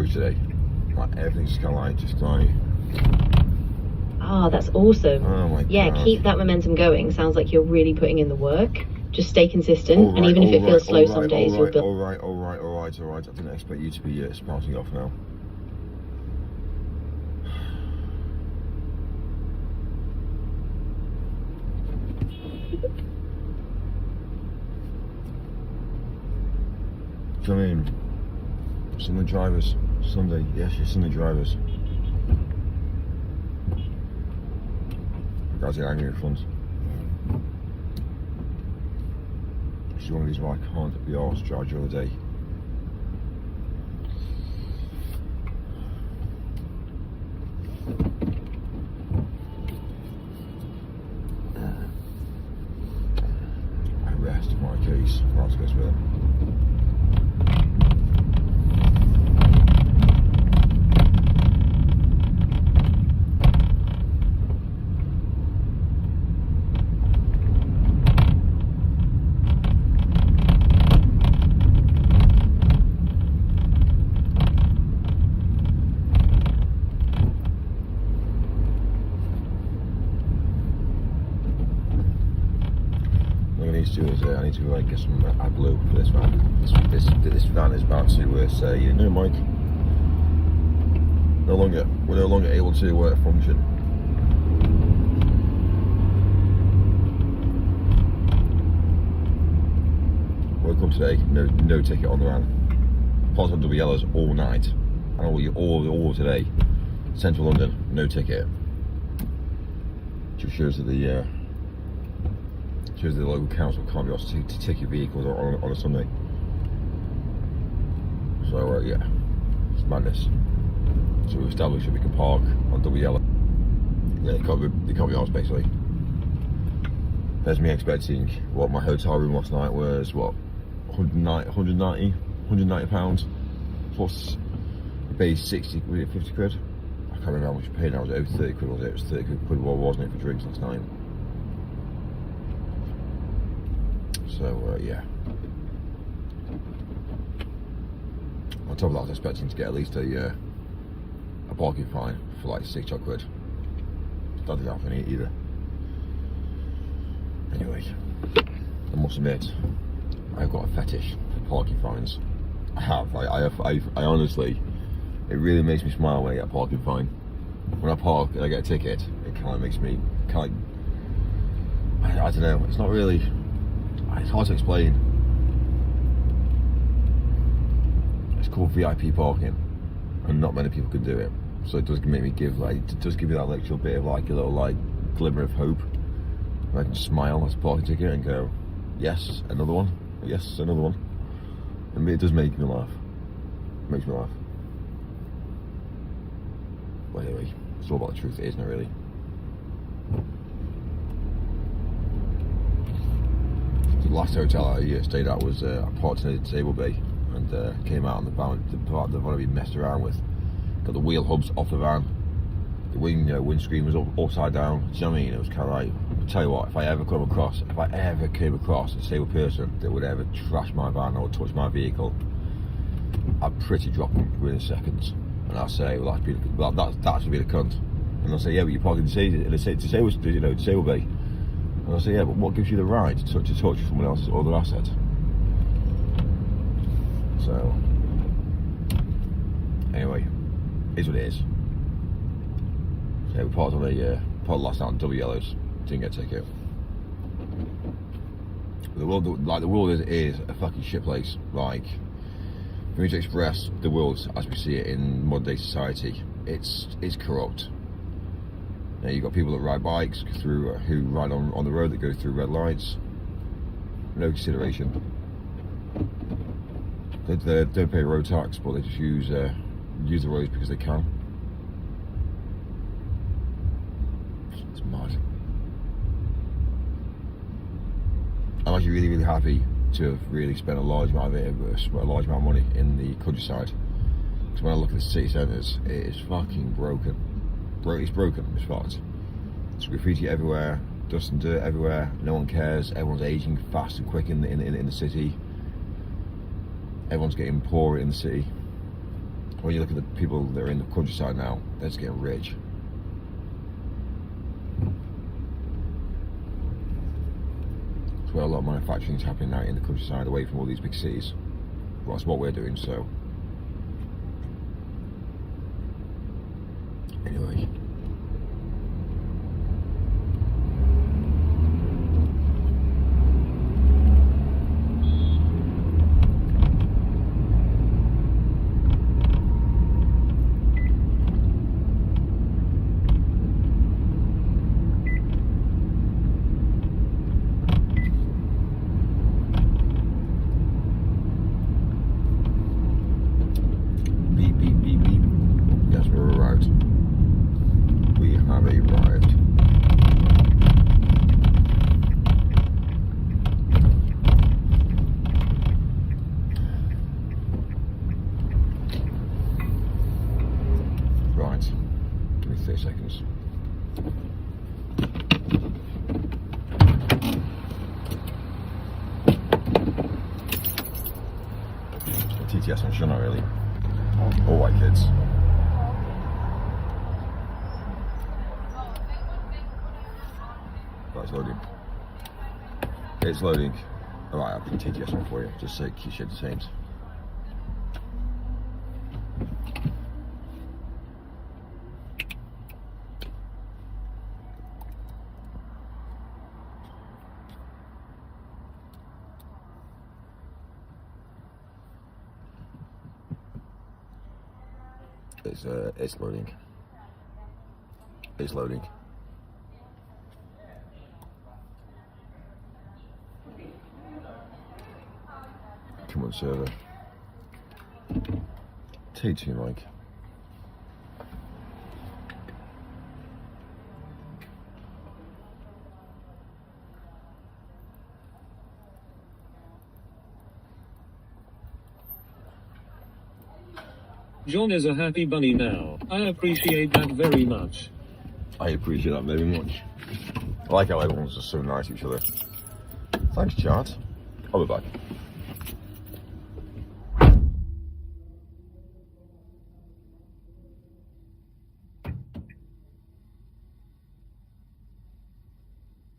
roads today. Like everything's kind of just like. Ah, that's awesome. Oh my yeah, God. keep that momentum going. Sounds like you're really putting in the work. Just stay consistent, and even if it feels slow some days, you'll build. All right. I didn't expect you to be spouting off now. Come in. Sunday drivers. Sunday. Yes, you're Sunday drivers. Guys get angry at front. This is one of these why I can't be arsed charge during the day. I rest my case. Right, goes with it. I need to get some AdBlue for this van. This van is about to say, you know, Mike, we're no longer able to function. Woke up today, no ticket on the van. Parked on double yellows all night, and all today. Central London, no ticket. Just shows that the local council can't be asked to take your vehicles on a Sunday. So yeah, it's madness. So we've established that we can park on double yellow. Yeah, they can't be asked basically. There's me expecting what my hotel room last night was, what, 190 pounds plus the base 60, was it 50 quid? I can't remember how much I paid now. Was it over 30 quid? Was it? It was 30 quid, wasn't it, for drinks last night? So yeah. On top of that, I was expecting to get at least a parking fine for like 6 odd quid. That didn't happen either. Anyway, I must admit, I've got a fetish for parking fines. I have. I honestly, it really makes me smile when I get a parking fine. When I park and I get a ticket, it kind of makes me I don't know. It's not really. It's hard to explain. It's called VIP parking, and not many people can do it. So it does make me give me that little bit of like a little like glimmer of hope. I can smile at a parking ticket and go, yes, another one. Yes, another one. And it does make me laugh. It makes me laugh. But anyway, it's all about the truth, isn't it? Really. The last hotel I stayed at was I parked in a disabled bay and came out on the van that I've been messed around with. Got the wheel hubs off the van. The windscreen was upside down. Do you know what I mean? It was kind of like, I'll tell you what, if I ever came across a disabled person that would ever trash my van or touch my vehicle, I'd pretty drop them within seconds. And I'll say, well, that should be the cunt. And I'll say, yeah, but you're parking in a disabled bay. And I'll say, yeah, but what gives you the right to touch someone else's other asset? So, anyway, is what it is. So yeah, we parked last night on double yellows. Didn't get a ticket. The world is a fucking shit place. Like, for me to express the world as we see it in modern day society, it's corrupt. You know, you've got people that ride bikes who ride on the road that go through red lights. No consideration. They don't pay road tax, but they just use the roads because they can. It's mad. I'm actually really, really happy to have really spent a large amount of money in the countryside. Because when I look at the city centres, it is fucking broken. It's broken. It's fucked. There's graffiti everywhere, dust and dirt everywhere. No one cares. Everyone's aging fast and quick in the city. Everyone's getting poorer in the city. when you look at the people that are in the countryside now, they're just getting rich. It's where a lot of manufacturing is happening now, in the countryside, away from all these big cities. Well, that's what we're doing, so. Anyway. Beep, beep, beep, beep. Yes, we're arrived. We have arrived. Right. Give me 30 seconds. TTS on Shunner, really. All white kids. Right, it's loading. It's loading. Alright, I'll put TTS on for you, just so it keeps you entertained. It's loading. It's loading. Come on, server. T2 Mike. John is a happy bunny now. I appreciate that very much. I appreciate that very much. I like how everyone's just so nice to each other. Thanks, chat. I'll be back.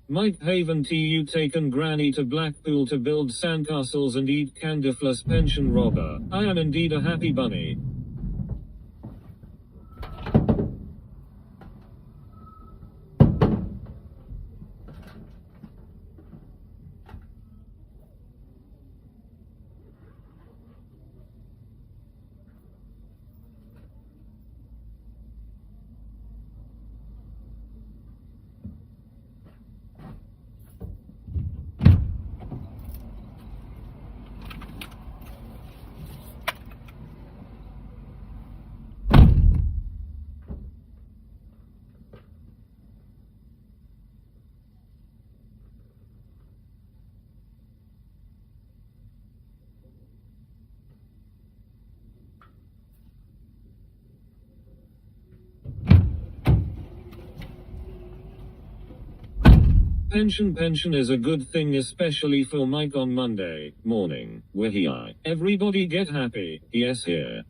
Mike Haven you taken Granny to Blackpool to build sandcastles and eat Candyfloss pension robber. I am indeed a happy bunny. Pension is a good thing, especially for Mike on Monday morning. Where he are. Everybody get happy. Yes, here.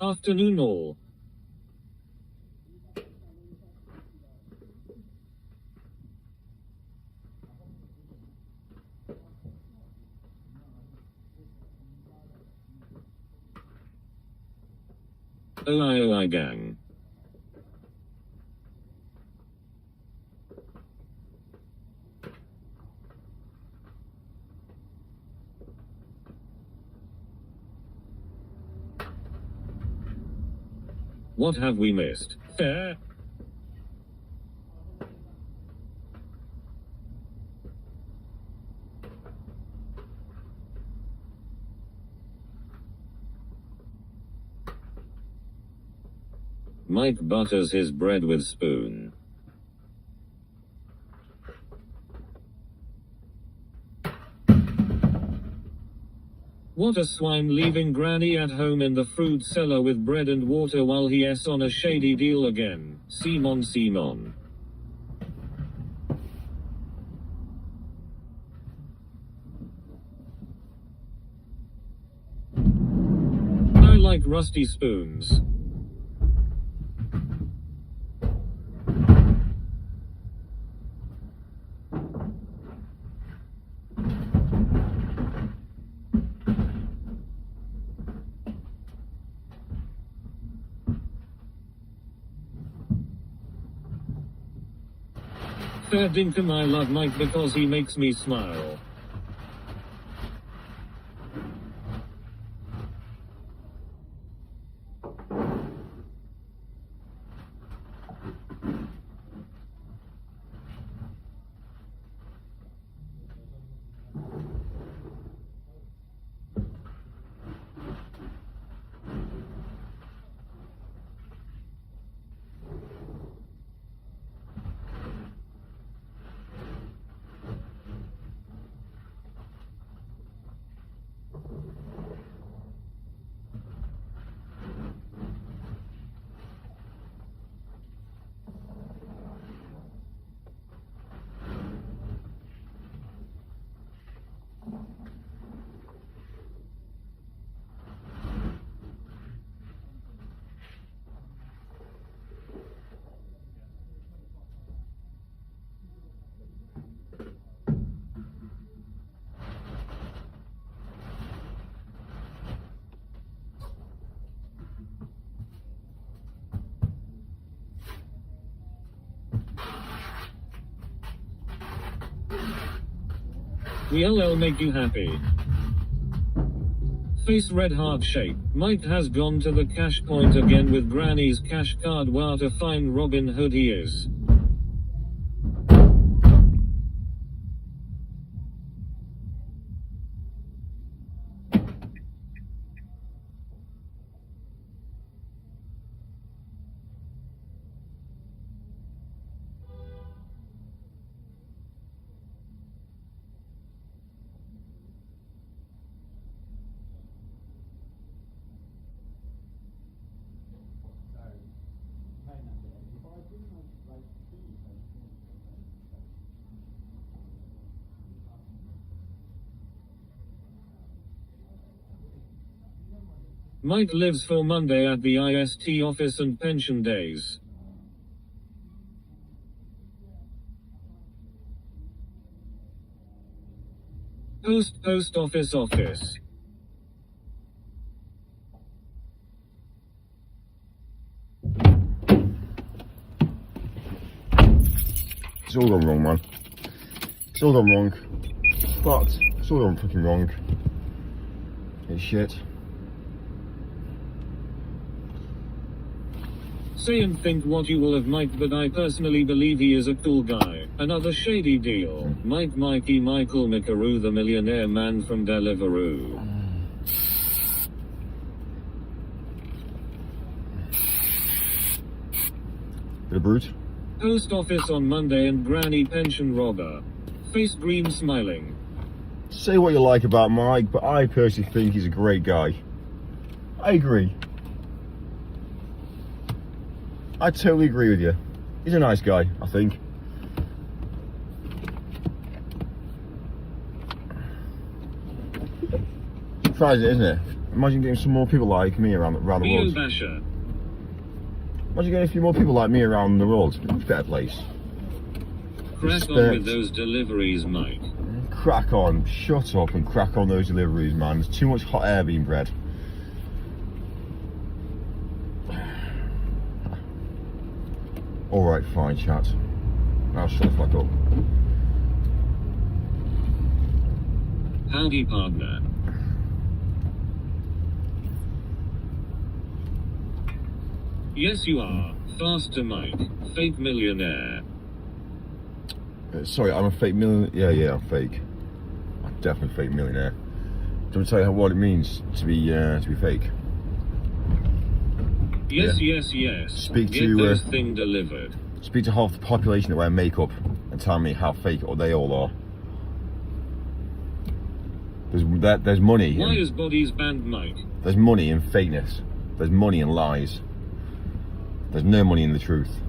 Afternoon all. OI gang. What have we missed? Fair. Mike butters his bread with spoon. What a swine, leaving Granny at home in the fruit cellar with bread and water while he's on a shady deal again. Simon. like rusty spoons. Fair dinkum, I love Mike because he makes me smile. Will LL make you happy? Face red heart shape. Mike has gone to the cash point again with Granny's cash card. What a fine Robin Hood he is. Mike lives for Monday at the IST office and pension days. Post office. It's all gone wrong, man. It's all gone wrong. Fucked. It's all gone fucking wrong. It's shit. Say and think what you will of Mike, but I personally believe he is a cool guy. Another shady deal. Mikey Michael McAroo, the millionaire man from Deliveroo. Bit of brute. Post office on Monday and Granny pension robber. Face green smiling. Say what you like about Mike, but I personally think he's a great guy. I agree. I totally agree with you. He's a nice guy, I think. Surprising, isn't it? Imagine getting some more people like me around the world. Basher. Imagine getting a few more people like me around the world. It's a much better place. Crack on with those deliveries, Mike. Crack on. Shut up and crack on those deliveries, man. There's too much hot air being bred. Alright, fine, chat. Now shut the fuck up. Howdy, partner. Yes, you are. Faster, Mike. Fake millionaire. Sorry, I'm a fake millionaire. Yeah, I'm fake. I'm definitely a fake millionaire. Do you want me to tell you what it means to be fake? Yes. Speak Get to this thing delivered. Speak to half the population that wear makeup and tell me how fake they all are. There's money. Why is bodies banned, Mike? There's money in fakeness. There's money in lies. There's no money in the truth.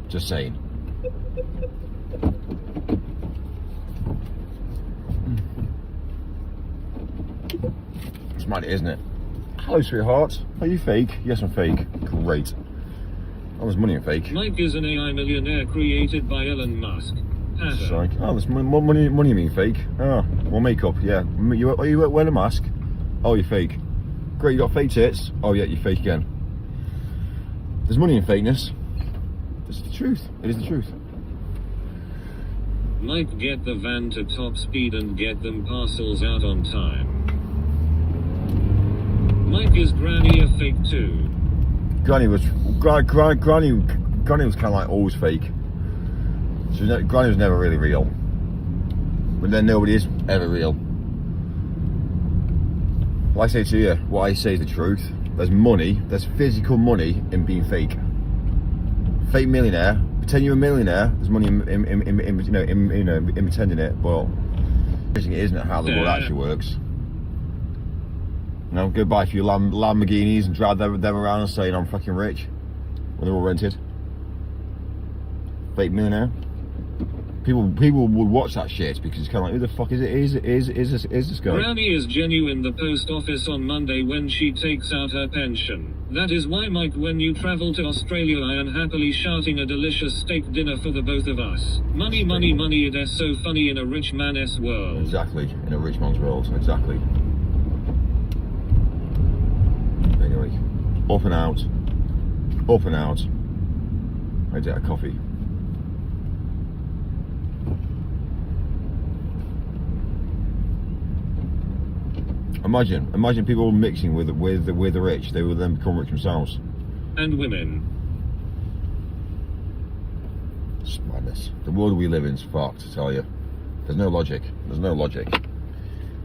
Just saying. It's mad, isn't it? Hello, sweetheart. Are you fake? Yes, I'm fake. Great. Oh, there's money in fake. Mike is an AI millionaire created by Elon Musk. It's like, oh, there's more money you mean fake? Oh, well, makeup, yeah. Are you wearing a mask? Oh, you're fake. Great, you got fake tits? Oh, yeah, you're fake again. There's money in fakeness. It's the truth. It is the truth. Mike, get the van to top speed and get them parcels out on time. Mike, is Granny a fake too? Granny was kind of like always fake. Granny was never really real. But then nobody is ever real. Well, I say to you, what I say is the truth. There's money, there's physical money in being fake. Fake millionaire. Pretend you're a millionaire. There's money in pretending it, but it isn't how the world actually works. You know, go buy a few Lamborghinis and drive them around and saying I'm fucking rich when they're all rented. Fake millionaire. People would watch that shit because it's kind of like, who the fuck is it? Is this guy? Granny is genuine the post office on Monday when she takes out her pension. That is why, Mike, when you travel to Australia, I am happily shouting a delicious steak dinner for the both of us. Money, money, money, it is so funny in a rich man's world. Exactly, in a rich man's world, exactly. Anyway, up and out. Up and out. I get a coffee. Imagine people mixing with the rich. They would then become rich themselves. And women. It's madness. The world we live in is fucked, I tell you. There's no logic. There's no logic.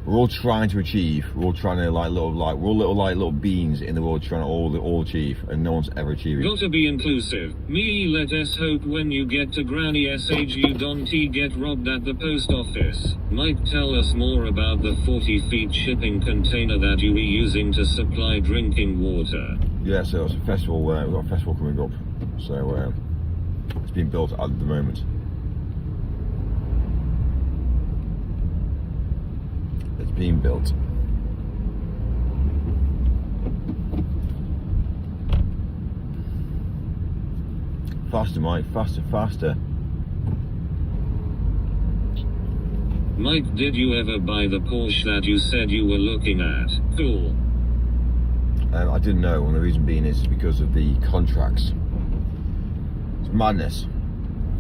We're all trying to achieve. We're all trying to we're all little beings in the world trying to all achieve, and no one's ever achieving. Gotta be inclusive. Me, let us hope when you get to Granny sh you don't get robbed at the post office. Mike, tell us more about the 40 feet shipping container that you were using to supply drinking water. Yeah, so it's a festival. We've got a festival coming up, so it's being built at the moment. It's being built. Faster, Mike, faster. Mike, did you ever buy the Porsche that you said you were looking at? Cool. I didn't know, and the reason being is because of the contracts. It's madness.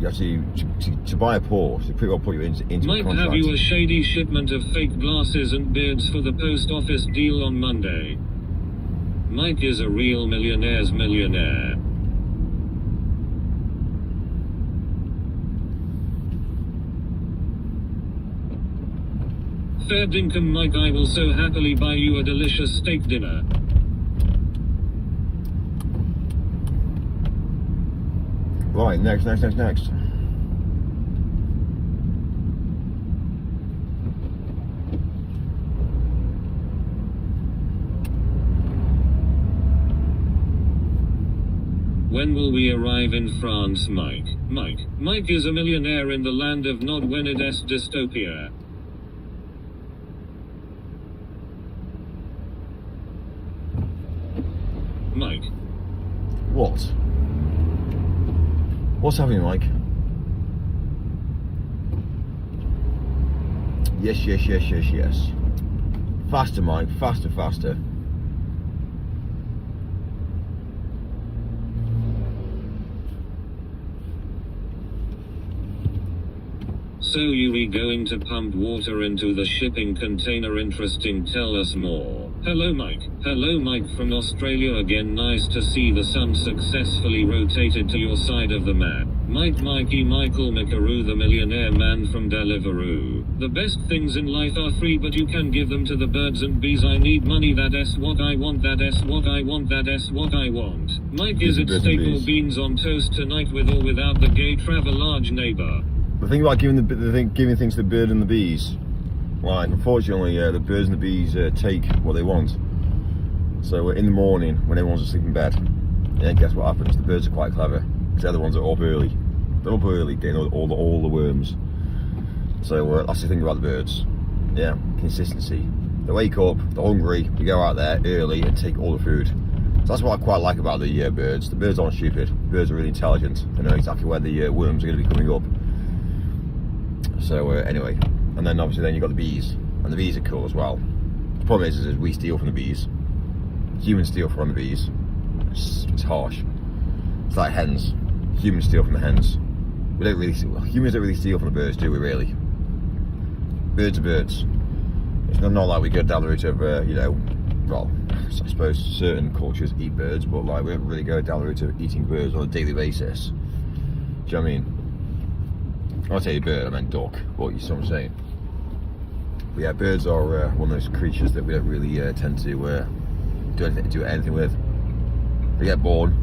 You have to buy a Porsche, they pretty well put you into Mike, contracts. have you a shady shipment of fake glasses and beards for the post office deal on Monday? Mike is a real millionaire's millionaire. Fair dinkum, Mike, I will so happily buy you a delicious steak dinner. Right, next. When will we arrive in France, Mike? Mike is a millionaire in the land of Nod when it is dystopia. Mike. What? What's happening, Mike? Yes. Faster, Mike, faster. So you be going to pump water into the shipping container? Interesting, tell us more. Hello Mike from Australia again, nice to see the sun successfully rotated to your side of the map. Michael Mikaru, the millionaire man from Deliveroo. The best things in life are free, but you can give them to the birds and bees. I need money, that's what I want, that's what I want. Mike, is it steak or beans on toast tonight with or without the gay Travelodge neighbor? The thing about giving things to the bird and the bees, like, unfortunately, the birds and the bees take what they want. So in the morning, when everyone's asleep in bed, guess what happens? The birds are quite clever, because they're the ones that are up early. They're up early, getting all the worms. So that's the thing about the birds. Yeah, consistency. They wake up, they're hungry, they go out there early and take all the food. So that's what I quite like about the birds. The birds aren't stupid. The birds are really intelligent. They know exactly where the worms are going to be coming up. So anyway, and then obviously then you've got the bees, and the bees are cool as well. The problem is we steal from the bees. Humans steal from the bees. It's harsh. It's like hens. Humans steal from the hens. We don't really steal. Humans don't really steal from the birds, do we? Really? Birds are birds. It's not like we go down the route of well, I suppose certain cultures eat birds, but like we don't really go down the route of eating birds on a daily basis. Do you know what I mean? When I say bird, I meant duck, but you see what I'm saying? But yeah, birds are one of those creatures that we don't really tend to do anything with. They get born,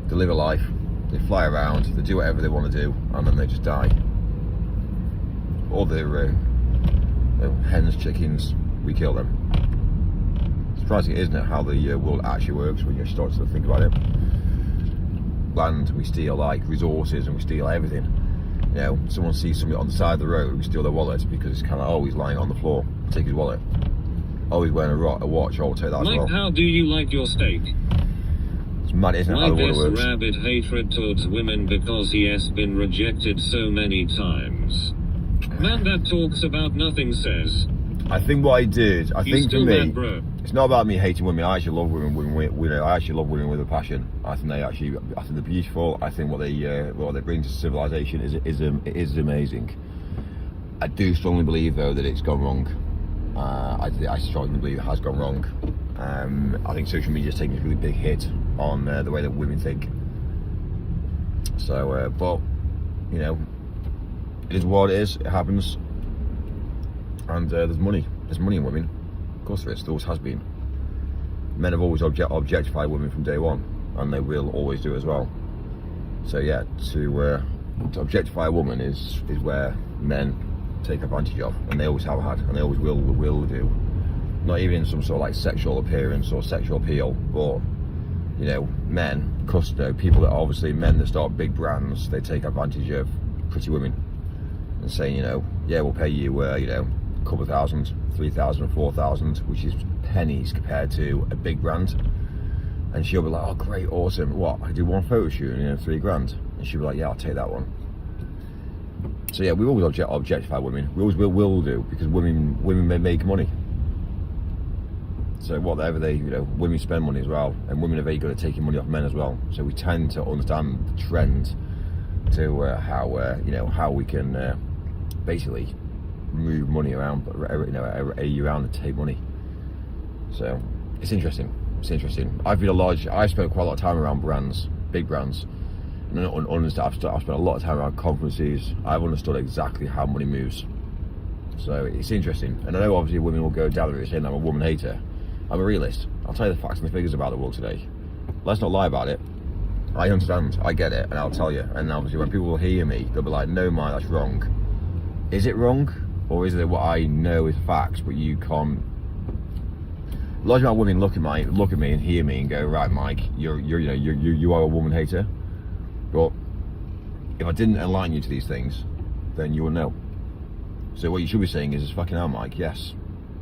they live a life, they fly around, they do whatever they want to do, and then they just die. All the hens, chickens, we kill them. Surprising, isn't it, how the world actually works when you start to think about it? Land, we steal like resources and we steal everything. You know, someone sees somebody on the side of the road, we steal their wallet because it's kind of always lying on the floor. Take his wallet. Always wearing a watch, I'll take that as well. Mike, how do you like your steak? It's mad, isn't it, My how the world best works? rabid hatred towards women because he has been rejected so many times. Man that talks about nothing says. I think what I did, I You think for still me, mad, bro? it's not about me hating women. I actually love women. I actually love women with a passion. I think they're beautiful. I think what they bring to civilization is amazing. I do strongly believe though that it's gone wrong. I strongly believe it has gone wrong. I think social media is taking a really big hit on the way that women think. So, but you know, it is what it is. It happens. And there's money in women. Of course there is, there always has been. Men have always objectified women from day one, and they will always do as well. So yeah, to objectify a woman is where men take advantage of, and they always have had, and they always will do. Not even in some sort of like sexual appearance or sexual appeal, but you know, men, people that are obviously men that start big brands, they take advantage of pretty women and saying, you know, yeah, we'll pay you, you know, a couple of thousand, 3,000, 4,000, which is pennies compared to a big brand. And she'll be like, oh great, awesome, what, I do one photo shoot and, you know, $3,000. And she'll be like, yeah, I'll take that one. So yeah, we always objectify women. We always will do, because women may make money. So whatever women spend money as well, and women are very good at taking money off men as well. So we tend to understand the trend to how we can basically move money around, around and take money. So it's interesting. I spent quite a lot of time around brands, big brands, and I've spent a lot of time around conferences. I've understood exactly how money moves. So it's interesting, and I know obviously women will go down the route saying I'm a woman hater. I'm a realist. I'll tell you the facts and the figures about the world today. Let's not lie about it. I understand, I get it, and I'll tell you. And obviously when people will hear me, they'll be like, no, Mike, that's wrong. Is it wrong? Or is it what I know is facts, but you can't? A lot of women look at me and hear me and go, right, Mike, you are a woman hater. But if I didn't enlighten you to these things, then you will know. So what you should be saying is fucking hell, Mike, yes,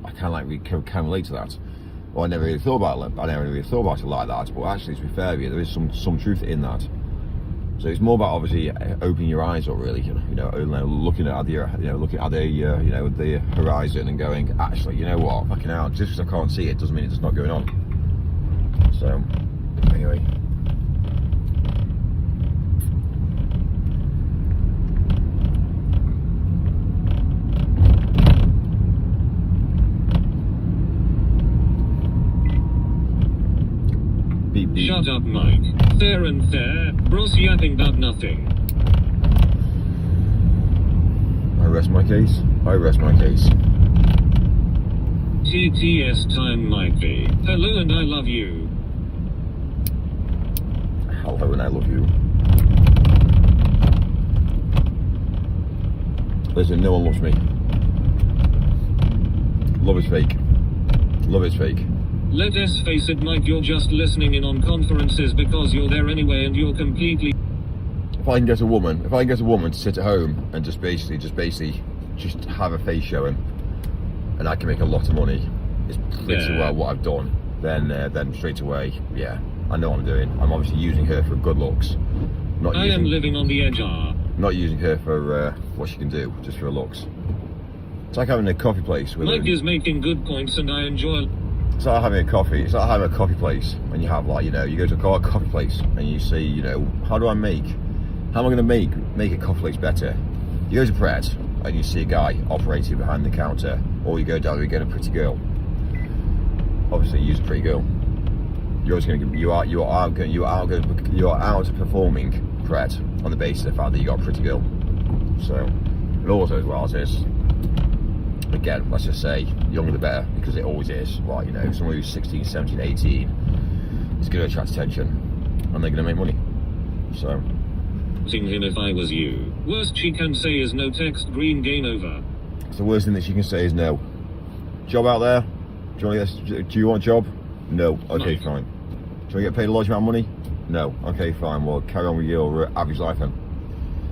I can relate to that. Well, I never really thought about it. I never really thought about it like that. But actually, to be fair with you, there is some truth in that. So it's more about obviously opening your eyes up, really. Looking at the horizon and going, actually, you know what? Fucking hell, just because I can't see it doesn't mean it's not going on. So anyway. Beep, beep. Shut up, Mike. There and there, bros yapping about nothing. I rest my case. TTS time, Mikey. Hello and I love you. Hello and I love you. Listen, no one loves me. Love is fake. Love is fake. Let us face it, Mike, you're just listening in on conferences because you're there anyway and you're completely... If I can get a woman to sit at home and just basically have a face showing, and I can make a lot of money, it's pretty Yeah. well what I've done, then straight away, yeah, I know what I'm doing. I'm obviously using her for good looks, not I am using, living on the edge. not using her for what she can do, just for her looks. It's like having a coffee place with Mike her. is making good points and I enjoy. It's like having a coffee. It's like having a coffee place when you have, like, you know, you go to a coffee place and you see, you know, how am I going to make a coffee place better? You go to Pret and you see a guy operating behind the counter, or you go down and you get a pretty girl. Obviously, use a pretty girl. You are outperforming Pret on the basis of the fact that you got a pretty girl. So, and also as well as this. Again, let's just say younger the better, because it always is. Like, you know, someone who's 16, 17, 18 is going to attract attention and they're going to make money. So, Sing him if I was you. Worst she can say is no. Text green, game over. it's the worst thing that she can say is no. Job out there? Do you want a job? No. Okay, No. fine. Do you want to get paid a large amount of money? No. Okay, fine. Well, carry on with your average life then.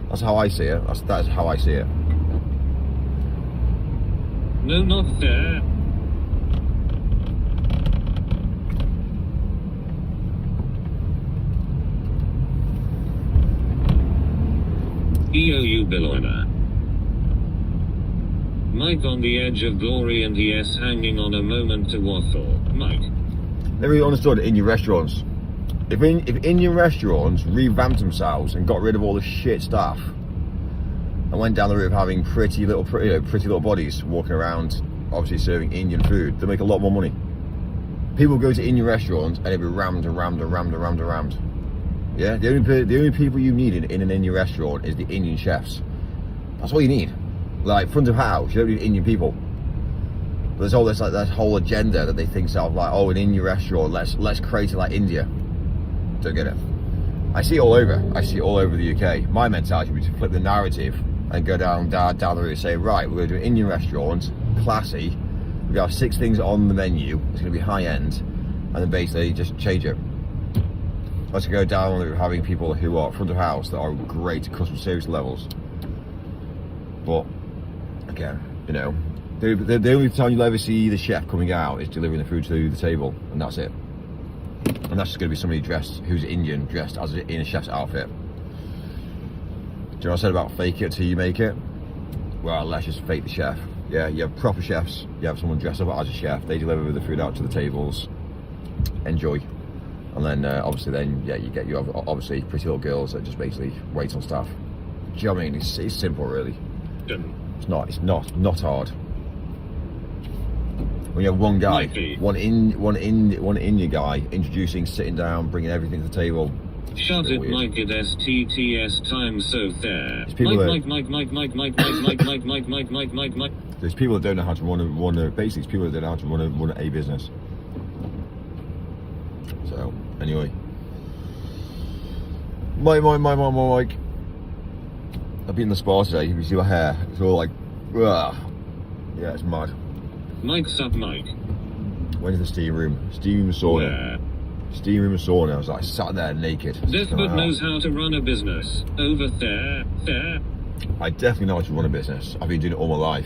That's how I see it. That is how I see it. No, not fair. EOU Billionaire. Mike on the edge of glory and yes hanging on a moment to waffle. Mike. Never really understood Indian restaurants. If Indian restaurants revamped themselves and got rid of all the shit staff and went down the route of having pretty little bodies walking around, obviously serving Indian food, they make a lot more money. People go to Indian restaurants and it'll be rammed and rammed and rammed and rammed and rammed. Yeah, the only people you need in an Indian restaurant is the Indian chefs. That's all you need. Like, front of house, you don't need Indian people. But there's all this, like, that whole agenda that they think of, like, oh, an Indian restaurant, let's create it like India. Don't get it. I see it all over. I see it all over the UK. My mentality would be to flip the narrative and go down the route and say, right, we're going to do an Indian restaurant, classy. We've got 6 things on the menu. It's going to be high end, and then basically just change it. Let's go down with having people who are front of house that are great at customer service levels. But again, you know, the only time you'll ever see the chef coming out is delivering the food to the table, and that's it. And that's just going to be somebody who's Indian, dressed as in a chef's outfit. Do you know what I said about fake it till you make it? Well, let's just fake the chef. Yeah, you have proper chefs. You have someone dressed up as a chef. They deliver the food out to the tables. Enjoy. And then obviously you have obviously pretty little girls that just basically wait on staff. Do you know what I mean? It's simple, really. It's not hard. When you have one guy, one Indian guy introducing, sitting down, bringing everything to the table. Shut it, Mike. It STTS time so fair. Mike. There's people that don't know how to run a basically. It's people that don't know how to run a business. So anyway, Mike. I've been in the spa today. You see my hair? It's all like, ugh. Yeah, it's mad. Mike's up, Mike. Went to the steam room sauna. Where? Steam room and sauna. I was like sat there naked. Despot knows how to run a business. Over there. I definitely know how to run a business. I've been doing it all my life.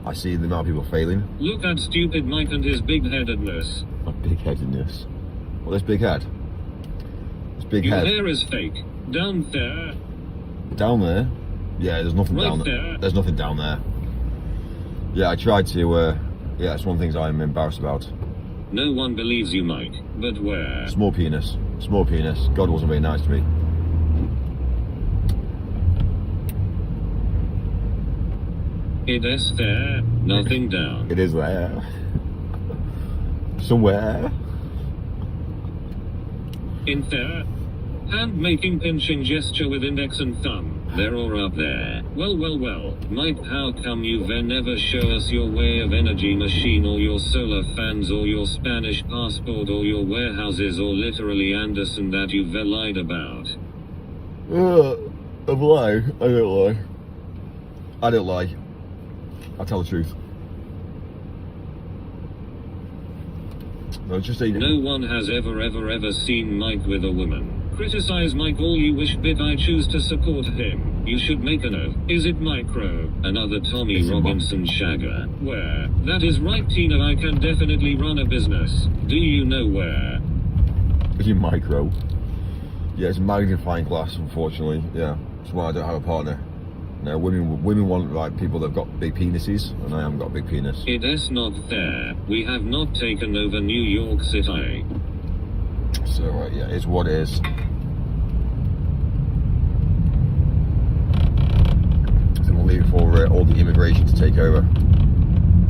I see the amount of people failing. Look at stupid Mike and his big-headedness. My big-headedness. Well, this big head. This big Your head. hair is fake. Down there. Down there? Yeah, there's nothing Right down there. there. There's nothing down there. Yeah, I tried to, yeah, it's one of the things I'm embarrassed about. No one believes you, Mike. But where? Small penis. Small penis. God wasn't very nice to me. It is there. Nothing down. It is there. Somewhere. In there. Hand making pinching gesture with index and thumb. They're all up there. Well. Mike, how come you never show us your way of energy machine or your solar fans or your Spanish passport or your warehouses or literally Anderson that you've lied about? I've lied. I don't lie. I tell the truth. No, just say No one has ever seen Mike with a woman. Criticize Mike all you wish, but I choose to support him. You should make a note. Is it micro? Another Tommy It's a Robinson shagger. Where? That is right, Tina. I can definitely run a business. Do you know where? Is it micro? Yeah, it's a magnifying glass, unfortunately. Yeah, that's why I don't have a partner. No, women want like people that've got big penises, and I haven't got a big penis. It is not there. We have not taken over New York City. So yeah, it's what it is. I think we'll leave it for all the immigration to take over.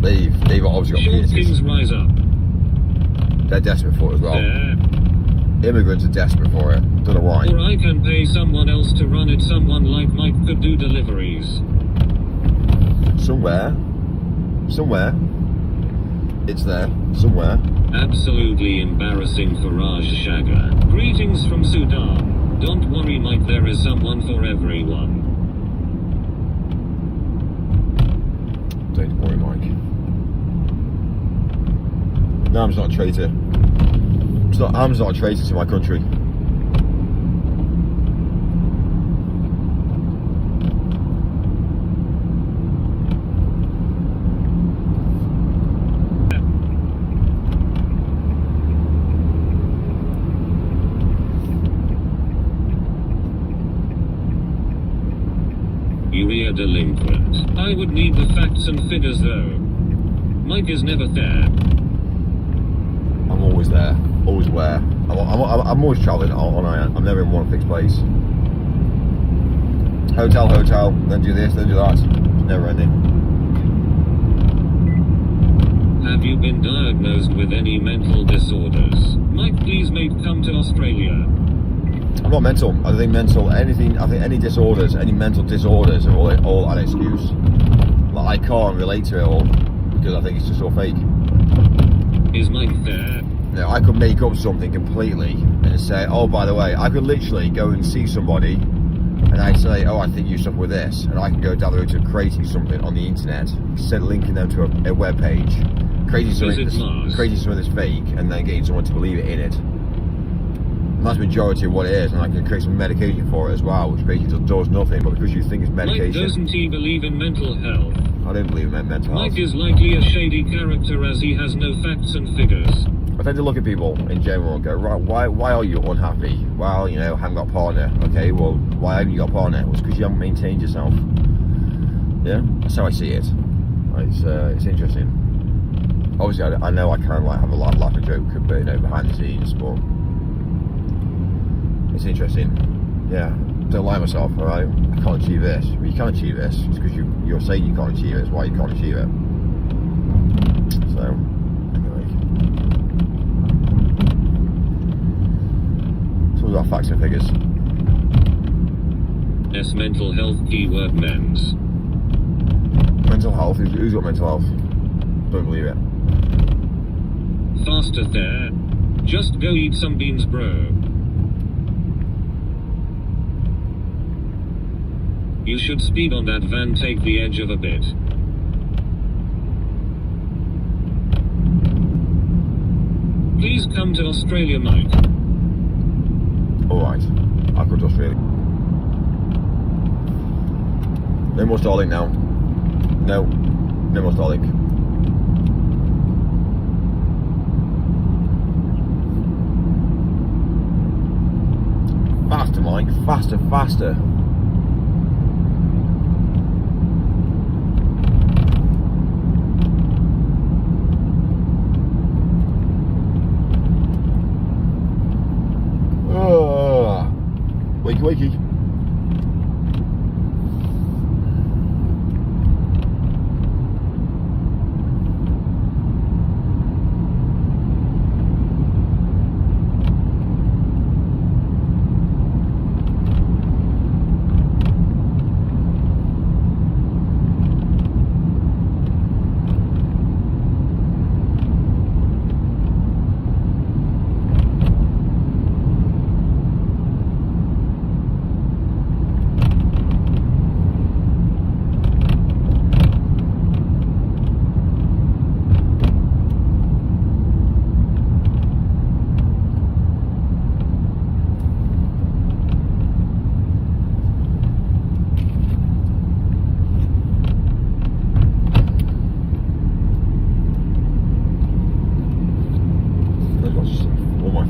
They've obviously got Short penises. kings rise up. They're desperate for it as well. There. Immigrants are desperate for it. Don't know why. Or I can pay someone else to run it. Someone like Mike could do deliveries. Somewhere. It's there. Somewhere. Absolutely embarrassing for Raj Shagger. Greetings from Sudan. Don't worry, Mike, there is someone for everyone. Don't worry, Mike. No, I'm not a traitor. I'm not a traitor to my country. You are delinquent. I would need the facts and figures though. Mike is never there. I'm always there. Always where. I'm always travelling on I'm never in one fixed place. Hotel, then do this, then do that. It's never ending. Have you been diagnosed with any mental disorders? Mike, please mate, come to Australia. I'm not mental. I think any disorders, any mental disorders are all an excuse. Like, I can't relate to it all because I think it's just all fake. Is Mike there? No, I could make up something completely and say, oh, by the way, I could literally go and see somebody and I say, oh, I think you suffer with this, and I can go down the road to creating something on the internet, linking them to a web page, creating something that's fake, and then getting someone to believe it in it. And that's the majority of what it is, and I can create some medication for it as well, which basically does nothing, but because you think it's medication. Mike, doesn't he believe in mental health? I don't believe in mental health. Mike is likely a shady character as he has no facts and figures. I tend to look at people in general and go, right, why are you unhappy? Well, I haven't got a partner. Okay, well, why haven't you got a partner? Well, it's because you haven't maintained yourself. Yeah, that's how I see it. It's interesting. Obviously, I know I can't have a laugh and joke, but behind the scenes, but it's interesting. Yeah, don't lie to myself. All right, I can't achieve this. Well, you can't achieve this. It's because you're saying you can't achieve it. It's why you can't achieve it. So. Our facts and figures. S mental health keyword men's. Mental health? Who's got mental health? Don't believe it. Faster there. Just go eat some beans, bro. You should speed on that van, take the edge of a bit. Please come to Australia, Mike. Alright, I'll go to Australia. No more Starlink now. No more Starlink. Faster, Mike, faster. Wakey.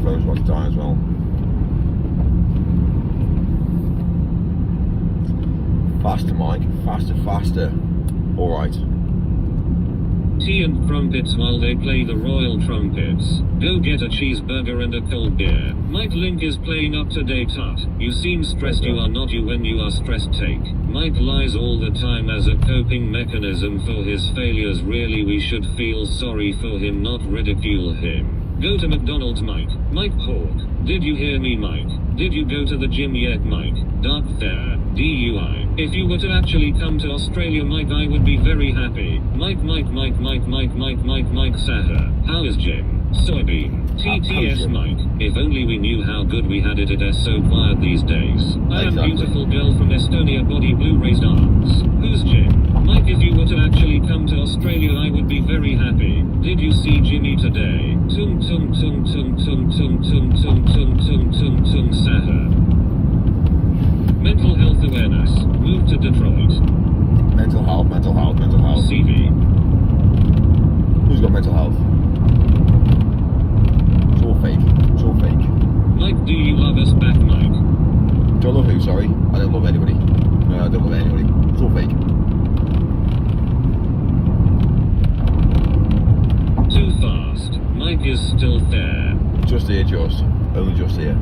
phone's about to die as well. Faster, Mike. Faster, faster. Alright. Tea and crumpets while they play the royal trumpets. Go get a cheeseburger and a cold beer. Mike Link is playing up to date hut. You seem stressed, you are not you when you are stressed, take. Mike lies all the time as a coping mechanism for his failures. Really, we should feel sorry for him, not ridicule him. Go to McDonald's, Mike. Mike Hawk. Did you hear me, Mike? Did you go to the gym yet, Mike? Dark there. DUI. If you were to actually come to Australia, Mike, I would be very happy. Mike Saha. How is Jim? Soybean. TTS Mike. If only we knew how good we had it. It is so quiet these days. I am beautiful girl from Estonia, body blue, raised arms. Who's Jim? Mike, if you were to actually come to Australia, I would be very happy. Did you see Jimmy today? Tum tum tum tum tum tum tum tum tum tum tum tum Saha. Mental health awareness. Move to Detroit. Mental health. CV. Who's got mental health? It's all fake. Mike, do you love us back, Mike? Do I love who, sorry? I don't love anybody. No, I don't love anybody. It's all fake. Too fast. Mike is still there. Just here, only just here.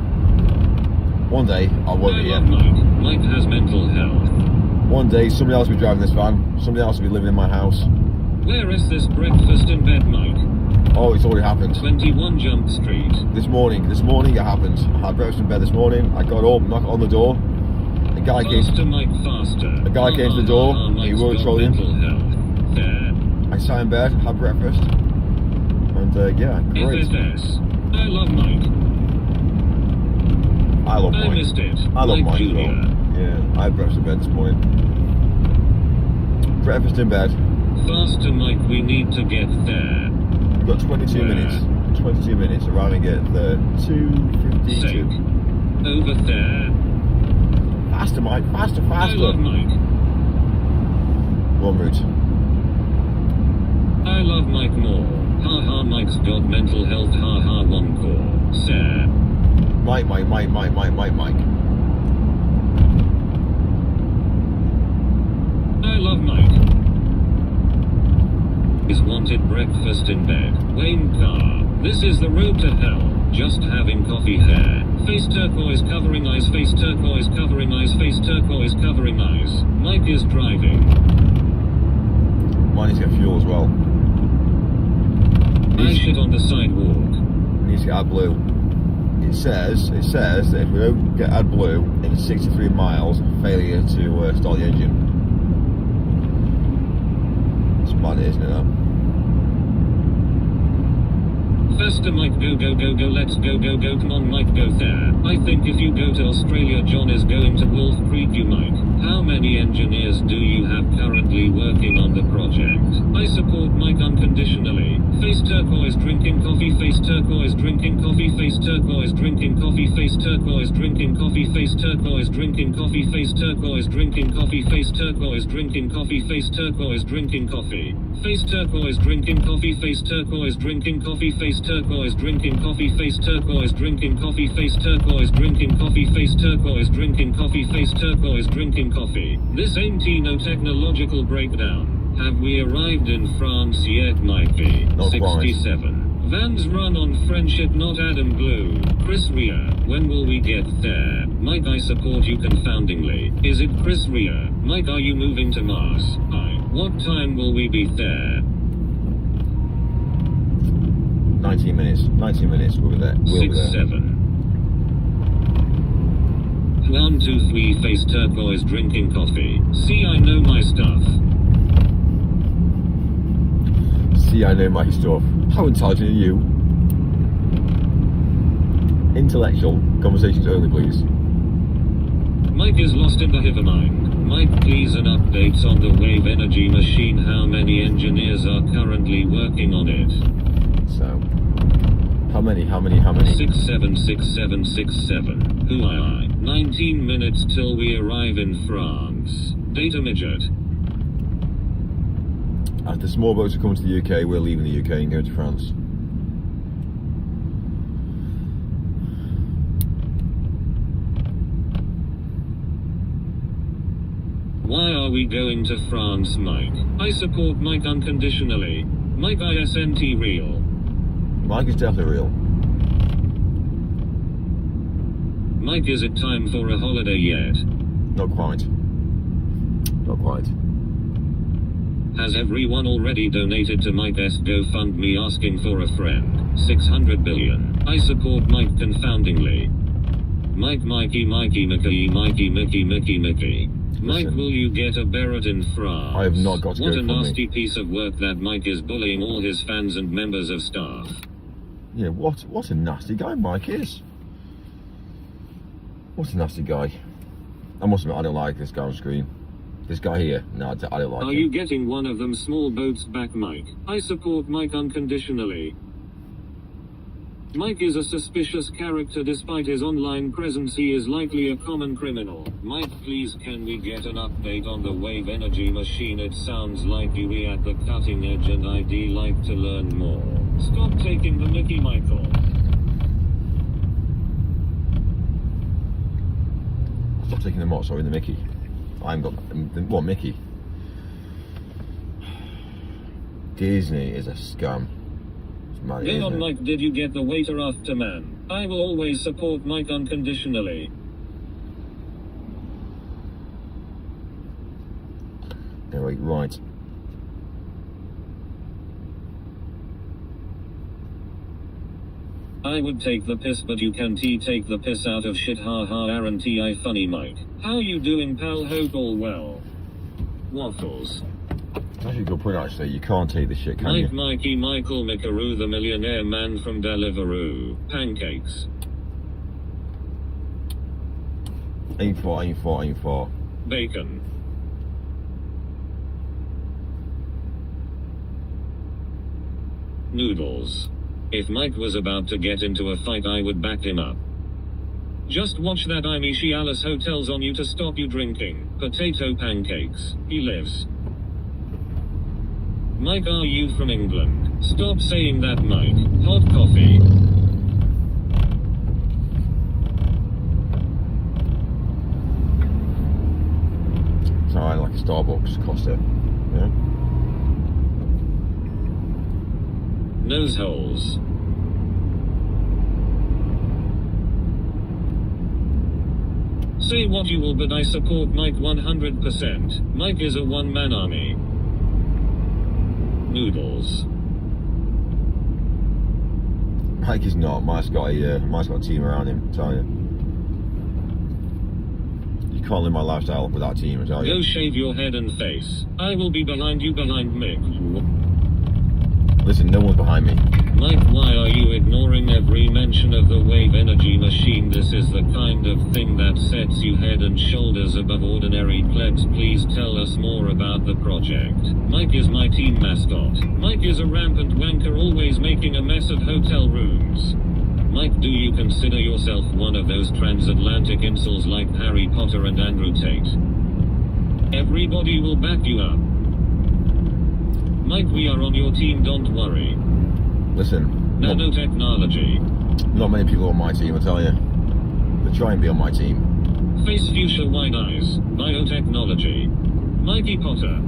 One day, I won't be here. Mike has mental health. One day, somebody else will be driving this van. Somebody else will be living in my house. Where is this breakfast in bed, Mike? Oh, it's already happened. 21 Jump Street. This morning it happened. I had breakfast in bed this morning. I got up, knocked on the door. A guy came to the door. He was trolling. I sat in bed, had breakfast, and yeah, great. FSS. I love Mike. I love Mike. I missed it. I love Mike as Jr. well. Yeah, I had breakfast in bed this morning. Breakfast in bed. Faster, Mike. We need to get there. We've got 22 minutes. 22 minutes. Arriving at the 2:52. Over there. Faster, Mike. Faster. I love Mike. Wrong route. I love Mike more. Ha, Mike's got mental health. Ha, one core. Sir. Mike. I love Mike. Is wanted breakfast in bed. Wayne Carr. This is the road to hell. Just having coffee hair. Face turquoise covering eyes. Face turquoise covering eyes. Face turquoise covering eyes. Mike is driving. Mine needs to get fuel as well. I shit on the sidewalk. Needs to get AdBlue. It says that if we don't get AdBlue in 63 miles, failure to start the engine. It's mad, isn't it? That? Faster, Mike, go, let's go, come on, Mike, go there. I think if you go to Australia, John is going to Wolf Creek, you Mike. How many engineers do you have currently working on the project? I support Mike unconditionally. Face turquoise drinking coffee, face turquoise drinking coffee, face turquoise drinking coffee, face turquoise drinking coffee, face turquoise drinking coffee, face turquoise drinking coffee, face turquoise drinking coffee, face turquoise drinking coffee, face turquoise drinking coffee, face turquoise drinking coffee, face turquoise drinking coffee, face turquoise drinking coffee, face turquoise drinking coffee, face turquoise drinking coffee, face turquoise drinking coffee. This ain't no technological breakdown. Have we arrived in France yet, Mikey? Not 67. quite. Vans run on friendship, not Adam Blue. Chris Rea, when will we get there? Mike, I support you confoundingly. Is it Chris Rea? Mike, are you moving to Mars? Hi. What time will we be there? 19 minutes. 19 minutes. We'll be there. We'll be there. 6-7. 1, 2, 3. Face turquoise drinking coffee. See, I know my stuff. See, I know my stuff. How intelligent are you? Intellectual conversations only, please. Mike is lost in the Hivermine. Mike, please an update on the wave energy machine. How many engineers are currently working on it? So, how many? 676767. Who am I? 19 minutes till we arrive in France. Data midget. As the small boats are coming to the UK, we're leaving the UK and going to France. we going to France, Mike? I support Mike unconditionally. Mike ISNT real. Mike is definitely real. Mike, is it time for a holiday yet? Not quite. Not quite. Has everyone already donated to Mike's GoFundMe asking for a friend? 600 billion. I support Mike confoundingly. Mike, Mikey, Mikey, Mickey, Mikey, Mickey, Mickey, Mickey. Mike, Listen, will you get a Barrett in France? I have not got to What go a for me. nasty piece of work that Mike is bullying all his fans and members of staff. Yeah, what a nasty guy Mike is. What a nasty guy. I must admit, I don't like this guy on screen. This guy here, no, I don't like Are him. you getting one of them small boats back, Mike? I support Mike unconditionally. Mike is a suspicious character. Despite his online presence, he is likely a common criminal. Mike, please, can we get an update on the wave energy machine? It sounds like you are at the cutting edge and I'd like to learn more. Stop taking the Mickey, Michael. Stop taking the what? Sorry, the Mickey. I haven't got what Mickey. Disney is a scam. It's mad, Go isn't on, it? Mike. Did you get the waiter after man? I will always support Mike unconditionally. Anyway, right. I would take the piss, but you can't take the piss out of shit. Ha ha, aren't I funny, Mike? How you doing, pal? Hope all well. Waffles. It's actually a good point, actually. You can't take the shit, can Mike, you? Mikey, Michael, Mikaru, the millionaire man from Deliveroo. Pancakes. Aim for, aim for, aim for. Bacon. Noodles. If Mike was about to get into a fight, I would back him up. Just watch that Imishi Alice Hotels on you to stop you drinking. Potato pancakes. He lives. Mike, are you from England? Stop saying that, Mike. Hot coffee. So I like a Starbucks Costa. Yeah? Nose holes. Say what you will, but I support Mike 100%. Mike is a one-man army. Noodles. Mike is not. Mike's got a team around him, I tell you. You can't live my lifestyle without a team, I tell you. Go shave your head and face. I will be behind you, behind Mick. Listen, no one's behind me. Mike, why are you ignoring every mention of the wave energy machine? This is the kind of thing that sets you head and shoulders above ordinary plebs. Please tell us more about the project. Mike is my team mascot. Mike is a rampant wanker, always making a mess of hotel rooms. Mike, do you consider yourself one of those transatlantic incels like Harry Potter and Andrew Tate? Everybody will back you up. Mike, we are on your team, don't worry. Listen, Nanotechnology. not many people on my team, I tell you. They try and be on my team. Face fuchsia wide eyes. Biotechnology. Mikey Potter.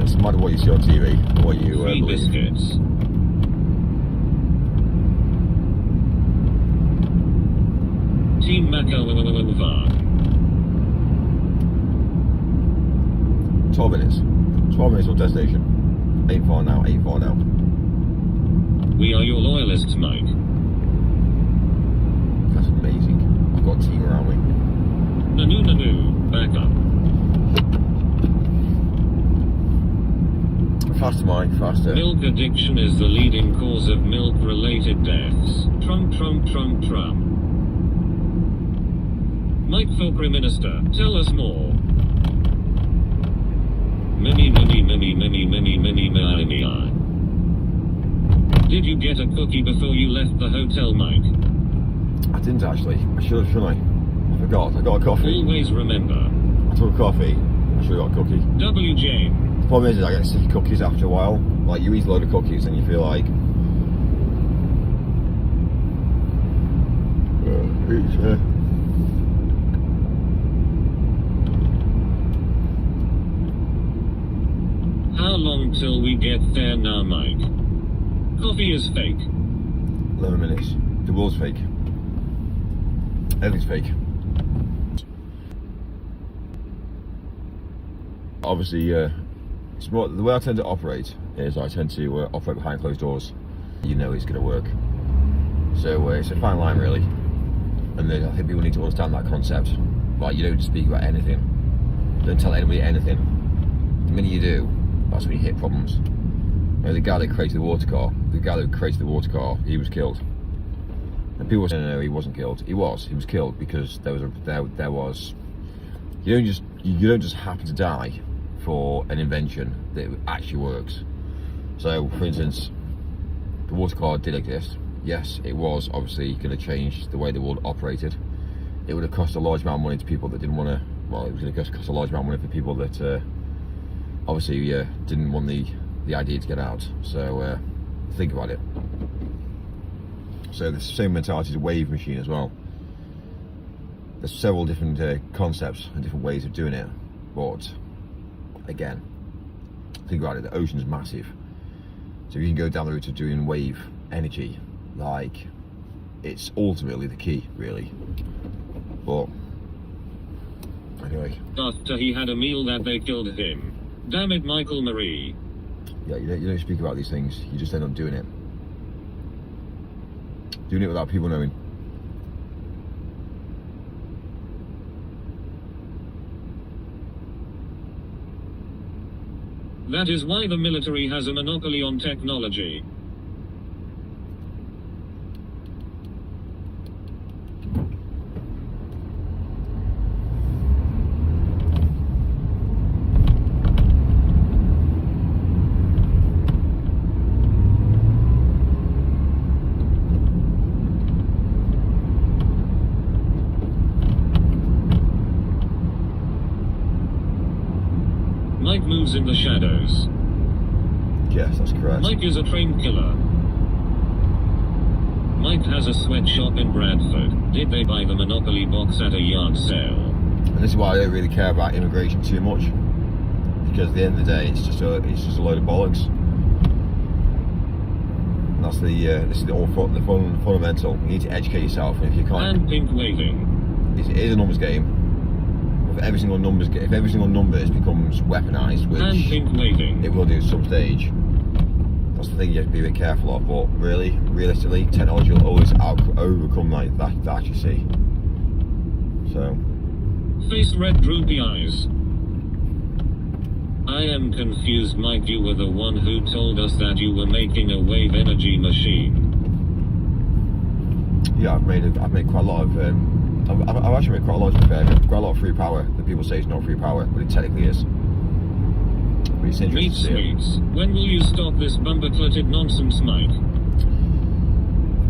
It's no matter what you see on TV, what you Free believe. biscuits. Team Makova. 12 minutes. 12 minutes on destination. 8-4 now, 8-4 now. We are your loyalists, Mike. That's amazing. I've got a team around me. Nanu Nanu. Back up. Faster, Mike, faster. Milk addiction is the leading cause of milk-related deaths. Trump, Trump, Trump, Trump. Mike for Prime Minister, tell us more. Many. Did you get a cookie before you left the hotel, Mike? I didn't actually. I should have, shouldn't I? I forgot. I got a coffee. Always remember. I took a coffee. I should have got a cookie. W. Jane. The problem is I get sick of cookies after a while. Like, you eat a load of cookies and you feel like... we get there now, Mike? Coffee is fake. 11 minutes. The world's fake. Everything's fake. Obviously, it's more, the way I tend to operate is I tend to operate behind closed doors. You know it's going to work. So it's a fine line, really. And I think people need to understand that concept. Like, you don't speak about anything. Don't tell anybody anything. The minute you do, that's when you hit problems. You know, the guy that created the water car, he was killed. And people say, no, he wasn't killed. He was killed because there was. You don't just happen to die for an invention that actually works. So, for instance, the water car did exist. Yes, it was obviously going to change the way the world operated. It would have cost a large amount of money to people that didn't want to. Well, it was going to cost a large amount of money for people that obviously didn't want the idea to get out. So think about it. So the same mentality is a wave machine as well. There's several different concepts and different ways of doing it, but again, think about it. The ocean's massive, so you can go down the route of doing wave energy. Like, it's ultimately the key, really. But anyway. After he had a meal that they killed him. Damn it, Michael Marie. Yeah, you don't speak about these things. You just end up doing it. Doing it without people knowing. That is why the military has a monopoly on technology. Mike moves in the shadows. Yes, that's correct. Mike is a trained killer. Mike has a sweatshop in Bradford. Did they buy the Monopoly box at a yard sale? And this is why I don't really care about immigration too much, because at the end of the day, it's just a load of bollocks. And that's this is the fundamental. You need to educate yourself, and if you can't, And pink waving. it is a numbers game. If every single numbers becomes weaponized, And which pink waving. it will do at some stage, that's the thing you have to be a bit careful of. But realistically, technology will always overcome that you see. So, Face red droopy eyes. I am confused, Mike. You were the one who told us that you were making a wave energy machine. yeah, I've made quite a lot of. I've actually made quite a lot of free power that people say is not free power, but it technically is. But it's interesting Meat to see it. sweets. When will you stop this bumper-cluttered nonsense, Mike?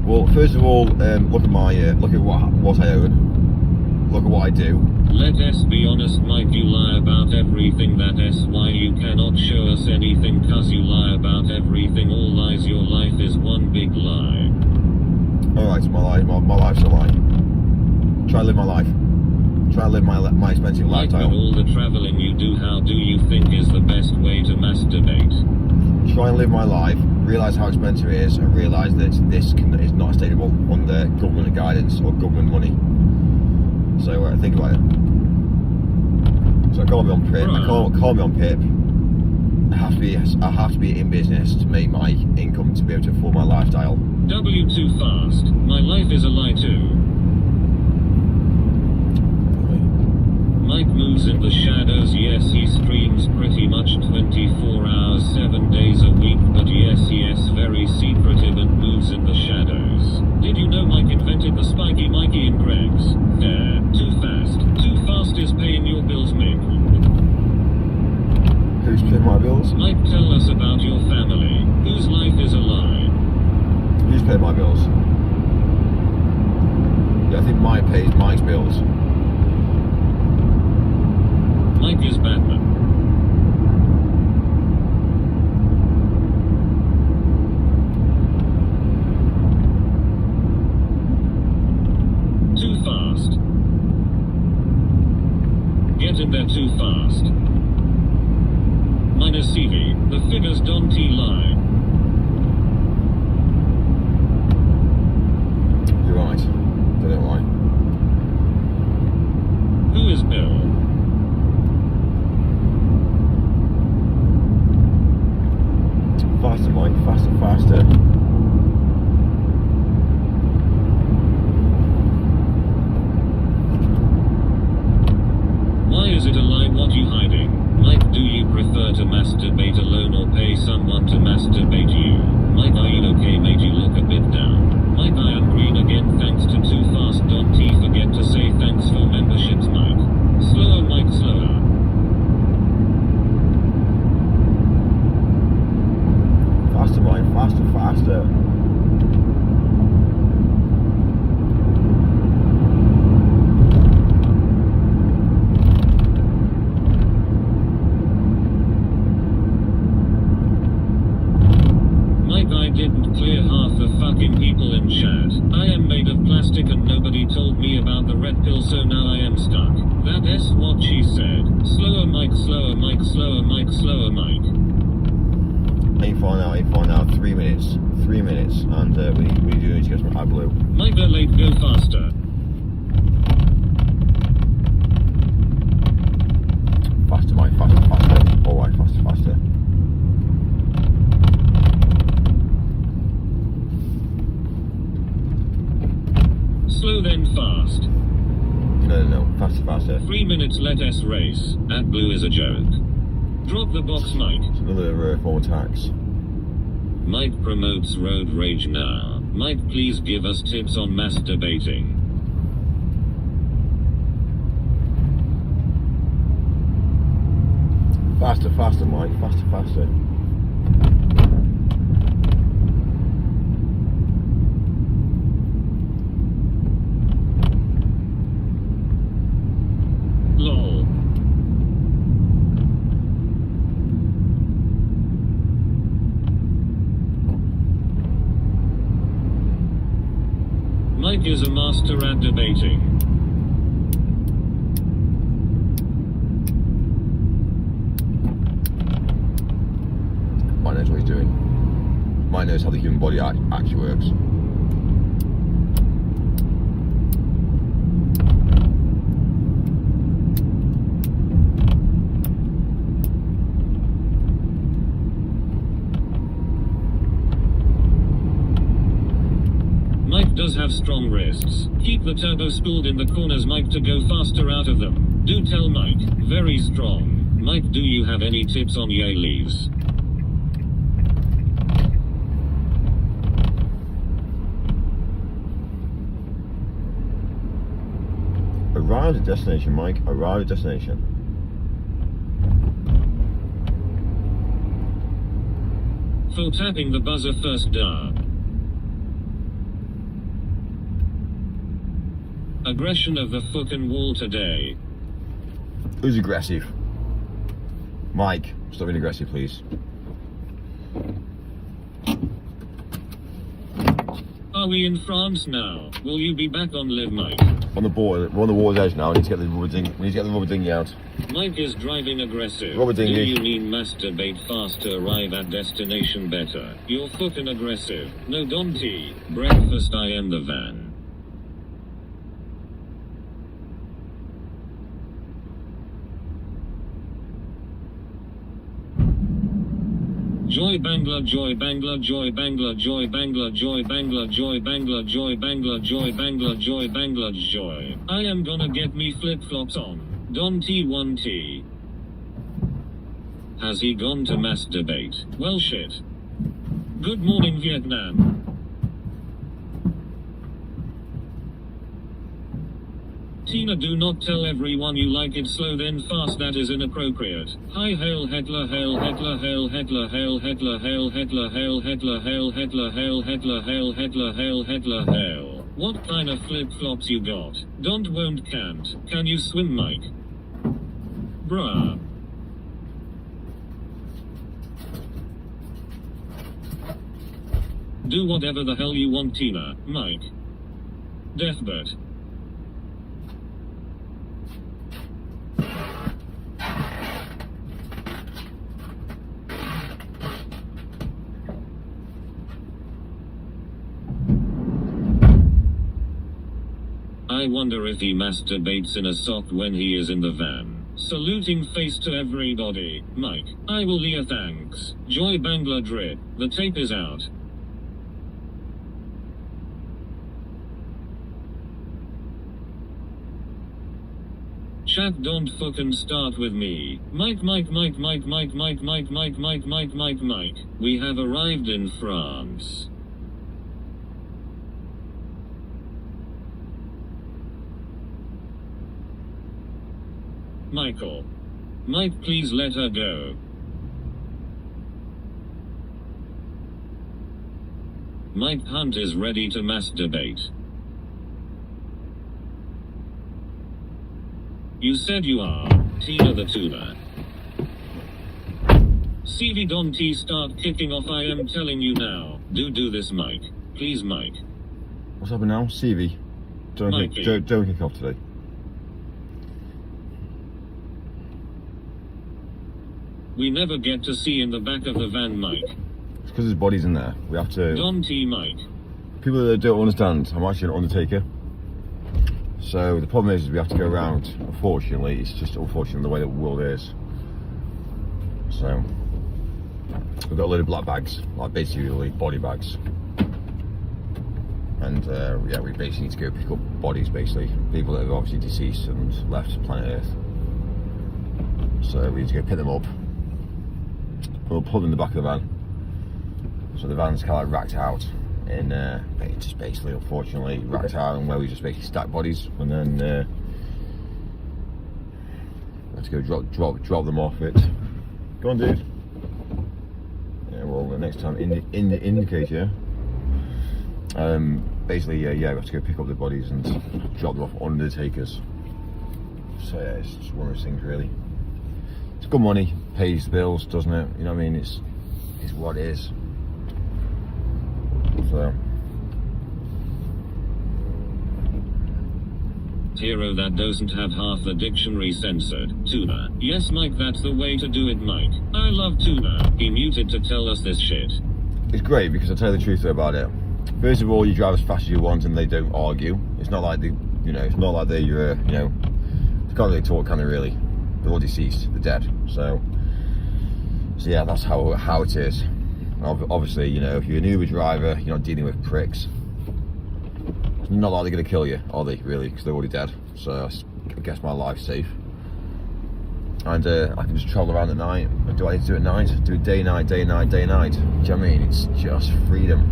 Well, first of all, look at what I own. Look at what I do. Let us be honest, Mike. You lie about everything. That is why you cannot show us anything, cause you lie about everything. All lies. Your life is one big lie. Alright, my life's a lie. Try to live my life. Try to live my expensive Mike, lifestyle. with all the traveling you do, how do you think is the best way to masturbate? Try and live my life, realise how expensive it is, and realise that this is not sustainable under government guidance or government money. So think about it. So I can't be on PIP. I can't be on PIP. I have to be in business to make my income to be able to afford my lifestyle. W too fast. My life is a lie too. Mike moves in the shadows. Yes, he streams pretty much 24 hours, 7 days a week, but yes, very secretive and moves in the shadows. Did you know Mike invented the spiky Mikey in Greg's? There. Too fast. Too fast is paying your bills, Mick. Who's paying my bills? Mike, tell us about your family. Whose life is a lie? Who's paying my bills? Yeah, I think Mike pays Mike's bills. Mike is Batman. Too fast. Get in there too fast. Minus CV. The figures don't faster, Mike. Faster, faster. Why is it a lie? What you hiding? Mike, do you prefer to masturbate alone or pay someone to masturbate you? Mike, are you okay? Made you look a bit down. Mike, I am green again thanks to Too Fast. Don't forget to say thanks for memberships, Mike. Slower, Mike, slower. Faster, Mike. Faster, faster. Didn't clear half the fucking people in chat. I am made of plastic and nobody told me about the red pill, so now I am stuck. That's what she said. Slower, Mike, slower, Mike, slower, Mike, slower, Mike. Ain't far now, 3 minutes. 3 minutes, and we do need to get some AdBlue. Mike, they're late, go faster. Faster, Mike, faster, faster. Alright, faster, faster. Slow then fast. No, faster, faster. 3 minutes, let us race. AdBlue is a joke. Drop the box, Mike. It's another form of tax. Mike promotes road rage now. Mike, please give us tips on masturbating. Faster, faster, Mike. Faster, faster. LOL. Mike is a master at debating. Mike knows what he's doing. Mike knows how the human body actually works. Mike does have strong wrists. Keep the turbo spooled in the corners, Mike, to go faster out of them. Do tell Mike. Very strong. Mike, do you have any tips on yay leaves? Arrive at destination, Mike. Arrive at destination. For tapping the buzzer first, duh. Aggression of the fucking wall today. Who's aggressive? Mike, stop being aggressive, please. Are we in France now? Will you be back on live, Mike? On the border, we're on the water's edge now. We need to get the rubber dinghy. We need to get the rubber dinghy out. Mike is driving aggressive. Rubber dinghy. Do you mean masturbate fast to arrive at destination better? You're fucking aggressive. No Don T. Breakfast, I am the van. Joy Bangla, Joy Bangla, Joy Bangla, Joy Bangla, Joy Bangla, Joy Bangla, Joy Bangla, Joy Bangla, Joy Bangla, Joy. I am gonna get me flip-flops on. Don T1T. Has he gone to masturbate? Well shit. Good morning, Vietnam. Tina, do not tell everyone you like it slow then fast, that is inappropriate. Hi, hail Hitler, hail Hitler, hail Hitler, hail Hitler, hail Hitler, hail Hitler, hail Hitler, hail Hitler, hail Hitler, hail Hitler, hail. What kind of flip-flops you got? Don't, won't, can't. Can you swim, Mike? Bruh. Do whatever the hell you want, Tina, Mike. Deathbird. I wonder if he masturbates in a sock when he is in the van. Saluting face to everybody. Mike. I will Leah thanks. Joy Bangladre. The tape is out. Chat don't fucking start with me. Mike. We have arrived in France. Michael. Mike, please let her go. Mike Hunt is ready to masturbate. You said you are. Tina the Tuna. CV Don T start kicking off, I am telling you now. Do this, Mike. Please, Mike. What's happening now? CV. Don't kick off today. We never get to see in the back of the van, Mike. It's because his body's in there. We have to... Don T, Mike. People that don't understand, I'm actually an undertaker. So the problem is we have to go around. Unfortunately, it's just unfortunately the way the world is. So we've got a load of black bags, like basically body bags. And yeah, we basically need to go pick up bodies, basically. People that have obviously deceased and left planet Earth. So we need to go pick them up. We'll put them in the back of the van. So the van's kind of like racked out in, just basically, unfortunately, racked out and where we just basically stack bodies, and then have to go drop them off it. Go on, dude. Yeah, well, the next time indicate, yeah. Basically, yeah, we have to go pick up the bodies and drop them off undertakers. So yeah, it's just one of those things, really. It's good money, pays the bills, doesn't it? You know what I mean? It's what it is. So. Hero that doesn't have half the dictionary censored. Tuna. Yes, Mike, that's the way to do it, Mike. I love Tuna. He muted to tell us this shit. It's great because I'll tell you the truth about it. First of all, you drive as fast as you want and they don't argue. It's not like it's not like they can't really talk, can they, really? They're all deceased, they're dead. So yeah, that's how it is. Obviously, if you're an Uber driver, you're not dealing with pricks. It's not like they're going to kill you, are they, really? Because they're already dead. So I guess my life's safe. And I can just travel around at night. Do I need to do it at night? Do it day, night, day, night, day, night. Do you know what I mean? It's just freedom.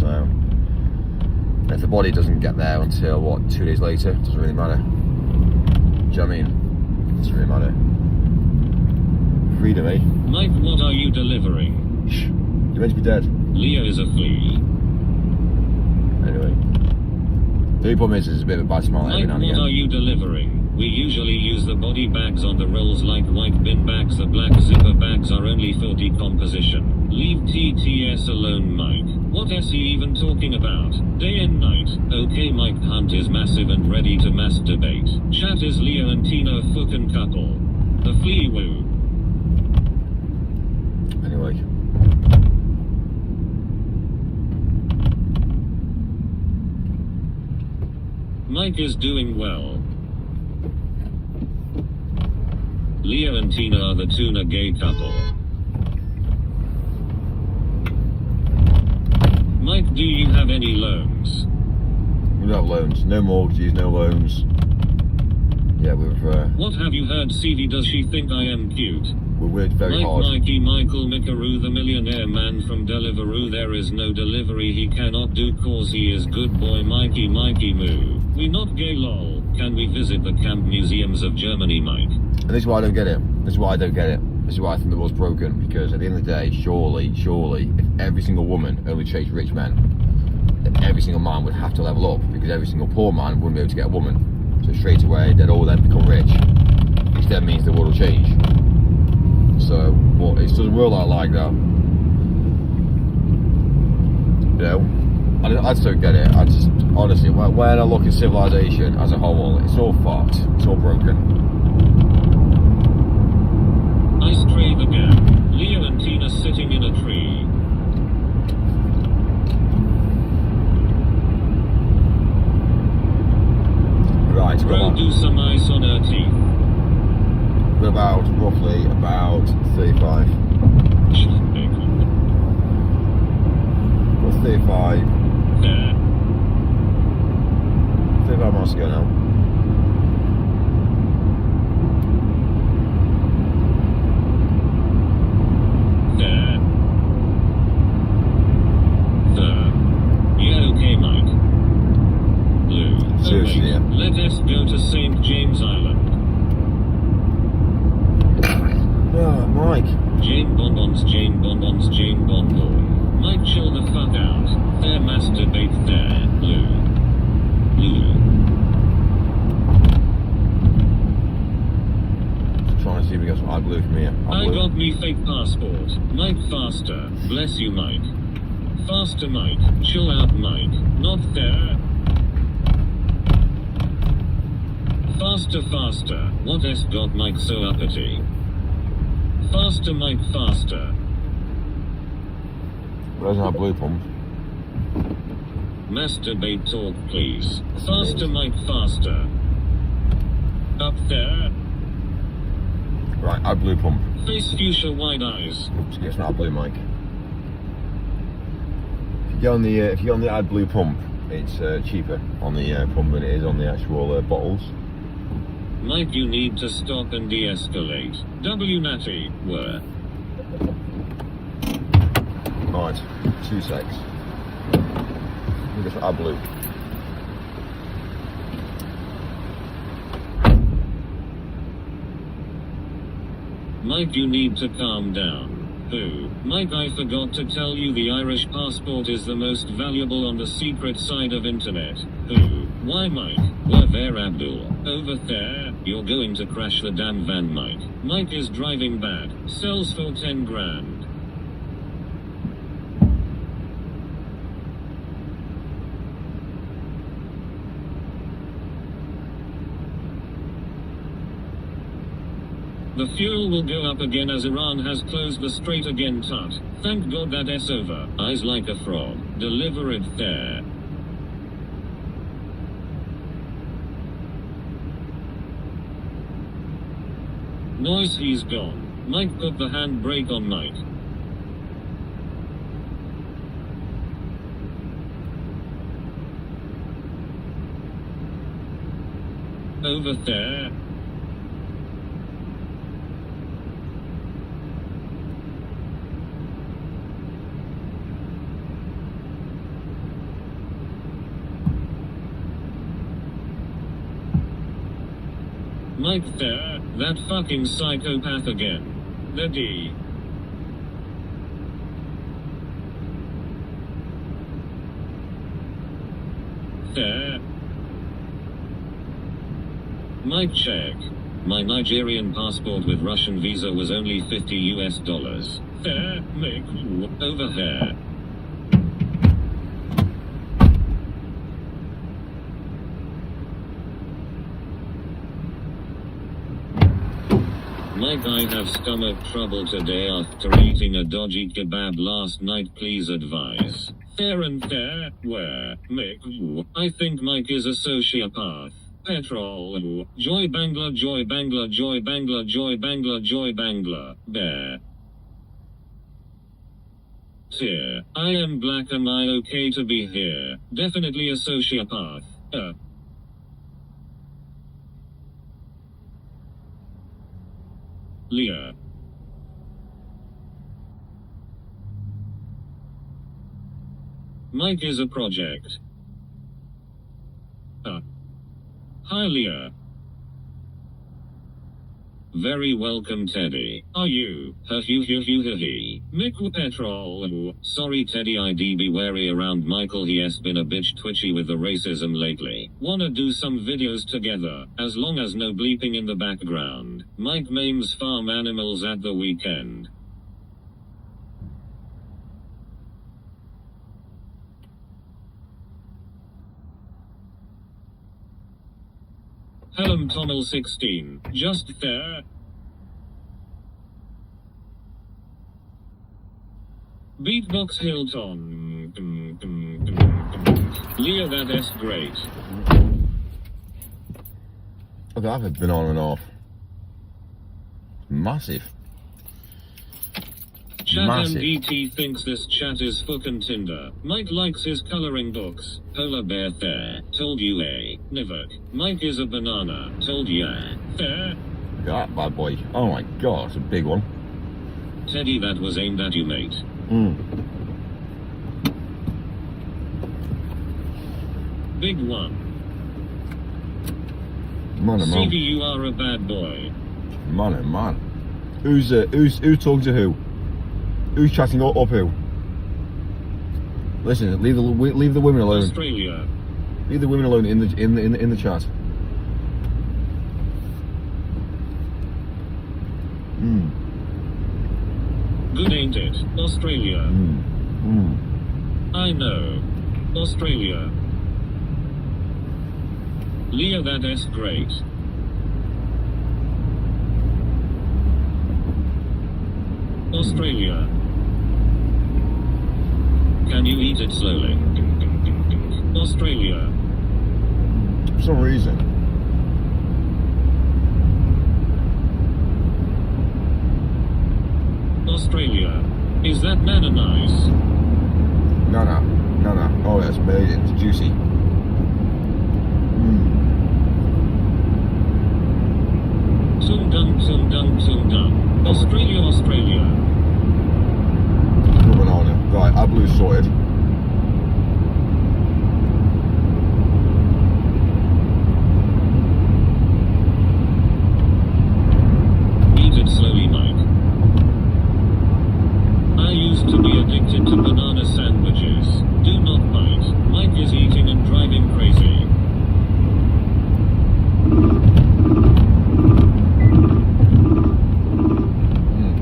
So if the body doesn't get there until, 2 days later, it doesn't really matter. Do you know what I mean? It doesn't really matter. Freedom, eh? Mike, what are you delivering? Shh. You're meant to be dead. Leo is a flea. Anyway. The only problem is there's a bit of a bad smell every Mike, now and again. what are you delivering? We usually use the body bags on the rolls like white bin bags. The black zipper bags are only for decomposition. Leave TTS alone, Mike. What is he even talking about? Day and night. Okay, Mike Hunt is massive and ready to masturbate. Chat is Leo and Tina a fucking couple. The flea woo. Anyway. Mike is doing well. Leo and Tina are the Tuna gay couple. Mike, do you have any loans? We don't have loans. No mortgages, no loans. Yeah, What have you heard, CV? Does she think I am cute? we worked very Mike, hard. Mikey, Michael Mikaru, the millionaire man from Deliveroo. There is no delivery he cannot do cause he is good boy. Mikey moo. We not gay lol. Can we visit the camp museums of Germany, Mike? And this is why I don't get it. This is why I don't get it. This is why I think the world's broken. Because at the end of the day, surely, if every single woman only chased rich men, then every single man would have to level up. Because every single poor man wouldn't be able to get a woman. So straight away, they'd all then become rich. Which then means the world will change. So, but it doesn't work like that. I just don't get it. I just, honestly, when I look at civilization as a whole, it's all fucked. It's all broken. I stray the gap. Leo and Tina sitting in a tree. Right, come Bro, on. do some ice on her teeth. 35. What's 35? There. 35 miles to go now. There. Yeah, okay, Mike. Blue. Seriously, wait. yeah. Let us go to St. James Island. Oh, Mike. Jane Bonbons, Jane Bonbons, Jane Bonbon. Mike, chill the fuck out. There, masturbate there. Blue. Blue. Trying to see if we got some iBlue from here. I got me fake passport. Mike, faster. Bless you, Mike. Faster, Mike. Chill out, Mike. Not there. Faster, faster. What has got Mike so uppity? Faster, Mike, faster. Where's our blue pump? Masturbate talk, please. Faster, Mike, faster. Up there. Right, iBlue pump. Face fuchsia wide eyes. Oops, get some iBlue, Mike. If you go on the iBlue pump, it's cheaper on the pump than it is on the actual bottles. Mike, you need to stop and de-escalate. W Natty, where? Right, 2 secs. Get some iBlue. Mike, you need to calm down. Who? Mike, I forgot to tell you the Irish passport is the most valuable on the secret side of internet. Who? Why, Mike? Where there, Abdul? Over there? You're going to crash the damn van, Mike. Mike is driving bad. Sells for 10 grand. The fuel will go up again as Iran has closed the strait again, tut. Thank God that's over. Eyes like a frog. Deliver it there. Noise, he's gone. Mike, put the handbrake on, Mike. Over there. Mike there, that fucking psychopath again. The D. There. Mike, check. My Nigerian passport with Russian visa was only $50 US. There, Mick, over here. Mike, I have stomach trouble today after eating a dodgy kebab last night, please advise. There and there, where, Mick, I think Mike is a sociopath. Petrol, joy Bangla, joy Bangla, joy Bangla, joy Bangla, joy Bangla, bear. Here, I am black, am I okay to be here? Definitely a sociopath. Leah. Mike is a project. Hi, Leah. Very welcome, Teddy. Are you? Mick Petrol. Sorry, Teddy, I'd be wary around Michael. He has been a bitch twitchy with the racism lately. Wanna do some videos together, as long as no bleeping in the background. Mike mames farm animals at the weekend. Helm Tommel 16, just there. Beatbox Hilton. Leah, that's great. I've been on and off. Massive. Chat Massive. MDT thinks this chat is fucking Tinder. Mike likes his coloring books. Polar bear there. Told you Never. Mike is a banana. Told ya. There. Look at that bad boy. Oh my god, it's a big one. Teddy, that was aimed at you, mate. Big one. Man, oh, man. CV, you are a bad boy. Man, oh, man. Who's talking to who? Who's chatting up who? Listen, leave the women alone. Australia. Leave the women alone in the chat. Good, ain't it? Australia. I know. Australia. Leah, that's great. Australia. Can you eat it slowly? Australia. For some reason. Australia. Is that banana nice? No. Oh, that's amazing. It's juicy. Tum dum. Australia. Banana. Right, our blue's sorted. Eat it slowly, Mike. I used to be addicted to banana sandwiches. Do not bite. Mike is eating and driving crazy.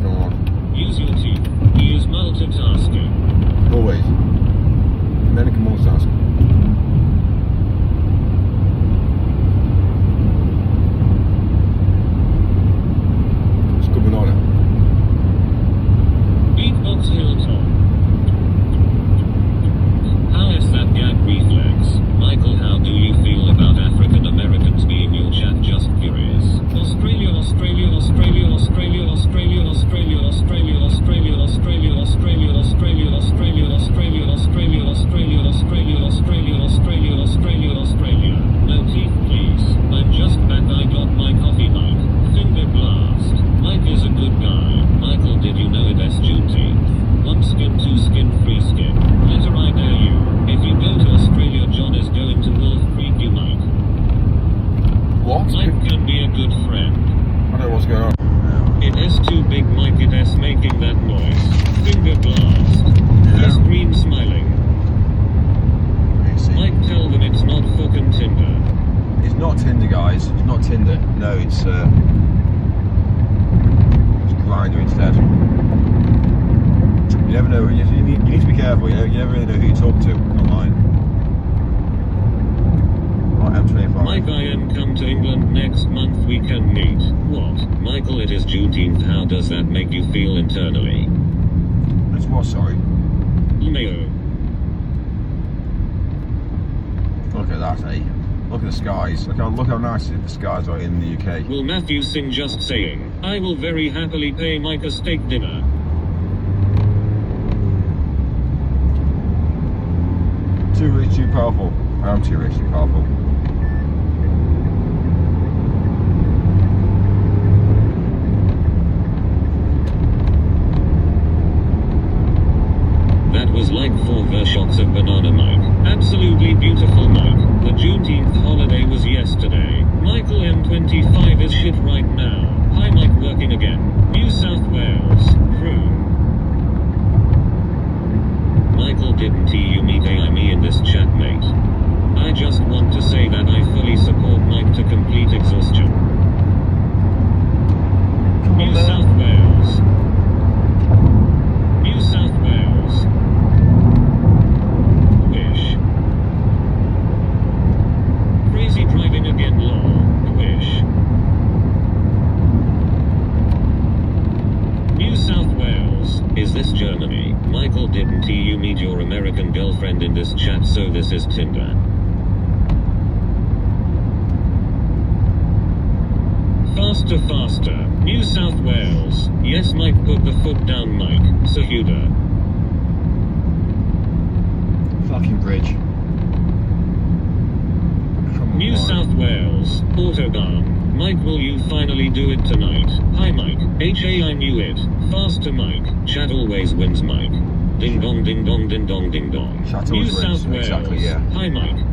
Come on. Use your teeth. He is multitasking. Always. Men can multitask. It's good banana. Beatbox Hilltop. How is that gag reflex? Michael, how do you feel about African Americans being your chat? Just curious. Australia. No teeth, please. I'm just back. I got my coffee, Mike. Finger blast. Mike is a good guy. Michael, did you know it's Juneteenth? 1 skin, 2 skin, 3 skin. Letter, I dare you. If you go to Australia, John is going to Wolf Creek, you Mike. What? Mike can be a good friend. I don't know what's going on. It is too big, Mike. It is making that noise. Finger blast. He's green smiling. Mike, tell them it's not fucking Tinder. It's not Tinder, guys. It's not Tinder. No, it's Grindr instead. You never know. You need to be careful. You never really know who you talk to online. Right, M25. Mike, I am come to England next month. We can meet. What? Michael, it is Juneteenth. How does that make you feel internally? It's what? Sorry. Leo. Look at that, eh? Look at the skies. Look how nice the skies are in the UK. Will Matthew sing Just Saying? I will very happily pay Mike a steak dinner. Too rich, too powerful. I am too rich, too powerful. That was like 4 shots of banana, Mike. Absolutely beautiful, Mike. The Juneteenth holiday was yesterday. Michael M25 is shit right now. Hi, Mike, working again. New South Wales. Crew. Michael, didn't you meet me in this chat, mate? I just want to say that I fully support Mike to complete exhaustion. New South Wales. New South Wales. Wish. Crazy driving again, lol. Wish. New South Wales. Is this Germany? Michael, didn't you meet your American girlfriend in this chat? So this is Tinder. Fast Faster, faster. New South Wales. Yes, Mike, put the foot down, Mike. Sahuda. Fucking bridge. Come New on. South Wales. Autobahn. Mike, will you finally do it tonight? Hi, Mike. I knew it. Faster, Mike. Chat always wins, Mike. Ding dong, ding dong, ding dong, ding dong. Chat New always wins. South Wales. Exactly, yeah. Hi, Mike.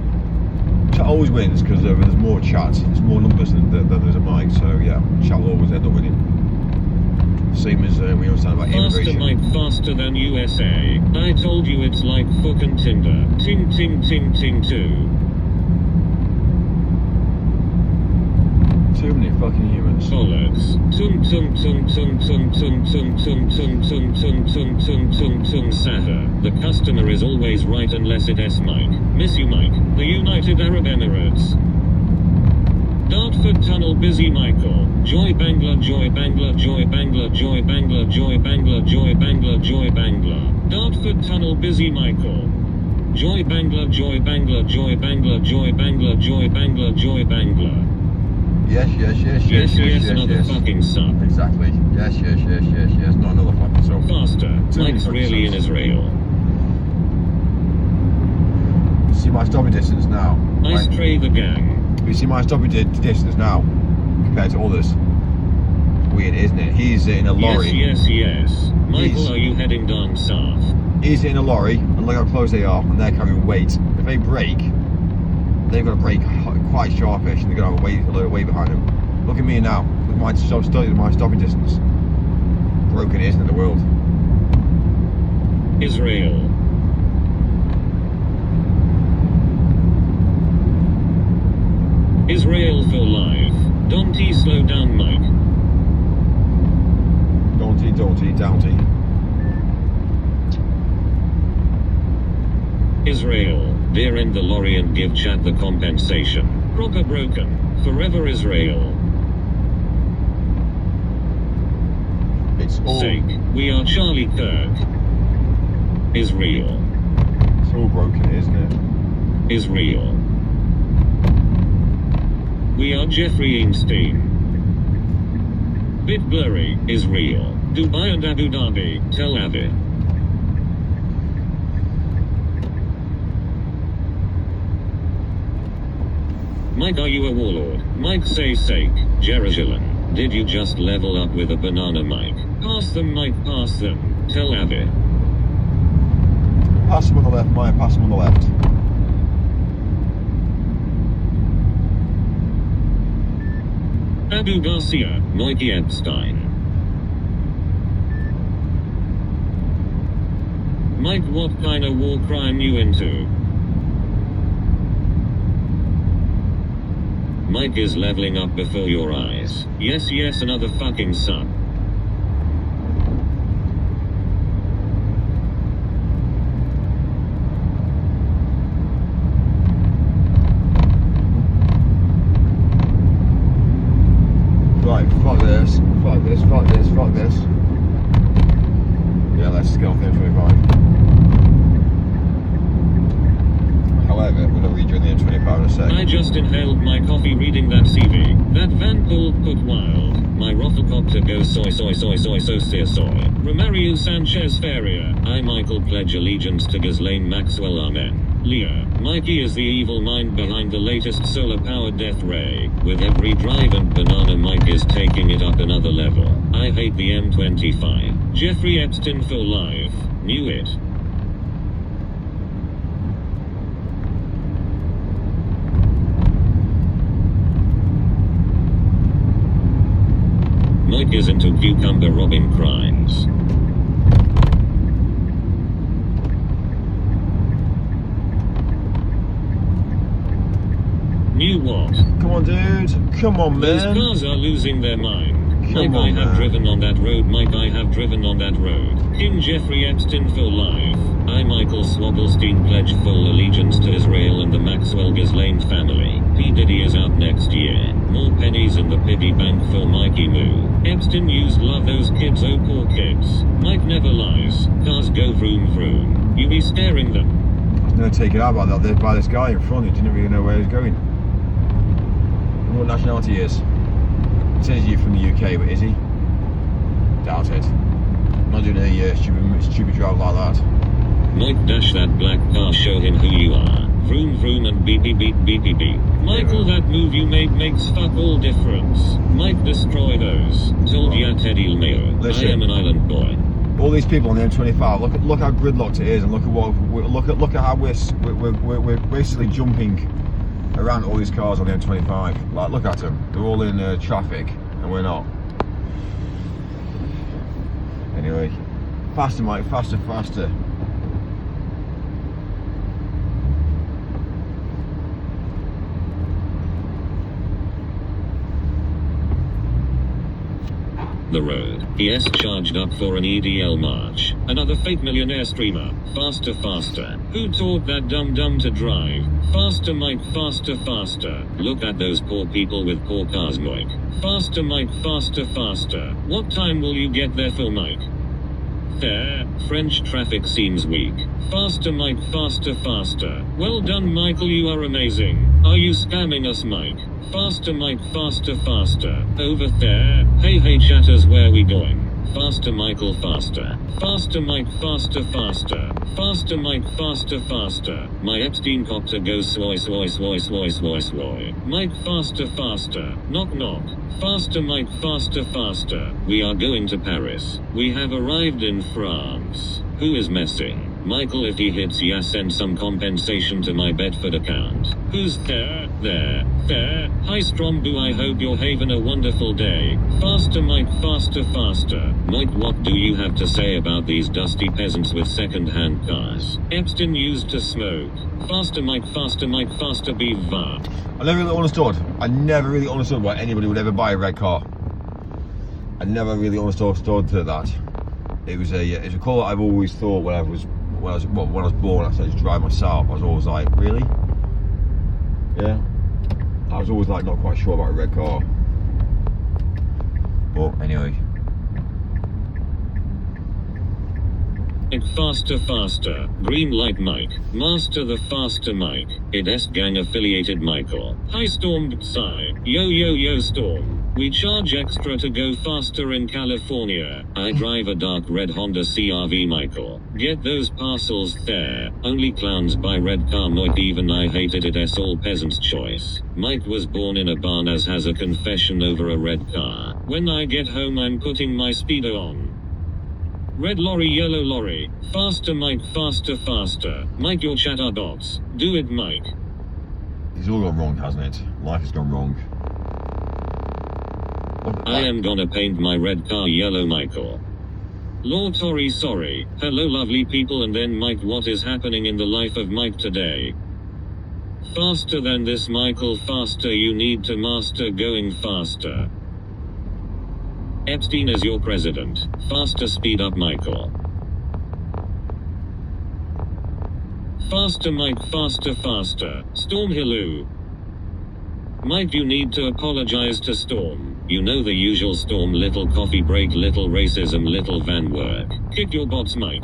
Chat always wins because there's more chats, there's more numbers than there's a mic, so yeah, chat will always end up winning. Same as we understand about Faster, immigration. Mike, faster than USA. I told you it's like fucking Tinder. Ting, ting, ting, ting, too. Too many fucking humans. Bollocks. Tum tum tum tum tum tum tum tum tum tum tum tum tum tum tum Saha. The customer is always right unless it is Mike. Miss you, Mike. The United Arab Emirates. Dartford Tunnel busy Michael. Joy Bangla, Joy Bangla, Joy Bangla, Joy Bangla, Joy Bangla, Joy Bangla, Joy Bangla. Dartford Tunnel busy Michael. Joy Bangla, Joy Bangla, Joy Bangla, Joy Bangla, Joy Bangla, Joy Bangla. Yes, Another fucking suck. Exactly. Yes, not another fucking song. Faster. Too many Mike's fucking really in songs. Israel. See my stopping distance now. I stray the gang. You see my stopping distance now compared to others. Weird, isn't it? He's in a lorry. Yes. Michael, He's- are you heading down south? He's in a lorry, and look how close they are, and they're carrying weight. If they brake, they've got to brake quite sharpish, and they're going to have a load of weight behind them. Look at me now, with my stopping distance. Broken, isn't it, the world? Israel. Israel for life. Don't slow down, Mike. Daunty, Downty. Israel. Veer end the lorry and give chat the compensation. Proper broken. Forever Israel. It's all, Sake. We are Charlie Kirk. Israel. it's all broken, isn't it? Israel. We are Jeffrey Einstein. Bit blurry, Israel. Dubai and Abu Dhabi, Tel Aviv. Mike, are you a warlord? Mike, say sake, Jerusalem. Did you just level up with a banana, Mike? Pass them, Mike, pass them. Tel Aviv. Pass them on the left, Maya, pass them on the left. Abu Garcia, Mikey Epstein. Mike, what kind of war crime you into? Mike is leveling up before your eyes. Yes, another fucking suck. Right, fuck this. Yeah, let's go off the M25. However, I'm going to read you the M25 in a sec. I just inhaled my coffee reading that CV. That Van Poel put wild. My Roffelcopter goes soy Romario Sanchez Faria. I Michael pledge allegiance to Ghislaine Maxwell, amen. Leah. Mikey is the evil mind behind the latest solar-powered death ray. With every drive and banana, Mike is taking it up another level. I hate the M25. Jeffrey Epstein for life. Knew it. Mike is into cucumber robbing crimes. New what? Come on, dude. Come on, Those man. cars are losing their mind. Come Mike, on, I have man. driven on that road. Mike, I have driven on that road. King Jeffrey Epstein for life. I, Michael Swogglestein, pledge full allegiance to Israel and the Maxwell Ghislaine family. P. Diddy is out next year. More pennies in the piggy bank for Mikey Moo. Epstein used love those kids, oh poor kids. Mike never lies. Cars go vroom vroom. You be scaring them. I was never taken out by this guy in front. He didn't really know where he was going. I wonder what nationality he is. It says you're from the UK, but is he? Doubt it. Not doing a stupid drive like that. Mike, dash that black car, show him who you are. Vroom vroom and beep beep beep beep beep beep. Michael, that move you made makes fuck all difference. Mike, destroy those. Told ya Teddy Lemayo. Listen. I am an island boy. All these people on the M25. Look how gridlocked it is, and look at how we're basically jumping around all these cars on the M25. Like, look at them. They're all in traffic, and we're not. Anyway, faster, Mike. Faster, faster. The road. Yes, charged up for an EDL march. Another fake millionaire streamer. Faster, faster. Who taught that dum-dum to drive? Faster, Mike, faster, faster. Look at those poor people with poor cars, Mike. Faster, Mike, faster, faster. What time will you get there for, Mike? There, French traffic seems weak. Faster, Mike, faster, faster. Well done, Michael, you are amazing. Are you scamming us, Mike? Faster, Mike, faster, faster. Over there. Hey, chatters, where we going? Faster, Michael, faster. Faster, Mike, faster, faster. Faster, Mike, faster, faster. My Epstein copter goes swoy, swoy, swoy, swoy, swoy, swoy. Mike, faster, faster. Knock, knock. Faster, Mike, faster, faster. We are going to Paris. We have arrived in France. Who is messing? Michael, if he hits yeah, send some compensation to my Bedford account. Who's there? There. Hi Strombo, I hope you're having a wonderful day. Faster, Mike, faster, faster. Mike, what do you have to say about these dusty peasants with second-hand cars? Epstein used to smoke. Faster, Mike, faster, be va. I never really understood why anybody would ever buy a red car. I never really understood that. It was a colour I've always thought when I was born. I started to drive myself. I was always like, really? Yeah. I was always like not quite sure about a red car. But anyway. Faster, faster. Green light Mike. Master the faster Mike. It gang affiliated Michael. Hi Storm Psy. Yo Storm. We charge extra to go faster in California. I drive a dark red Honda CRV Michael. Get those parcels there. Only clowns buy red car Mike, even I hated it as all peasants choice. Mike was born in a barn as has a confession over a red car. When I get home I'm putting my speedo on. Red lorry, yellow lorry. Faster Mike, faster, faster. Mike, your chatter dots. Do it Mike. It's all gone wrong, hasn't it? Life has gone wrong. I am gonna paint my red car yellow Michael. Lord Tori, sorry. Hello lovely people, and then Mike, what is happening in the life of Mike today? Faster than this Michael, faster, you need to master going faster. Epstein is your president. Faster, speed up Michael. Faster Mike, faster, faster. Storm hello. Mike, you need to apologize to Storm. You know the usual Storm, little coffee break, little racism, little van work. Kick your bots Mike.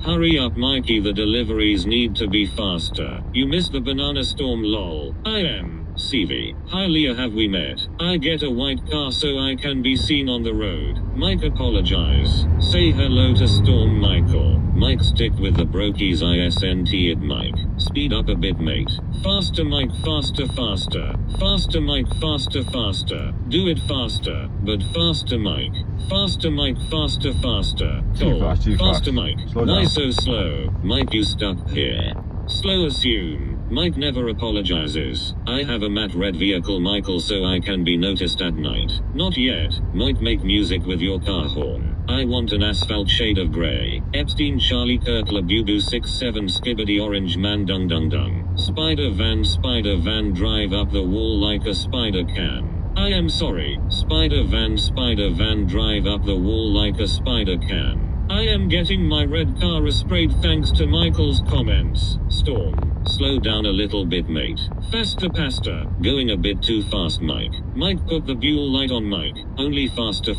Hurry up Mikey, the deliveries need to be faster. You missed the banana storm lol. I am CV. Hi Leah, have we met? I get a white car so I can be seen on the road. Mike, apologize. Say hello to Storm Michael. Mike, stick with the brokies, ISNT it Mike. Speed up a bit mate. Faster Mike, faster, faster. Faster Mike, faster, faster. Do it faster, but faster Mike. Faster Mike, faster, faster. Too fast. Faster Mike. Slow Why down. so slow? Mike, you stuck here. Slow assume. Mike never apologizes. I have a matte red vehicle Michael so I can be noticed at night. Not yet. Mike, make music with your car horn. I want an asphalt shade of grey. Epstein Charlie Kirk Labubu 67 Skibbity Orange Man Dung Dung Dung. Spider van drive up the wall like a spider can. I am sorry. Spider van drive up the wall like a spider can. I am getting my red car sprayed thanks to Michael's comments. Storm, slow down a little bit mate. Faster pasta, going a bit too fast Mike. Mike, put the Buell light on Mike. Only faster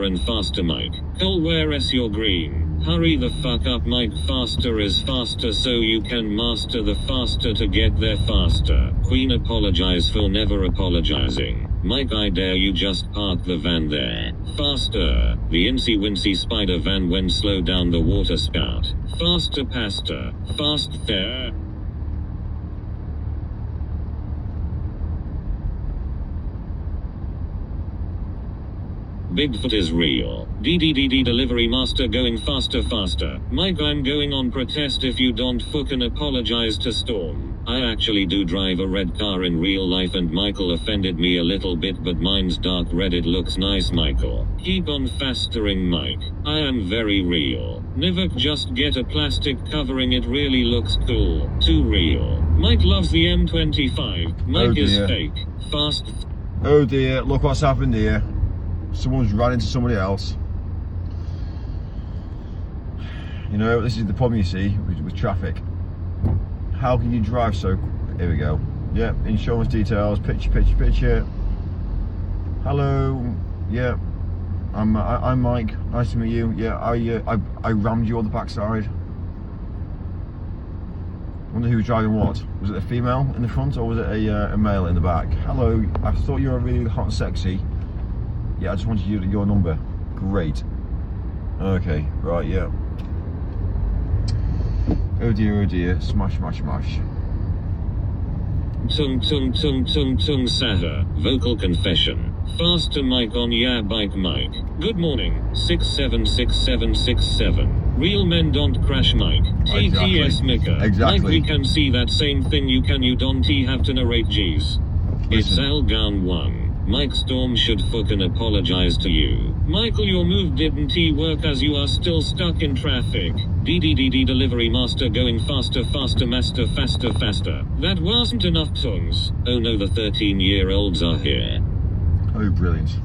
and faster Mike. Cole, where is your green? Hurry the fuck up, Mike. Faster is faster, so you can master the faster to get there faster. Queen, apologize for never apologizing. Mike, I dare you, just park the van there. Faster. The Incy Wincy Spider Van when slow down the water spout. Faster, pasta. Fast there. Bigfoot is real. DDDD delivery master going faster faster. Mike, I'm going on protest if you don't fucking apologize to Storm. I actually do drive a red car in real life and Michael offended me a little bit, but mine's dark red. It looks nice, Michael. Keep on fastering, Mike. I am very real. Never just get a plastic covering, it really looks cool. Too real. Mike loves the M25. Mike is fake. Fast. Oh dear, look what's happened here. Someone's ran into somebody else. You know, this is the problem you see with traffic. How can you drive so... Here we go. Yeah, insurance details, picture. Hello. Yeah, I'm Mike. Nice to meet you. Yeah, I rammed you on the backside. Wonder who was driving what? Was it a female in the front or was it a male in the back? Hello. I thought you were really hot and sexy. Yeah, I just wanted your number. Great. Okay, right, yeah. Oh dear. Smash. Tung Saha. Vocal confession. Faster, Mike on ya bike, Mike. Good morning. 676767. Real men don't crash, Mike. TTS Mika. Exactly. Mike, we can see that same thing you don't have to narrate G's. It's Algan 1. Mike, Storm should fucking apologize to you. Michael, your move didn't work as you are still stuck in traffic. DDDD delivery master going faster master faster. That wasn't enough tongues. Oh no, the 13-year-olds are here. Oh brilliant.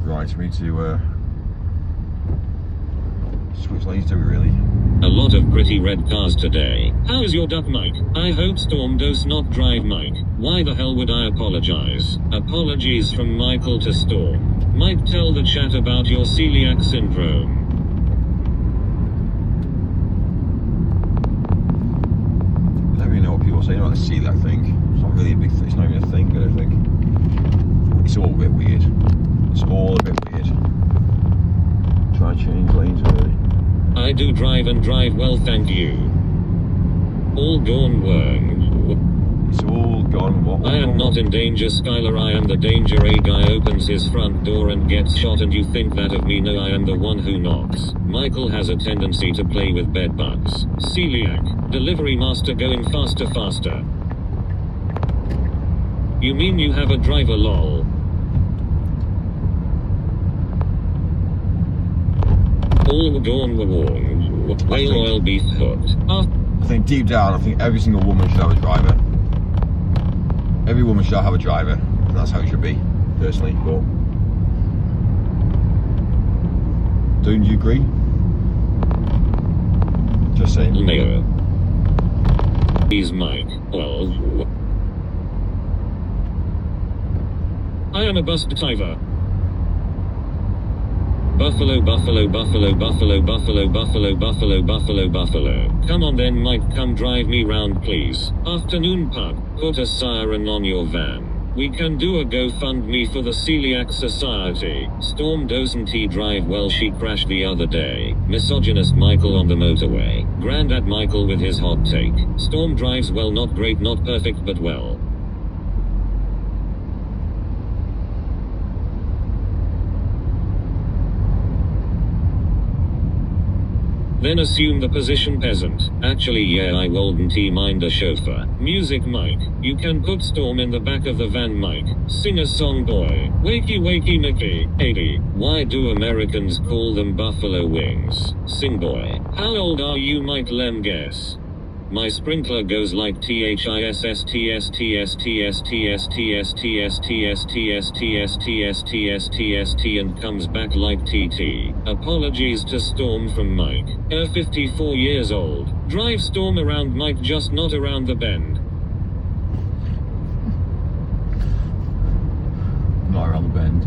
Right, we need to switch lanes, do we really? A lot of pretty red cars today. How is your duck, Mike? I hope Storm does not drive, Mike. Why the hell would I apologize? Apologies from Michael to Storm. Mike, tell the chat about your celiac syndrome. I don't really know what people are saying about the celiac thing. It's not really a big thing. It's not even a thing, I don't think. It's all a bit weird. Try and change lanes early. I do drive and drive well, thank you. All gone worm. It's all gone what? I am not in danger, Skylar. I am the danger. A guy opens his front door and gets shot and you think that of me? No, I am the one who knocks. Michael has a tendency to play with bed bugs. Celiac. Delivery master going faster. You mean you have a driver, lol? All gone whale oil beef hooked. I think deep down, I think every single woman should have a driver. Every woman should have a driver. And that's how it should be, personally. But don't you agree? Just saying. No. He's Mike. Well, I am a bus driver. Buffalo. Come on then, Mike, come drive me round, please. Afternoon pub. Put a siren on your van. We can do a GoFundMe for the Celiac Society. Storm doesn't drive well, she crashed the other day. Misogynist Michael on the motorway. Grandad Michael with his hot take. Storm drives well, not great, not perfect, but well. Then assume the position peasant. Actually, yeah, I wouldn't mind a chauffeur. Music, Mike. You can put Storm in the back of the van, Mike. Sing a song, boy. Wakey Mickey. 80. Why do Americans call them buffalo wings? Sing, boy. How old are you, Mike? Lem guess. My sprinkler goes like THISSTSTSTSTSTSTSTSTSTSTSTST and comes back like TT. Apologies to Storm from Mike. 54 years old. Drive Storm around, Mike, just not around the bend. Not around the bend.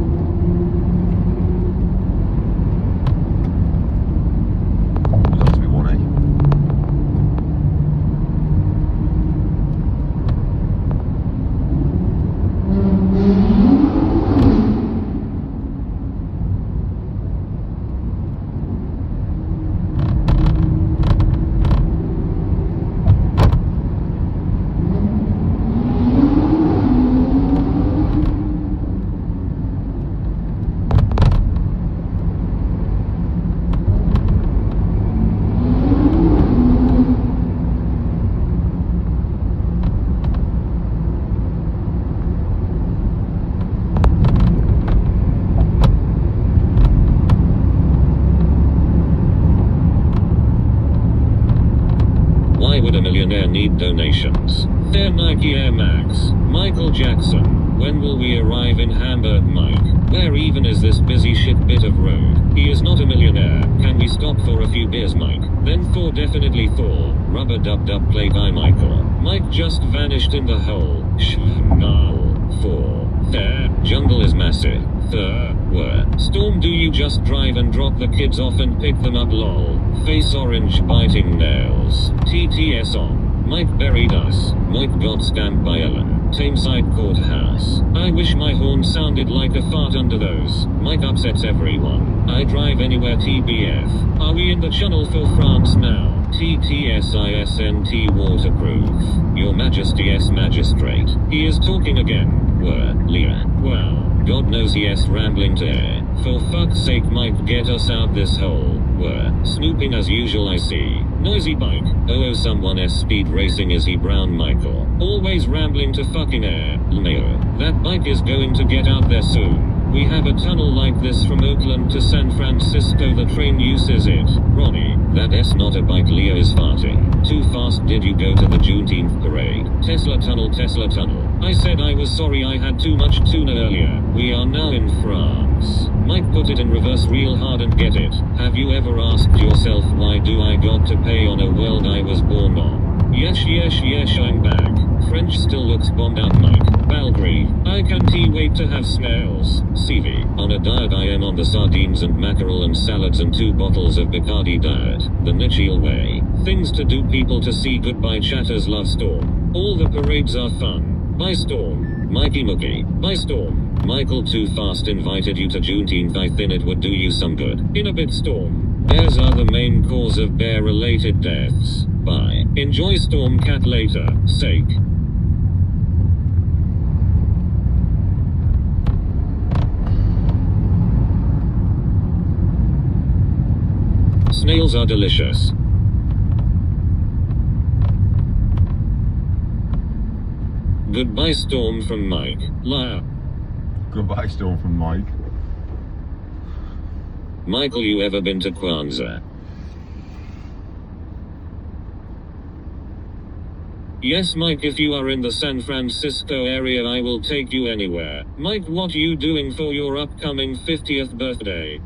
Air Nike Air Max. Michael Jackson. When will we arrive in Hamburg, Mike? Where even is this busy shit bit of road? He is not a millionaire. Can we stop for a few beers, Mike? Then 4, definitely 4. Rubber dub dub play by Michael. Mike just vanished in the hole. Shh. 4. There. Jungle is massive. Where? Storm, do you just drive and drop the kids off and pick them up, lol? Face orange biting nails. TTS on. Mike buried us. Mike got scammed by Ellen. Tameside courthouse. I wish my horn sounded like a fart under those. Mike upsets everyone. I drive anywhere TBF. Are we in the channel for France now? TTSISNT waterproof. Your Majesty S Magistrate. He is talking again. Leah. Well, God knows yes, rambling to air. For fuck's sake, Mike, get us out this hole. Snooping as usual, I see. Noisy bike. Oh, someone S speed racing, is he Brown Michael? Always rambling to fucking air. Leo. That bike is going to get out there soon. We have a tunnel like this from Oakland to San Francisco, the train uses it. Ronnie. That S not a bike, Leo is farting. Too fast, did you go to the Juneteenth parade? Tesla tunnel, Tesla tunnel. I said I was sorry I had too much tuna earlier. We are now in France. Mike, put it in reverse real hard and get it. Have you ever asked yourself, why do I got to pay on a world I was born on? Yes, I'm back. French still looks bombed out, Mike. Valkyrie. I can't wait to have snails. CV. On a diet I am on the sardines and mackerel and salads and 2 bottles of Bacardi diet. The Nichiel way. Things to do, people to see, goodbye chatters, love Storm. All the parades are fun. Bye Storm. Mikey Mookie. Bye Storm. Michael too fast invited you to Juneteenth, I think it would do you some good. In a bit Storm. Bears are the main cause of bear-related deaths. Bye. Enjoy Storm Cat later. Sake. Snails are delicious. Goodbye Storm from Mike. Liar. Goodbye, Storm from Mike. Michael, you ever been to Kwanzaa? Yes, Mike, if you are in the San Francisco area, I will take you anywhere. Mike, what you doing for your upcoming 50th birthday?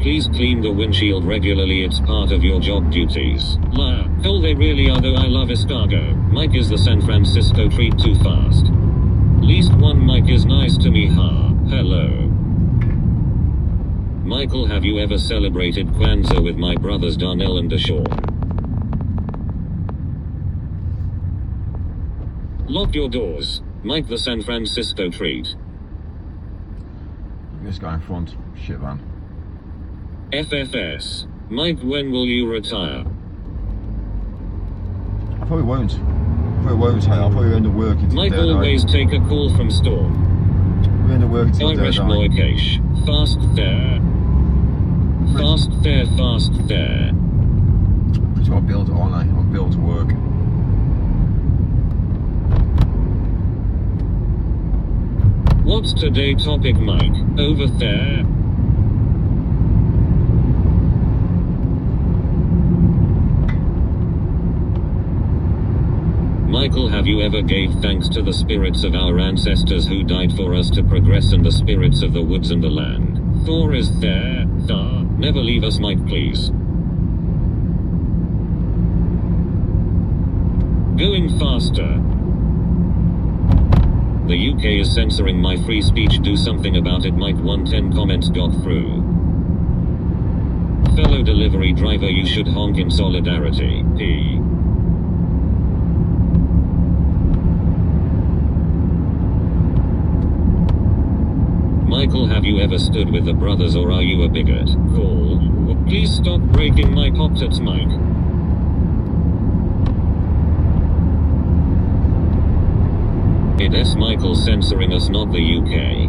Please clean the windshield regularly, it's part of your job duties. Liar. Hell, they really are, though. I love escargot. Mike, is the San Francisco treat too fast? Least one Mike is nice to me, ha. Hello. Michael, have you ever celebrated Kwanzaa with my brothers Darnell and Deshawn? Lock your doors. Mike, the San Francisco treat. This guy in front, shit man. FFS. Mike, when will you retire? I probably won't. I'll probably end up working till Mike, day always take a call from Storm. We end up working till Irish day. Moikesh. Fast there. Fast there, fast there. So I'm built, aren't I? I'm built to work. What's today topic, Mike? Over there? Michael, have you ever gave thanks to the spirits of our ancestors who died for us to progress, and the spirits of the woods and the land? Thor is there. Thor, never leave us, Mike, please. Going faster. The UK is censoring my free speech, do something about it, Mike. 110 comments got through. Fellow delivery driver, you should honk in solidarity. P. Michael, have you ever stood with the brothers, or are you a bigot? Call. Please stop breaking my Pop-Tarts, Mike. It's Michael censoring us, not the UK.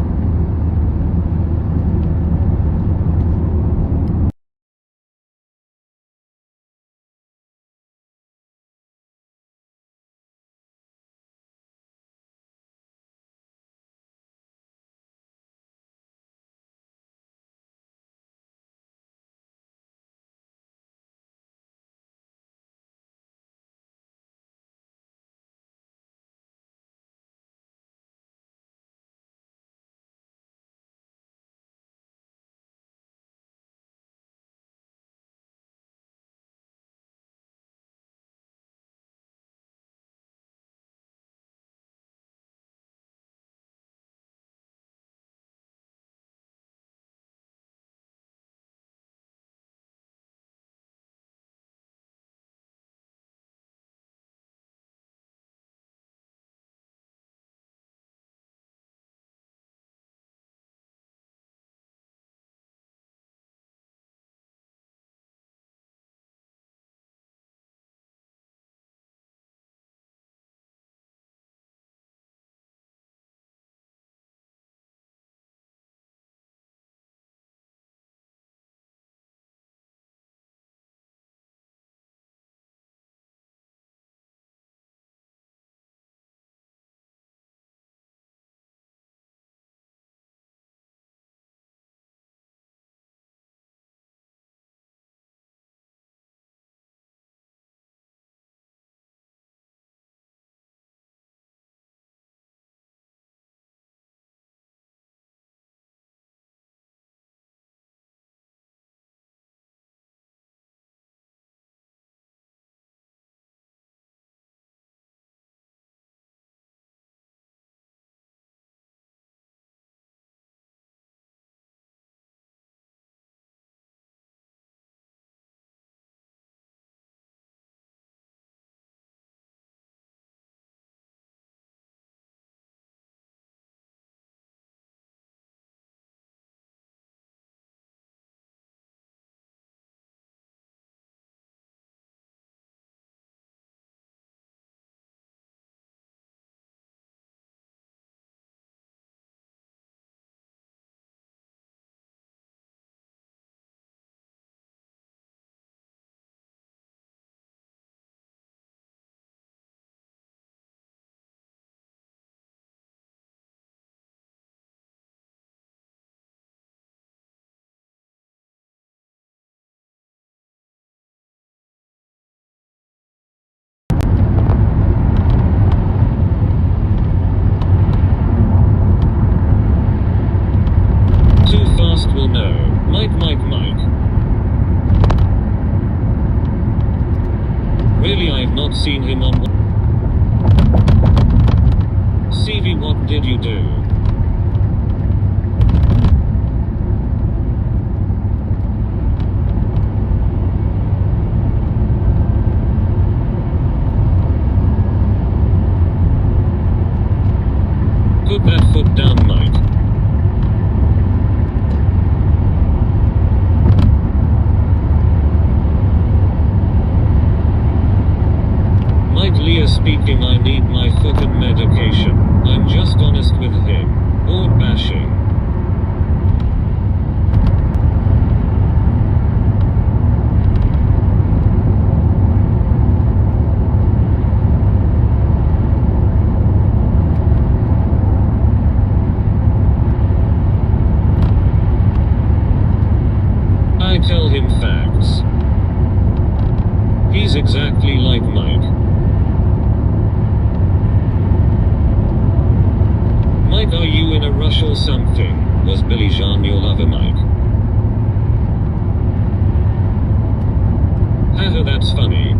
Really, I've not seen him on. CV, what did you do? Put that foot down, Mike. Mike Lear speaking. I need my fucking medication. I'm just honest with him. Board bashing. I tell him facts. He's exactly like Mike. Mike, are you in a rush or something? Was Billy Jean your lover, Mike? Haha, that's funny.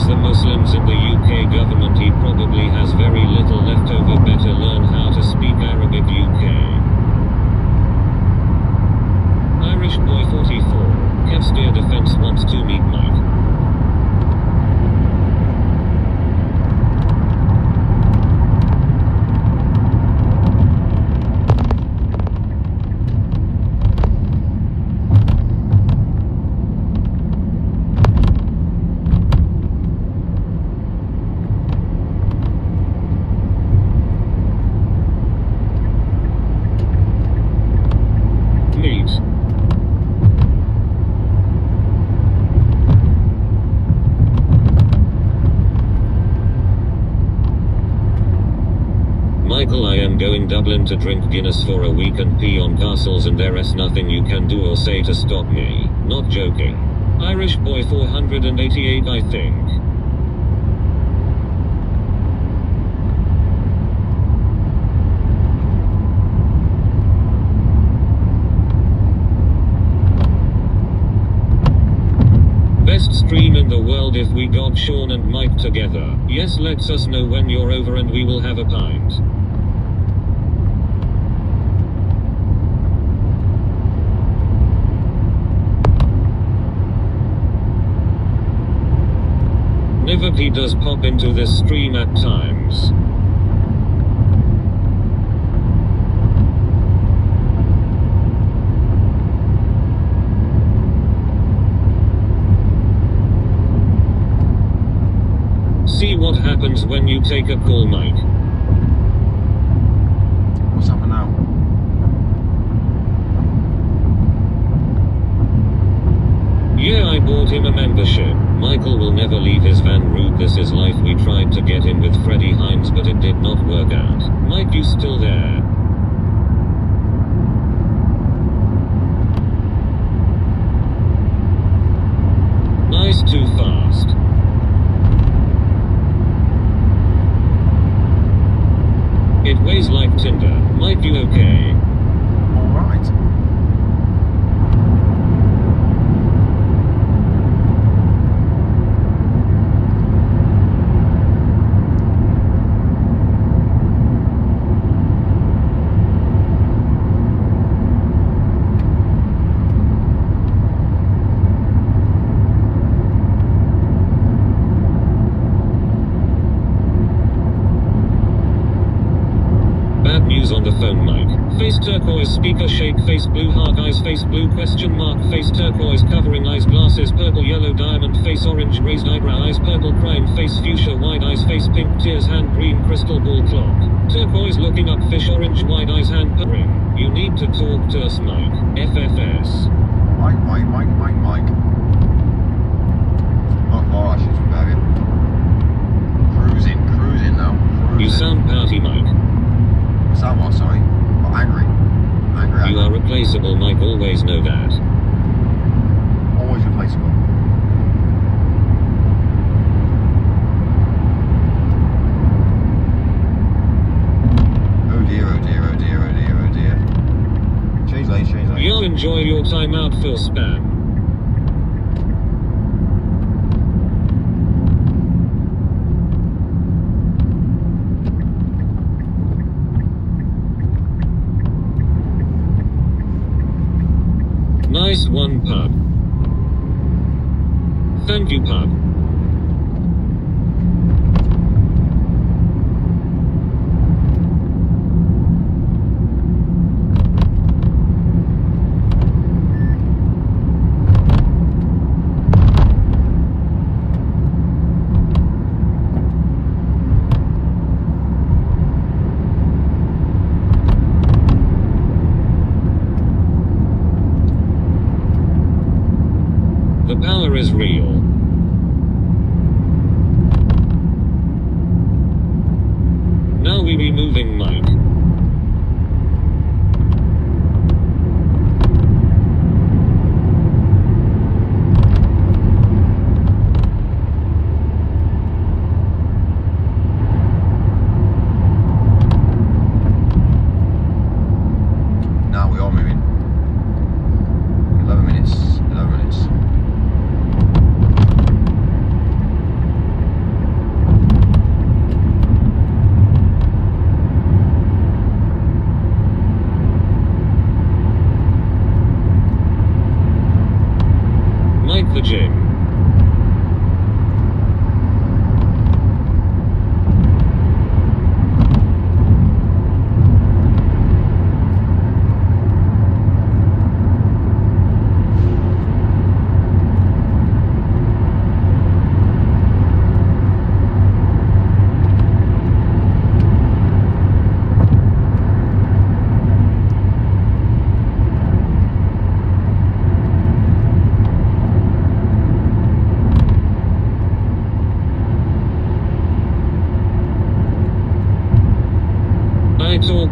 the Muslims in the UK government, he probably has very little left over. Better learn how to speak Arabic, UK. Irish boy 44. Kev's Deer Defense wants to meet Mike. Michael, I am going Dublin to drink Guinness for a week and pee on castles, and there's nothing you can do or say to stop me. Not joking. Irish boy 488, I think. Best stream in the world if we got Sean and Mike together. Yes, let us know when you're over and we will have a pint. Niverty does pop into this stream at times. See what happens when you take a call, Mike. What's happened now? Yeah, I bought him a membership. Michael will never leave his van route. This is life. We tried to get in with Freddie Hines, but it did not work out. Mike, you still there? Nice, too fast. It weighs like Tinder. Mike, you okay? Alright. Bad news on the phone, Mike. Face turquoise, speaker shake, face blue, heart eyes, face blue, question mark, face turquoise, covering eyes, glasses, purple, yellow, diamond, face orange, raised eyebrow, eyes, purple, crying, face fuchsia, wide eyes, face pink, tears, hand green, crystal ball clock. Turquoise looking up, fish, orange, wide eyes, hand purring. You need to talk to us, Mike. FFS. Mike. Not far, actually, to be fair. Cruising now. You sound pouty, Mike. Sound what, sorry? Oh, angry. You are replaceable, Mike, always know that. Always replaceable. Oh dear. Change lane. You'll enjoy your time out, Phil Spam. Nice one, pub. Thank you, pub. The power is real.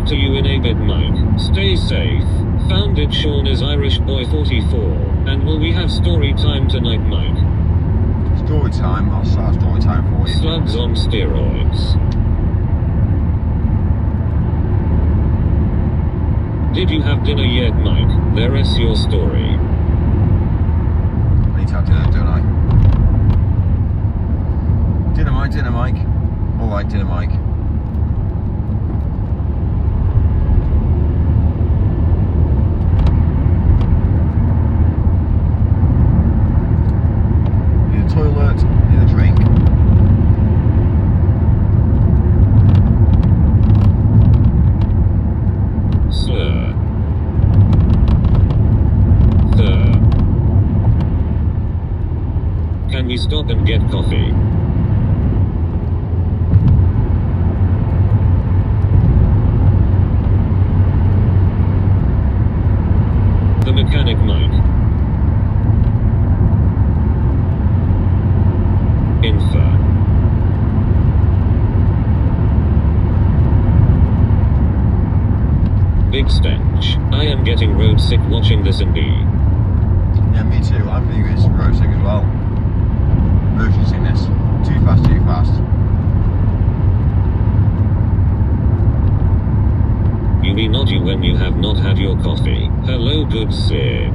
to you in a bit, Mike. Stay safe. Found it, Sean is Irish boy 44. And will we have story time tonight, Mike? Story time. I'll start story time for you. Slugs on steroids. Did you have dinner yet, Mike? There's your story. I need to have dinner, don't I? Dinner, Mike. Alright, dinner, Mike. Need a toilet, need a drink. Slur. Sir. Can we stop and get coffee? The mechanic, Mike. Infer. Big stench. I am getting road sick watching this and B. Yeah, me too. I'm feeling this road sick as well. Motion sickness. Too fast, too fast. You be not you when you have not had your coffee. Hello, good sir.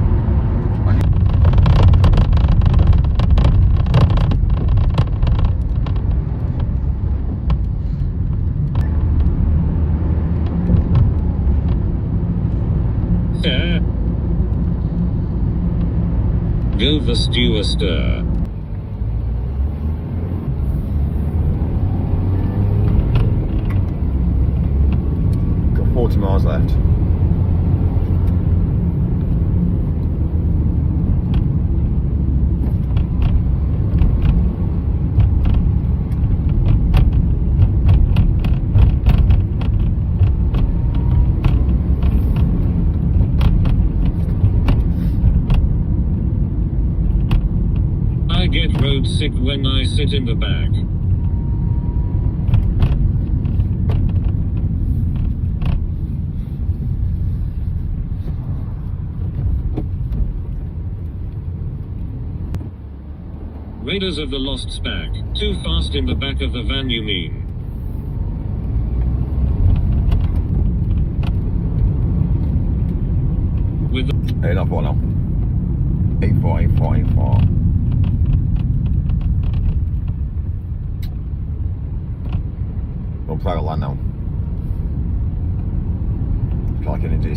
Sir. Go the stew stir. Got 40 miles left. I get road sick when I sit in the back. Raiders of the Lost Spack. Too fast in the back of the van, you mean? With the Hey, not far now. 84. On private land now. It's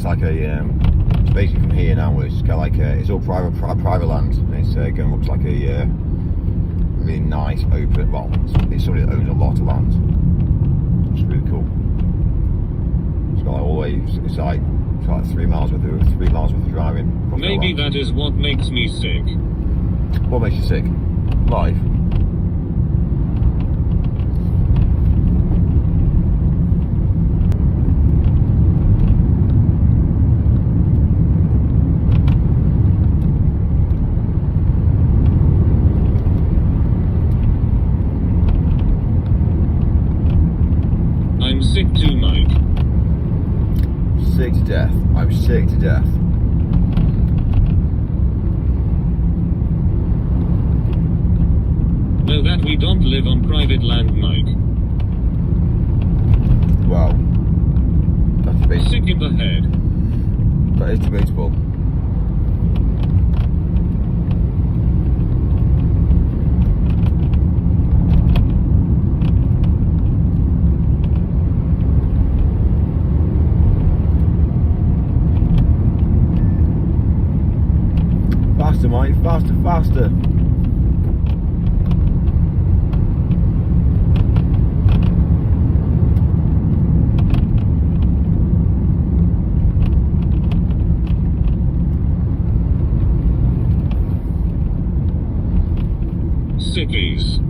like it's basically from here now. It's kind of like it's all private land. And it's going up to like a really nice open. Well, it's somebody that owns a lot of land. It's really cool. It's got like all the way. It's like 3 miles worth of driving. maybe that is what makes me sick. What makes you sick? Life. I'm sick too, Mike. Sick to death. I'm sick to death. Know that we don't live on private land, Mike. Wow. That's debatable. Sick in the head. That is debatable. Faster, Mike. Faster. Sickies.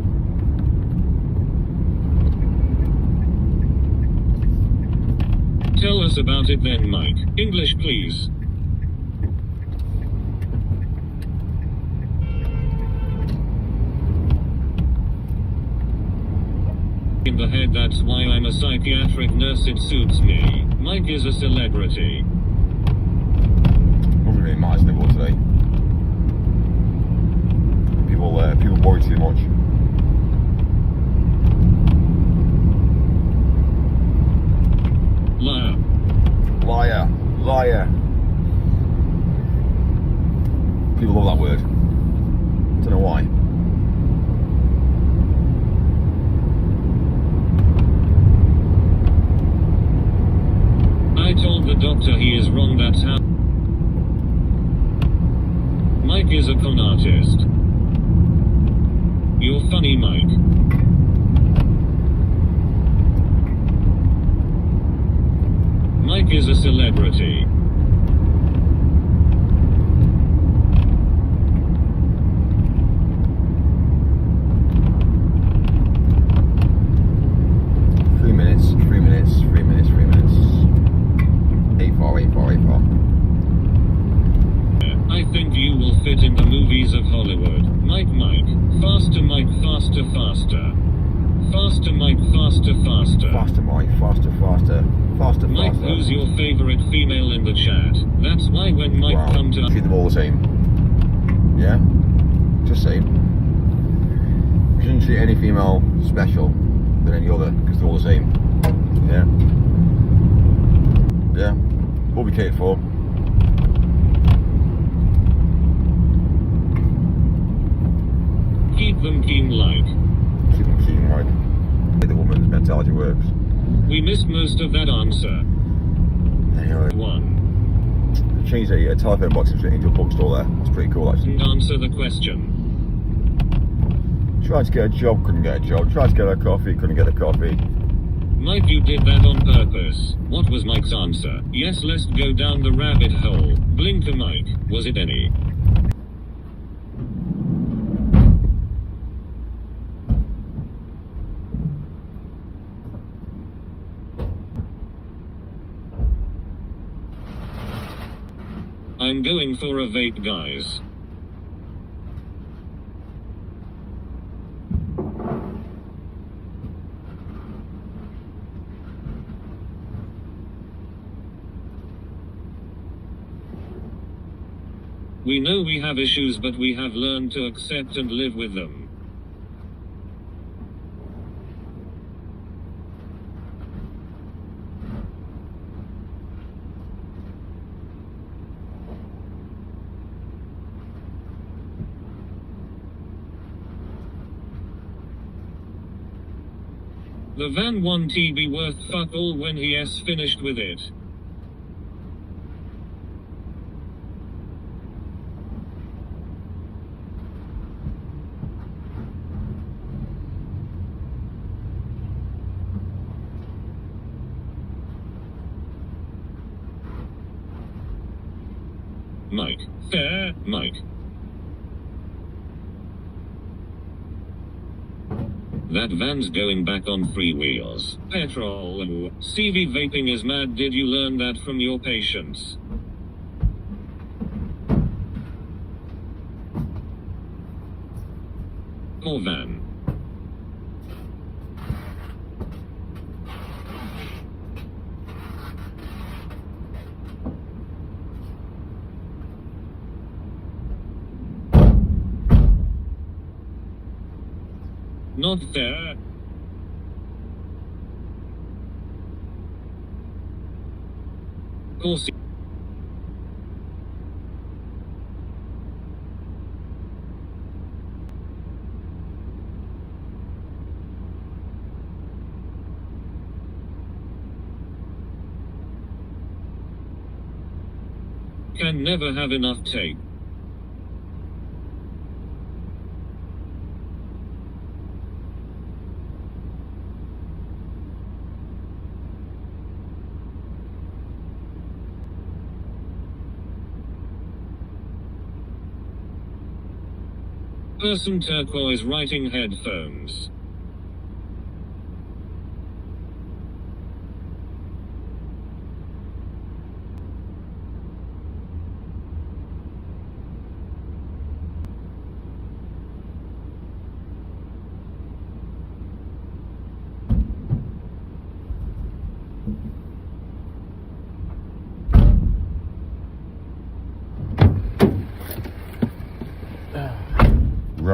Tell us about it then, Mike. English, please. in the head, that's why I'm a psychiatric nurse, it suits me. Mike is a celebrity. Wasn't really Martin's nibble today. People worry too much. Liar. Liar. Liar. People love that word. Don't know why. I told the doctor he is wrong, that's how. Mike is a con artist. You're funny, Mike. Mike is a celebrity. Three minutes. 8-4. I think you will fit in the movies of Hollywood. Mike. Faster, Mike, faster. Faster, Mike, faster. Faster, Mike, faster. Mike, who's your favorite female in the chat? That's why when Mike come to... Treat them all the same. Yeah? Just saying. You shouldn't treat any female special than any other, because they're all the same. Yeah? Yeah? We'll be catered for. Keep them keen, like. Keep them keen, like. The woman's mentality works. We missed most of that answer. Anyway. 1. They changed a telephone box into a bookstore there. That's pretty cool, actually. Answer the question. Tried to get a job, couldn't get a job. Tried to get a coffee, couldn't get a coffee. Mike, you did that on purpose. What was Mike's answer? Yes, let's go down the rabbit hole. Blinker Mike, was it any? I'm going for a vape, guys. We know we have issues, but we have learned to accept and live with them. The van won't be worth fuck all when he has finished with it. Mike. Fair, Mike. That van's going back on three wheels. Petrol. CV vaping is mad. Did you learn that from your patients? Poor van. Not fair. Course. Can never have enough tape. Person turquoise writing headphones.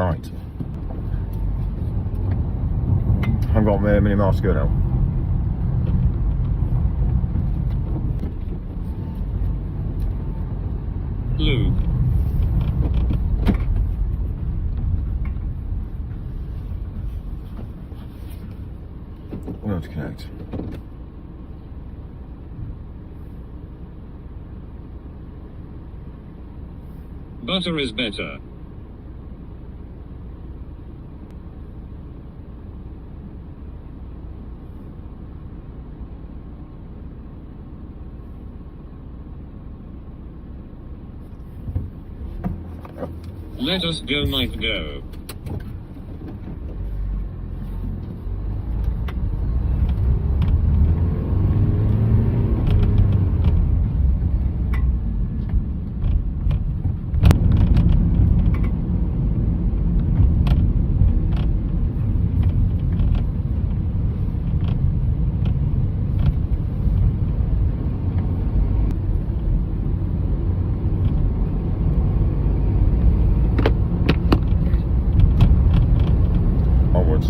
Right. I've got many miles to go now. Luke. We'll have to connect. Butter is better. Let us go, Mike, go. Onwards.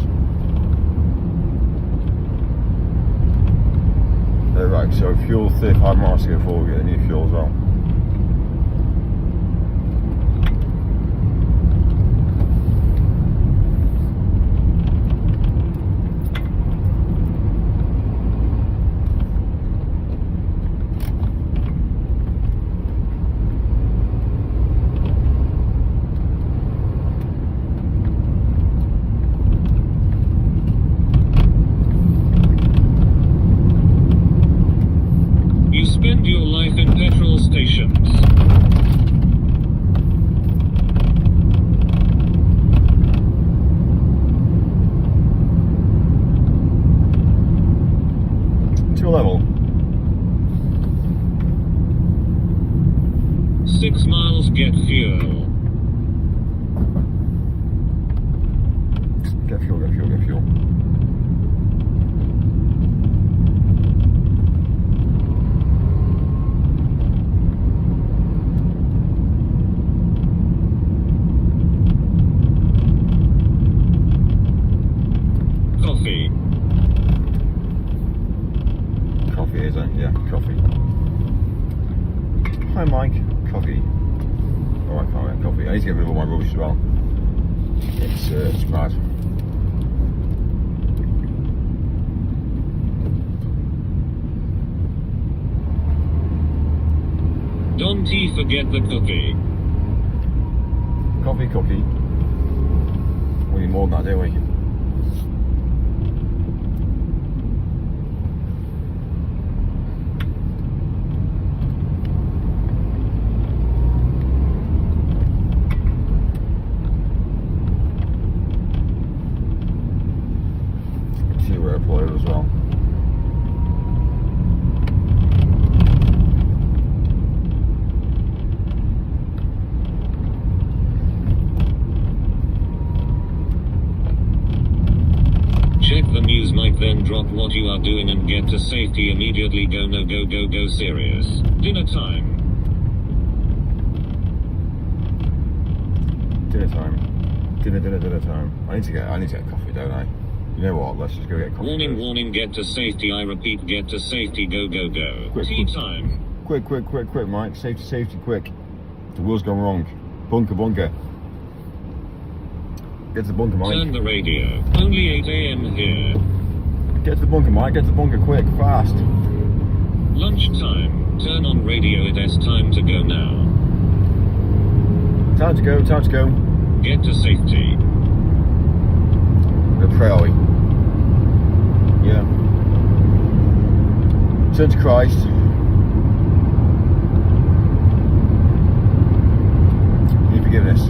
Right, so fuel 35 miles to go forward, get the new fuel as well. You spend your life in petrol stations. To a level. 6 miles, get fuel. Get fuel, get fuel, get fuel. Coffee. Coffee, is it? Yeah, coffee. Hi, Mike. Coffee. Alright, fine, coffee. I need to get rid of all my rubbish as well. It's mad. Don't forget the cookie. Coffee, cookie. We need more than that, don't we? Airport as well. Check the news, Mike, then drop what you are doing and get to safety immediately. Go, no, go, go, go, serious. Dinner time. Dinner time. Dinner time. I need to get coffee, don't I? You know what? Let's just go get coffee. Warning, first. warning, get to safety. I repeat, get to safety. Go, go, go. Quick, Tea quick. time. Quick, Mike. Safety, quick. The wheel's gone wrong. Bunker. Get to the bunker, Mike. Turn the radio. Only 8 a.m. here. Get to the bunker, Mike. Get to the bunker, quick, fast. Lunchtime. Turn on radio. It's time to go now. Time to go. Get to safety. Where pray are we? Yeah. Turn to Christ. You need forgiveness.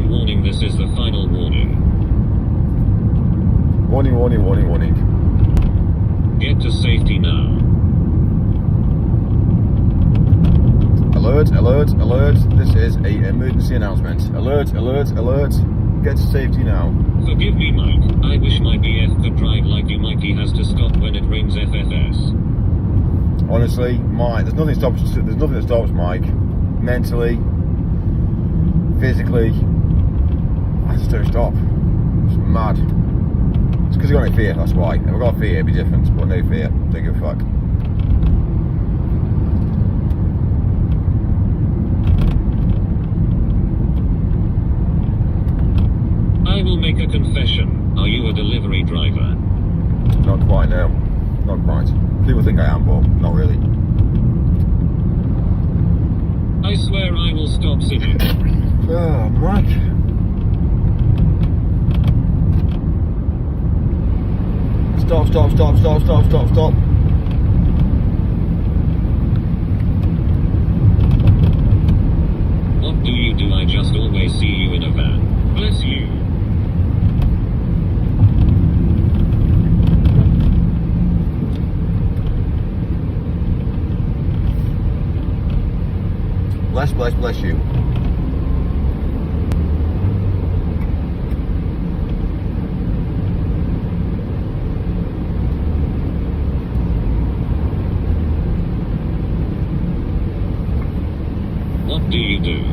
Warning, this is the final warning. Warning. Get to safety now. Alert. This is a emergency announcement. Alert. Get to safety now. Forgive me, Mike. I wish my BF could drive like you, Mike. He has to stop when it rains FFS. Honestly, Mike, there's nothing that stops Mike. Mentally, physically, I just don't stop. It's mad. It's because I've got no fear, that's why. If I've got fear, it'd be different, but no fear. Don't give a fuck. I will make a confession. Are you a delivery driver? Not quite now. Not quite. People think I am, but not really. I swear I will stop singing. Oh, Mike. Stop. What do you do? I just always see you in a van. Bless you. Bless you. What do you do?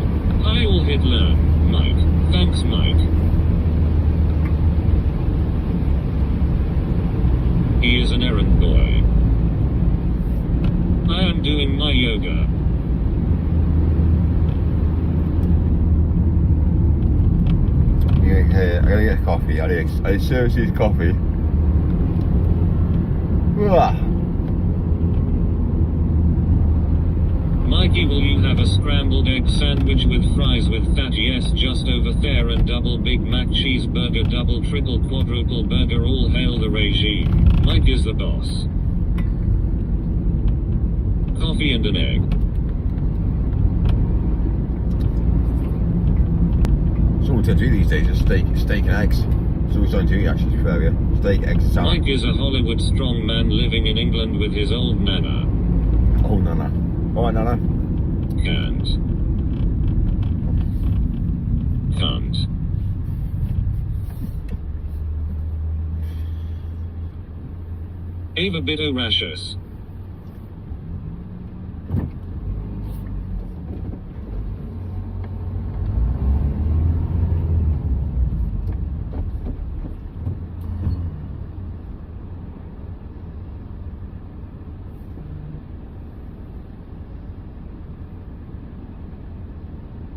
I will hit learn. Mike. Thanks, Mike. He is an errand boy. I am doing my yoga. I gotta get coffee. I seriously need coffee. Mikey, will you have a scrambled egg sandwich with fries with that? Yes, just over there, and double Big Mac cheeseburger, double, triple, quadruple burger, all hail the regime. Mike is the boss. Coffee and an egg. That's all we tend to do these days, is steak and eggs. That's all we're trying to do actually, to be fair, yeah. Steak, eggs and salad. Mike is a Hollywood strongman living in England with his old nana. Oh, Nana. Alright, Nana. Can't. Ava Bito Rashus.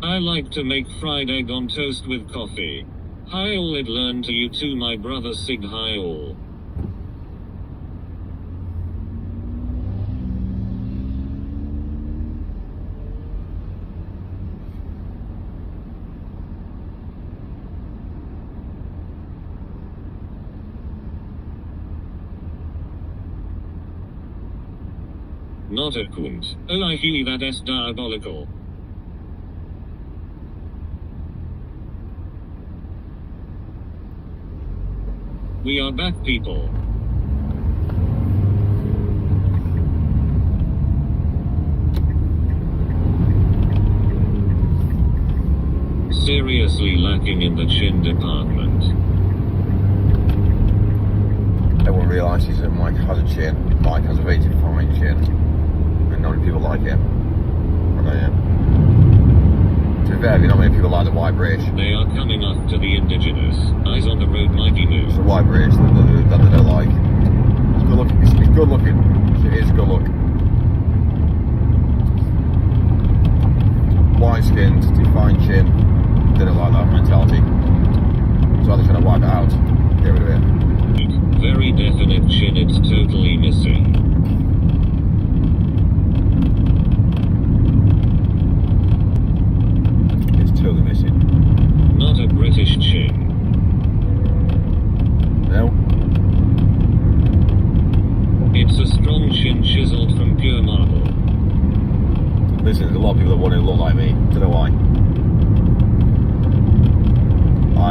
I like to make fried egg on toast with coffee. Hi all, it learn to you too, my brother Sig. Hi all. Not a quint. Oh, I hear that is diabolical. We are back, people. Seriously lacking in the chin department. Everyone realises that Mike has a chin. Mike has a very defined chin. And not many people like it. And I am. To be fair, not many people like the white British. They are coming up to the indigenous. Eyes on the road, mighty move. It's the white British that they don't like. It's good looking. It's good looking. It is good look. White skinned, defined chin. They don't like that mentality. So they're trying to wipe it out. Get rid of it. Very definite chin, it's totally missing. It's totally missing. Not a British chin. No? It's a strong chin chiseled from pure marble. Listen, there's a lot of people that want to look like me. Don't know why. I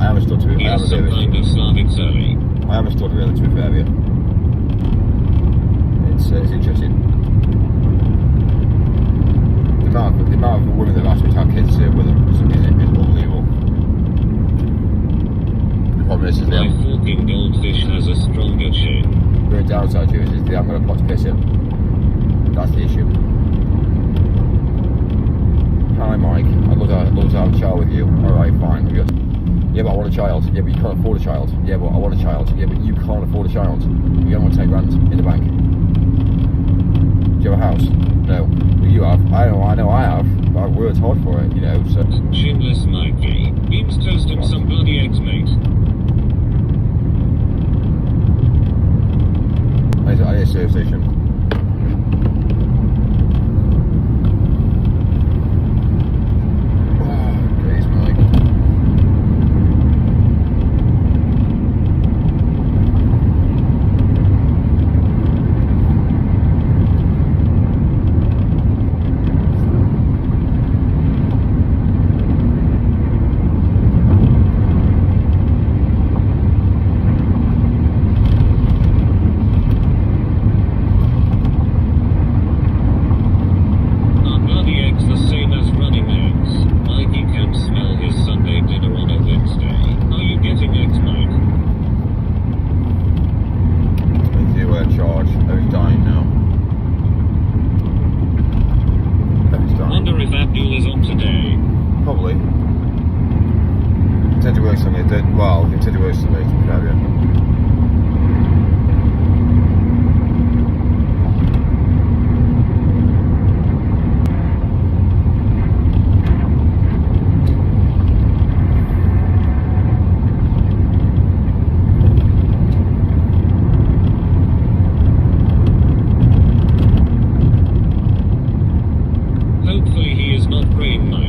haven't stuck to it. Yes, some kind of Slavic surly. I haven't stuck really, to be fair, yeah. It's interesting. The amount of women that have asked me to have kids with them is unbelievable. The problem is My forking goldfish has a stronger chin. the downside to it is they haven't got a pot to piss in. That's the issue. Hi Mike, I'd love to have a child with you. Alright, fine. Yeah, but I want a child. Yeah, but you can't afford a child. Yeah, but I want a child. Yeah, but you can't afford a child. You don't want 10 grand in the bank. Do you have a house? No. Well, you have. I know I have. But I've worked hard for it, you know, so... Chinless Mikey. Beans toasted some bloody eggs, mate. I need a service station. Well, I intend to work something, to be fair, yeah. Hopefully he is not brain Mike.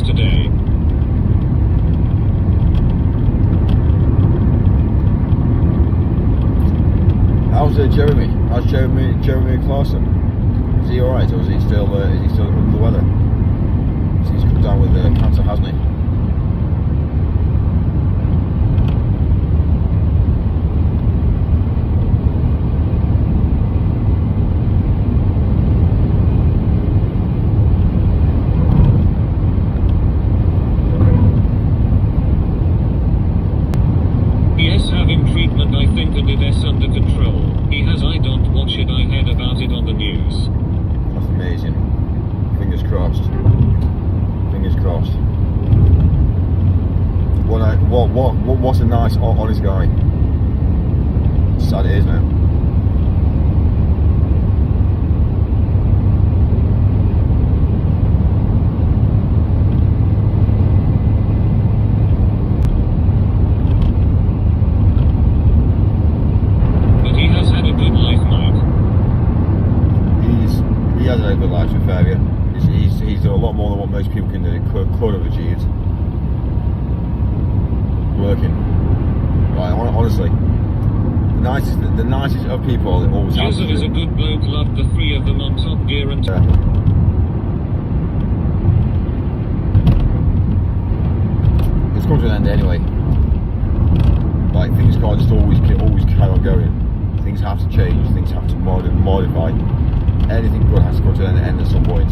Today. How's Jeremy? How's Jeremy Clarkson? Is he alright, or is he still under the weather? He's come down with cancer, hasn't he? Treatment, I think, and it is under control. He has. I don't watch it. I heard about it on the news. That's amazing. Fingers crossed. Fingers crossed. What a nice, honest guy. Sad it is now. He has had a good life, to be fair, yeah. He's done a lot more than what most people could have achieved. Working. Right, honestly. The nicest of people that always have. Joseph is a good bloke, loved the three of them on Top Gear and... It's come to an end anyway. Like, things can't just always carry on going. Things have to change, things have to modify. Anything good has to come to an end at some point.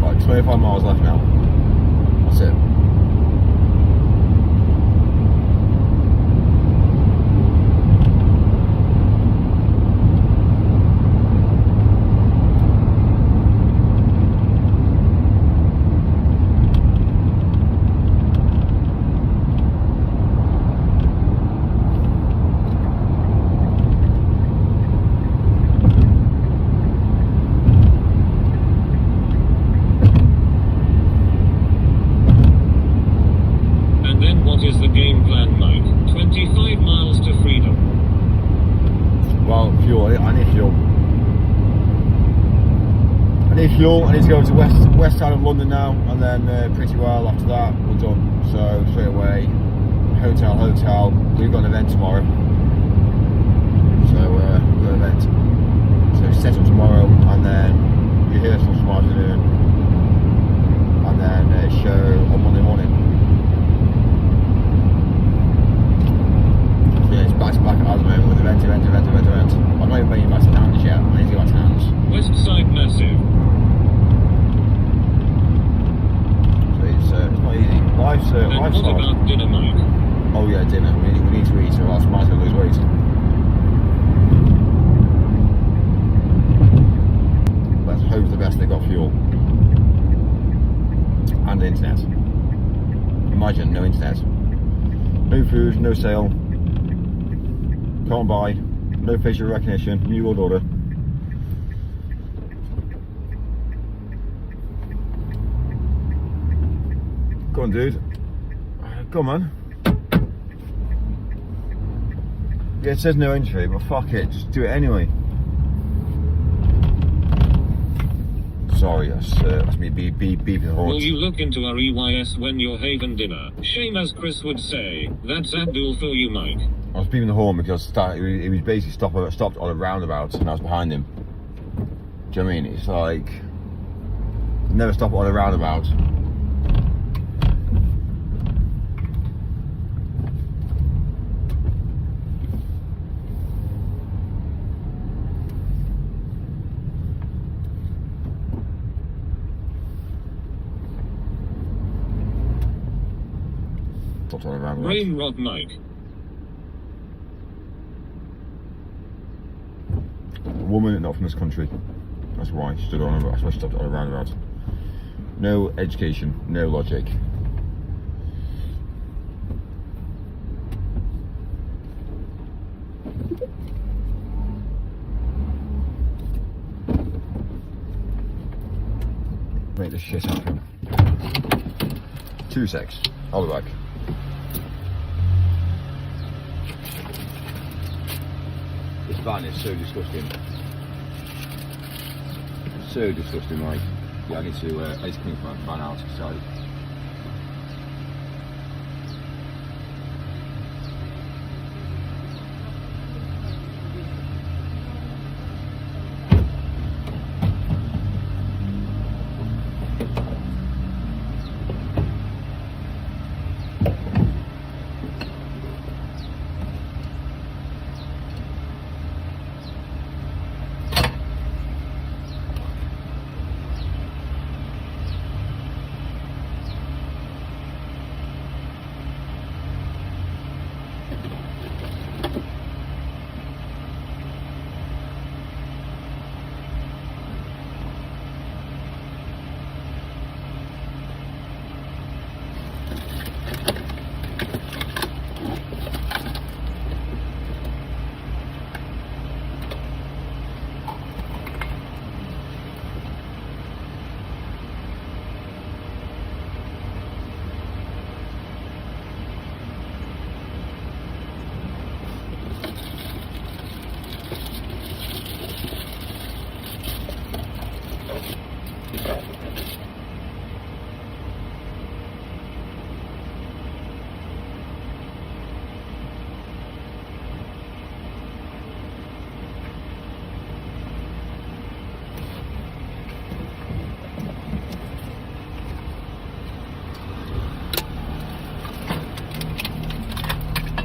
Right, 25 miles left now. That's it. What is the game plan, Mike? 25 miles to freedom. Well, fuel. I need fuel. I need fuel. I need to go to west side of London now, and then pretty well after that we're done. So straight away, hotel. We've got an event tomorrow. So we've got an event. So set up tomorrow, and then rehearsal tomorrow afternoon, and then a show on Monday morning. So yeah, it's back to back at the moment with event. I'm not even playing back to Towns yet. I need to go back to Towns. West Side Massive. So it's not easy. Life's And what hard. about dinner, Mike? Oh yeah, dinner. We need to eat, or else might as well lose weight. Let's hope for the best they got fuel. And internet. Imagine, no internet. No food, no sale. Can't buy. No facial recognition. New World Order. Go on, dude. Come on. Yeah, it says no entry, but fuck it, just do it anyway. Sorry, that's me beeping the horns. Will you look into our EYS when you're having dinner? Shame, as Chris would say. That's Abdul for you, Mike. I was beeping the horn because he was basically stopped on a roundabout and I was behind him. Do you know what I mean? It's like, never stop on a roundabout. Stopped on a roundabout. Brain rot, Mike. A woman not from this country. That's why she stood on. That's why she stopped on a roundabout. No education, no logic. Make this shit happen. 2 secs. I'll be back. This van is so disgusting. So disgusting, Mike. Yeah, I need to clean my van out inside.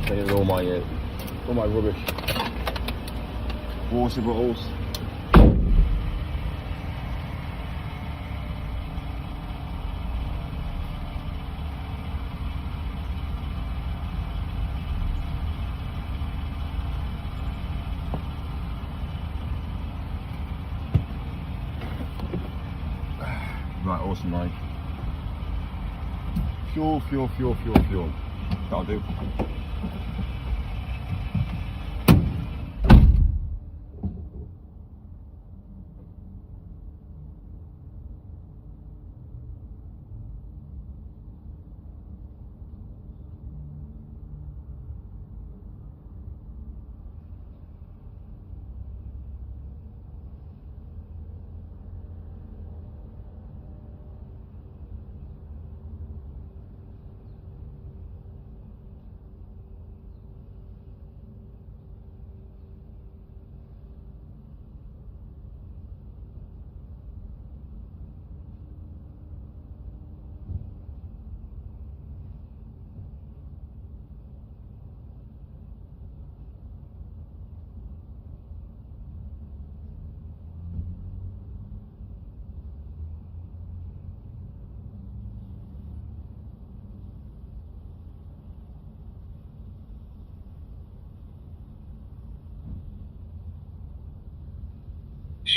Cleaning all my rubbish. Water bottles. Right, awesome, Mike. Fuel. That'll do.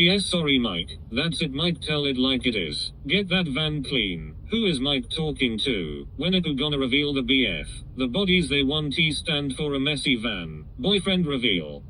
Yes, sorry Mike, that's it Mike, tell it like it is. Get that van clean. Who is Mike talking to? When are you gonna reveal the BF? The bodies they want T stand for a messy van. Boyfriend reveal.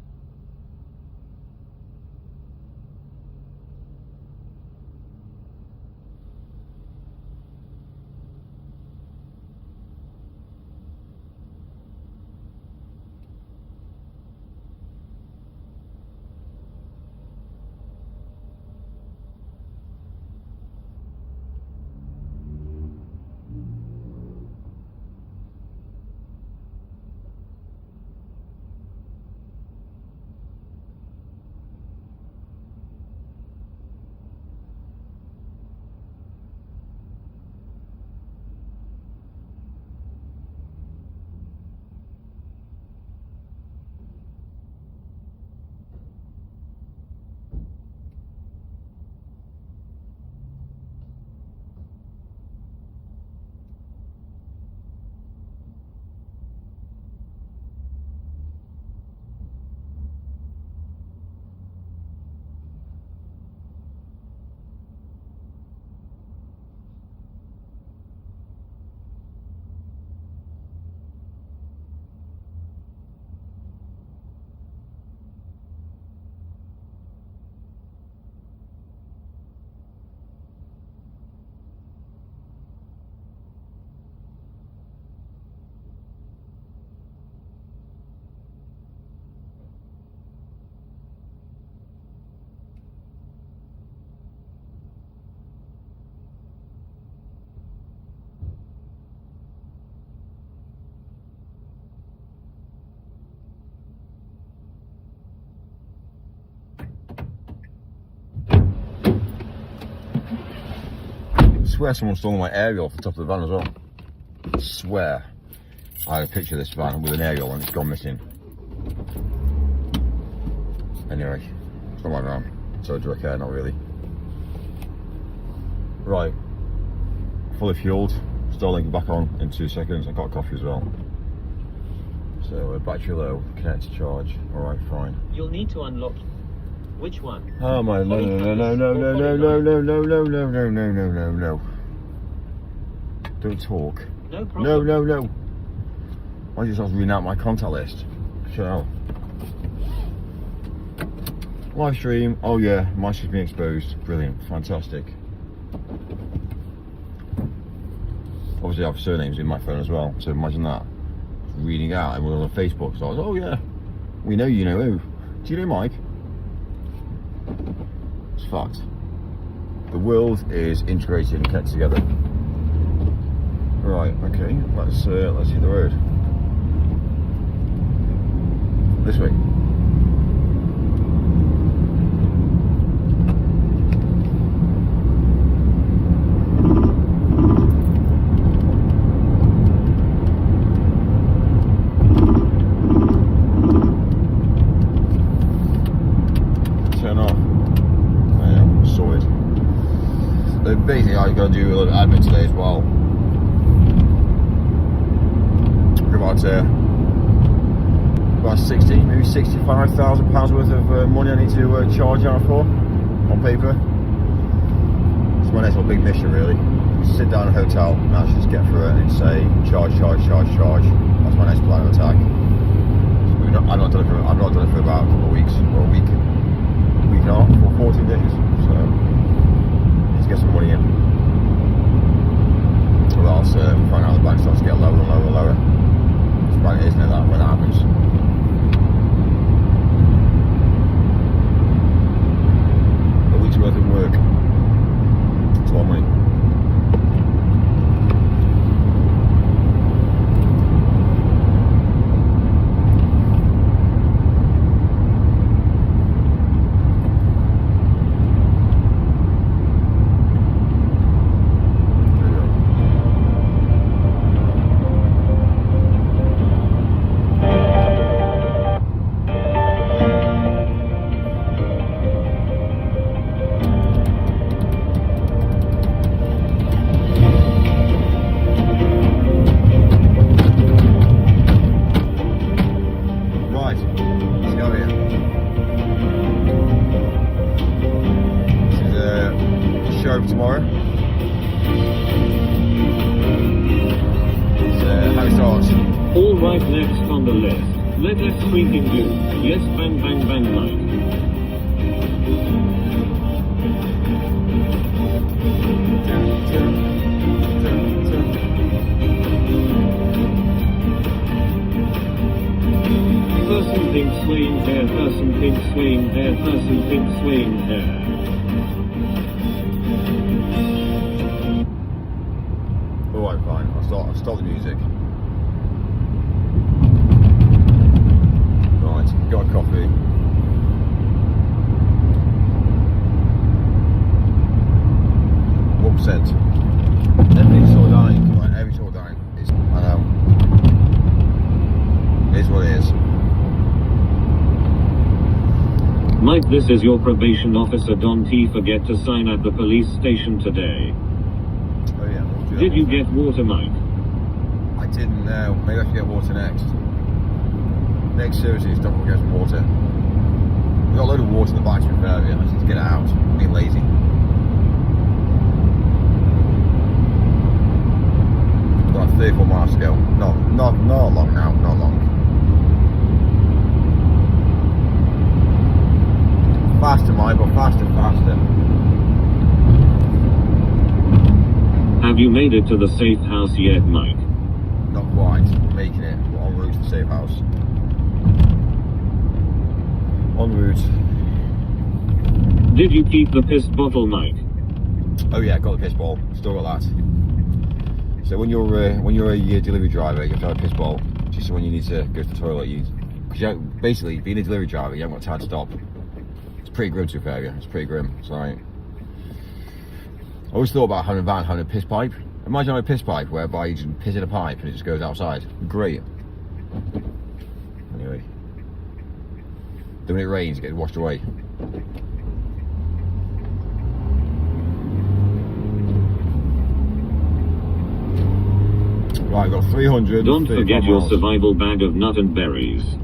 I swear someone stole my aerial off the top of the van as well. I swear. I had a picture of this van with an aerial and it's gone missing. Anyway, it's not my van, so do I care? Not really. Right, fully fueled. Starlink back on in 2 seconds. I got a coffee as well. So battery low, connect to charge. Alright, fine. You'll need to unlock. Which one? Oh my, no, no. Don't talk. No problem. No. Why did you start reading out my contact list? Shut up. Live stream. Oh yeah, my shit's been exposed. Brilliant, fantastic. Obviously I have surnames in my phone as well, so imagine that. Reading out and we're on Facebook, so I was, oh yeah, we know you know who. Do you know Mike? It's fucked. The world is integrated and kept together. Right, okay, let's hit the road. This way. Basically, I'm going to do a little admin today as well. About 60, maybe £65,000 worth of money I need to charge out for on paper. It's my next one big mission, really. Sit down in a hotel and actually just get through it and say charge. That's my next plan of attack. I've not done it for about a couple of weeks, or a week and a half, or 14 days. So. Get some money in, or else find out the bank starts to get lower and lower. It's bank, isn't it, that when that happens? A week's worth of work. It's a lot of money. right next on the list. Let us freaking do. Yes, bang bang bang Mike. Person pink swaying hair, person pink swaying hair, person pink swaying hair. Alright, fine. I'll stop the music. Right, got a coffee. Everything's still dying. Right, everything's still dying. I know. It is what it is. Mike, this is your probation officer. Don't forget to sign at the police station today. Oh yeah. Did you get water, Mike? I didn't know. Maybe I should get water next. Next service is don't forget some water. We've got a load of water in the back to be fair, yeah. I just need to get it out. I'm being lazy. We've got 34 miles to go. Not long now, not long. Faster, Mike, but faster. Have you made it to the safe house yet, Mike? Not quite. Making it. We're en route to the safe house. En route. Did you keep the piss bottle, Mike? Oh yeah, got the piss ball. Still got that. So when you're a delivery driver, you have to have a piss ball. Just so when you need to go to the toilet, because basically being a delivery driver, you haven't got time to stop. It's pretty grim to be fair, yeah. It's pretty grim. It's like I always thought about having a van having a piss pipe. Imagine having a piss pipe whereby you just piss in a pipe and it just goes outside. Great. Anyway, then when it rains, it gets washed away. Right, I've got 300. Don't forget your survival bag of nut and berries.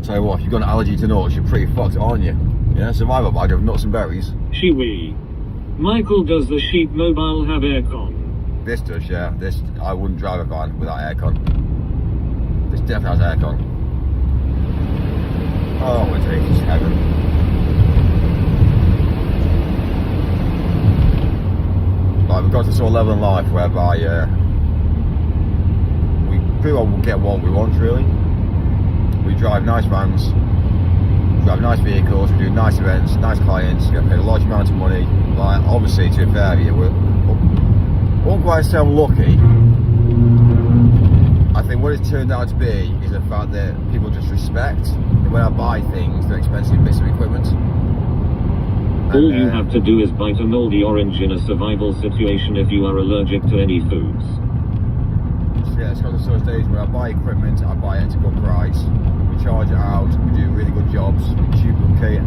Tell you what, if you've got an allergy to nuts, you're pretty fucked, aren't you? Yeah, survival bag of nuts and berries. Shiwi. Michael, does the sheep mobile have aircon? This does, yeah. This, I wouldn't drive a van without aircon. This definitely has aircon. Oh, my days, it's heaven. Like, we've got to this sort of level in life whereby we pretty well get what we want, really. We drive nice vans, we drive nice vehicles, we do nice events, nice clients, get paid a large amount of money. Like, obviously, to be fair, I won't quite say I'm lucky. I think what it's turned out to be is the fact that people just respect that when I buy things, they're expensive bits of equipment. All you have to do is bite a moldy orange in a survival situation if you are allergic to any foods. Yeah, it's got those days where I buy equipment, I buy it at a good price, we charge it out, we do really good jobs, we duplicate.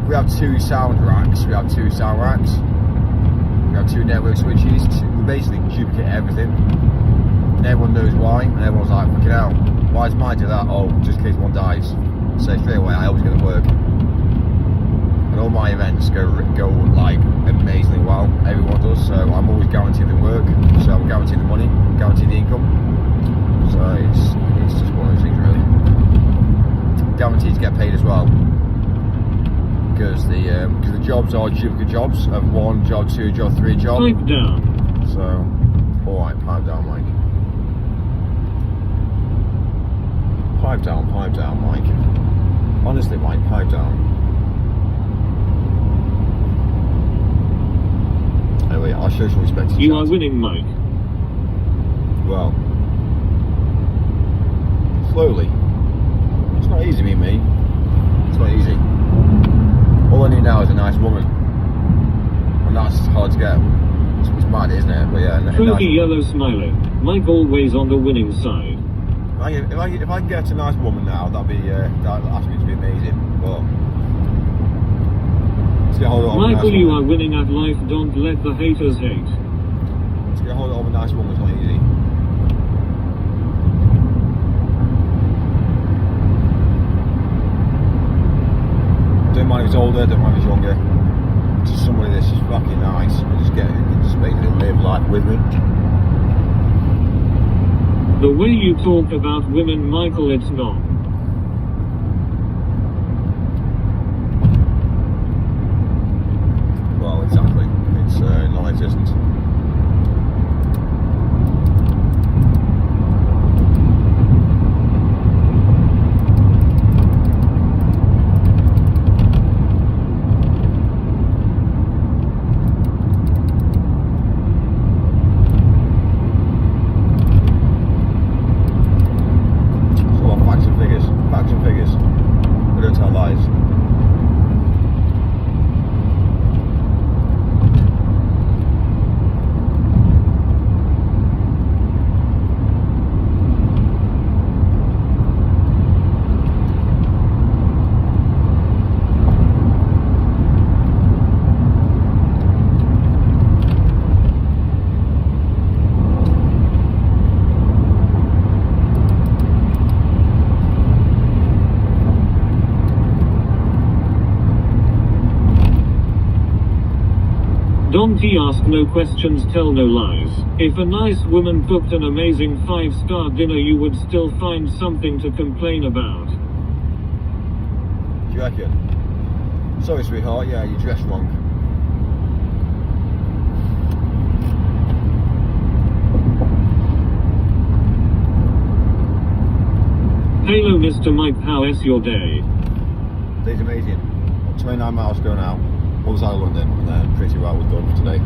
We have 2 sound racks, we have 2 sound racks, we have 2 network switches, we basically duplicate everything. And everyone knows why, and everyone's like, fucking hell, why does mine do that? Oh, just in case one dies. So straight away, I always get to work. And all my events go like amazingly well. Everyone does, so I'm always guaranteed the work. So I'm guaranteed the money, guaranteed the income. So it's just one of those things really. Guaranteed to get paid as well. Because the jobs are duplicate jobs of 1 job, 2 job, 3 job. Pipe down. So, alright, pipe down, Mike. Pipe down, Mike. Honestly, Mike, pipe down. Anyway, I'll show some respect to you. Are winning, Mike. Well, slowly. It's not easy being me. It's not easy. All I need now is a nice woman. And that's hard to get. It's mad, isn't it? But yeah, Fruity yellow smiling. Mike always on the winning side. If I can get a nice woman now, that'd absolutely be amazing. But to get hold of Michael, nice you woman, are winning at life. Don't let the haters hate. to get hold of a nice woman is not easy. Don't mind if it's older, don't mind if it's younger. Just somebody that's just fucking nice and just basically live life with me. The way you talk about women, Michael, it's not. Well, exactly. It's non-existent. Facts and figures. We don't tell lies. Don T ask no questions, tell no lies. If a nice woman cooked an amazing 5-star dinner, you would still find something to complain about. Do you reckon? Sorry, sweetheart, yeah, you dressed wrong. Hello Mr. Mike, how's your day? Day's amazing. 29 miles to go now. All side of London, and then pretty well we're done for today.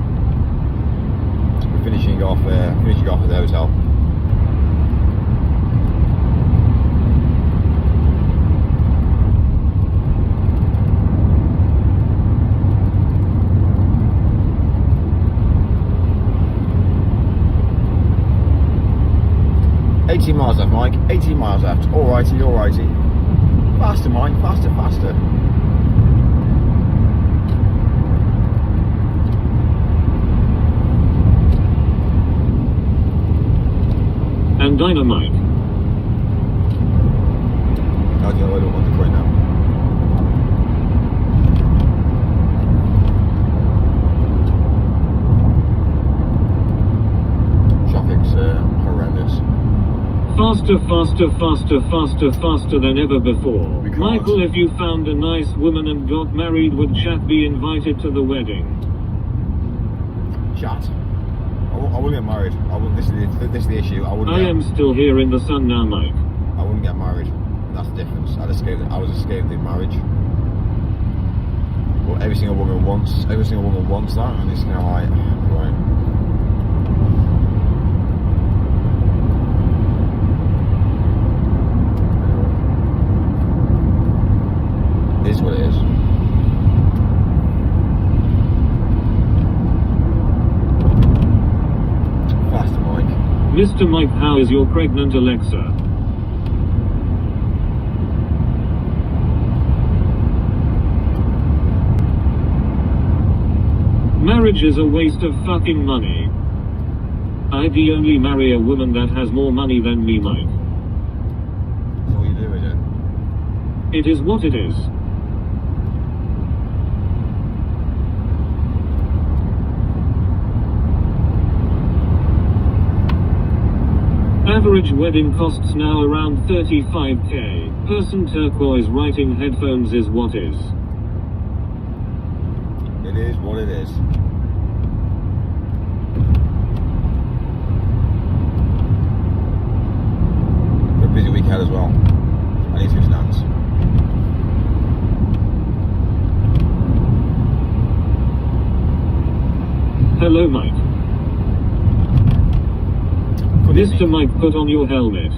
We're finishing off at the hotel. $18 miles left, Mike. 18 miles left. Alrighty, alrighty. Faster, Mike. Faster, faster. And dynamite. I don't want to quit now. Traffic's horrendous. Faster, faster, faster, faster, faster than ever before. Michael, if you found a nice woman and got married, would chat be invited to the wedding? Chat. I wouldn't get married. This is the issue. I am still here in the sun now, Mike. I wouldn't get married. That's the difference. I was escaped in marriage. Well, every single woman wants that, and it's kind of like, right. It is what it is. Mr. Mike, how is your pregnant Alexa? Marriage is a waste of fucking money. I'd only marry a woman that has more money than me, Mike. That's all you do, is it? It is what it is. Average wedding costs now around 35k. Person turquoise writing headphones is what is. It is what it is. We're a busy week ahead as well. I need 2 stands. Hello, Mike. Mr. Mike, put on your helmet.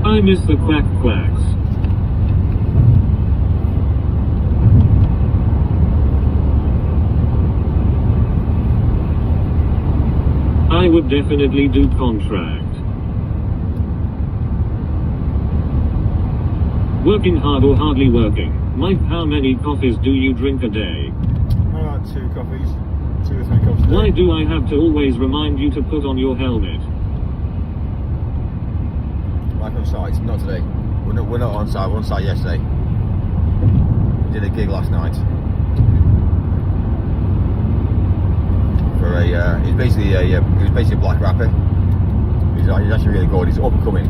I miss the quack quacks. I would definitely do contract. Working hard or hardly working? Mike, how many coffees do you drink a day? About 2 coffees. 2 or 3 cups a day. Why do I have to always remind you to put on your helmet? Life on site, not today. We're not on site, we were on site yesterday. did a gig last night for a. He's basically a. He was basically a black rapper. He's actually really good. He's up and coming,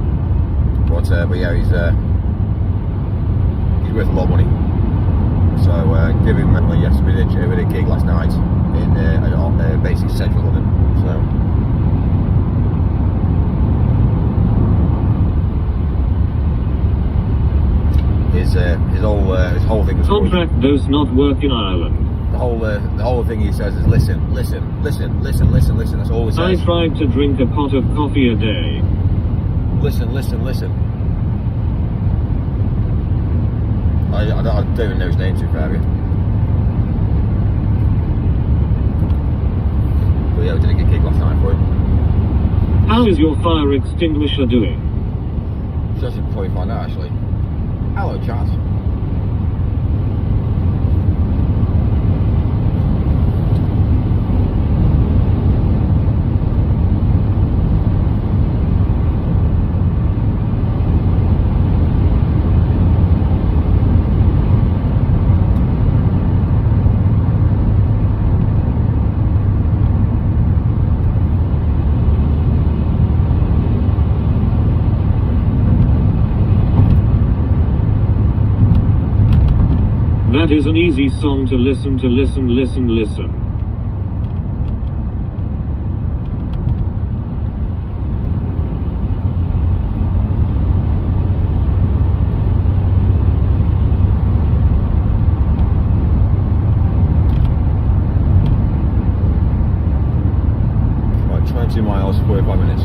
but yeah, he's worth a lot of money. So give him. Yes, we did a gig last night in basically central London. So. His whole thing was Contract does not work in Ireland. the whole thing he says is listen. That's all he I says. tried to drink a pot of coffee a day. Listen. I don't even know his name, to be fair. But yeah, we did a gig last night for him. How is your fire extinguisher doing? So that's before we find out, actually. Hello, chat. That is an easy song to listen. Right, 22 miles, 45 minutes.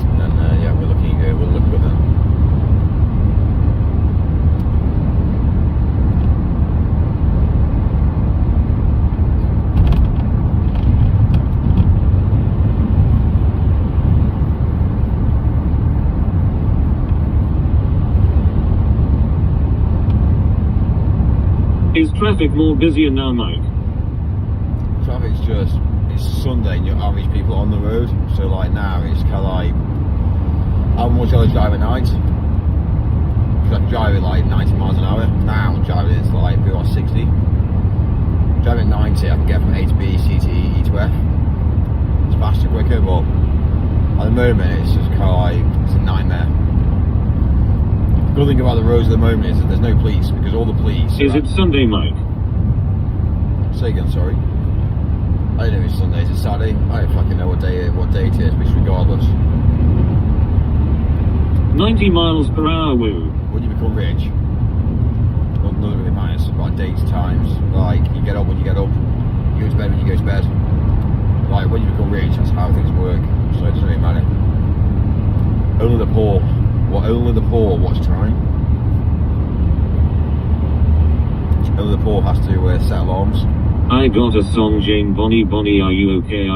And then, yeah, we're looking good then. Is traffic more busier now, Mike? Traffic's it's Sunday and your average people on the road. So like now it's kind of like, how much I drive at night? Because I drive at like 90 miles an hour. Now I'm driving it's like about 60. Driving at 90 I can get from A to B, C to E, E to F. It's faster, quicker, but at the moment it's just kind of like, it's a nightmare. The good thing about the roads at the moment is that there's no police, because all the police... Is it Sunday, Mike? Say again, sorry. I don't know if it's Sunday, is it Saturday? I don't fucking know what day it is, but regardless. 90 miles per hour, woo. When you become rich, none really matters about dates, times. Like, you get up when you get up, you go to bed when you go to bed. Like, when you become rich, that's how things work. So it doesn't really matter. Only the poor watch time. Only the poor has to set alarms. I got a song, Jane Bonnie, are you okay,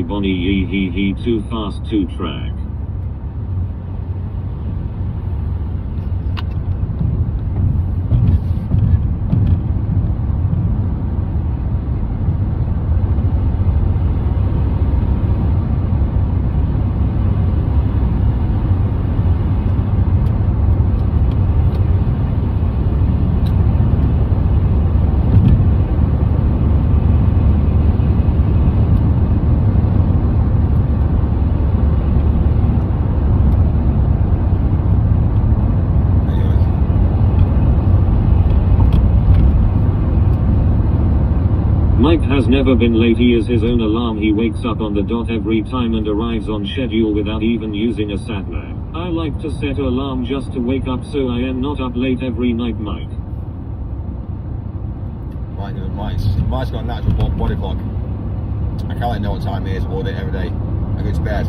Bonnie, he, too fast to track. Mike has never been late. He is his own alarm. He wakes up on the dot every time and arrives on schedule without even using a sat-nav. I like to set an alarm just to wake up so I am not up late every night, Mike. Mike's got a natural body clock. I can't know what time it is all day, every day. I go to bed,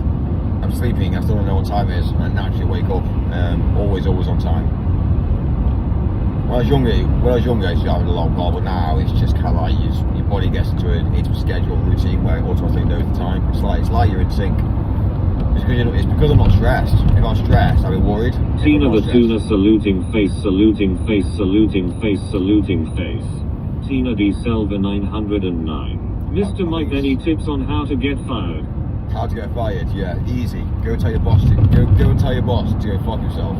I'm sleeping, I still don't know what time it is, and I naturally wake up, always on time. When I was younger, I used to have a long call, but now it's just kind of like your body gets into a schedule, routine where it automatically knows the time. It's like you're in sync. It's because I'm not stressed. If I'm stressed, I'll be worried. Tina the Tuna saluting face. Tina D Selva 909. Mr. Mike, any tips on how to get fired? How to get fired? Yeah, easy. Go tell your boss to go and tell your boss to go fuck himself.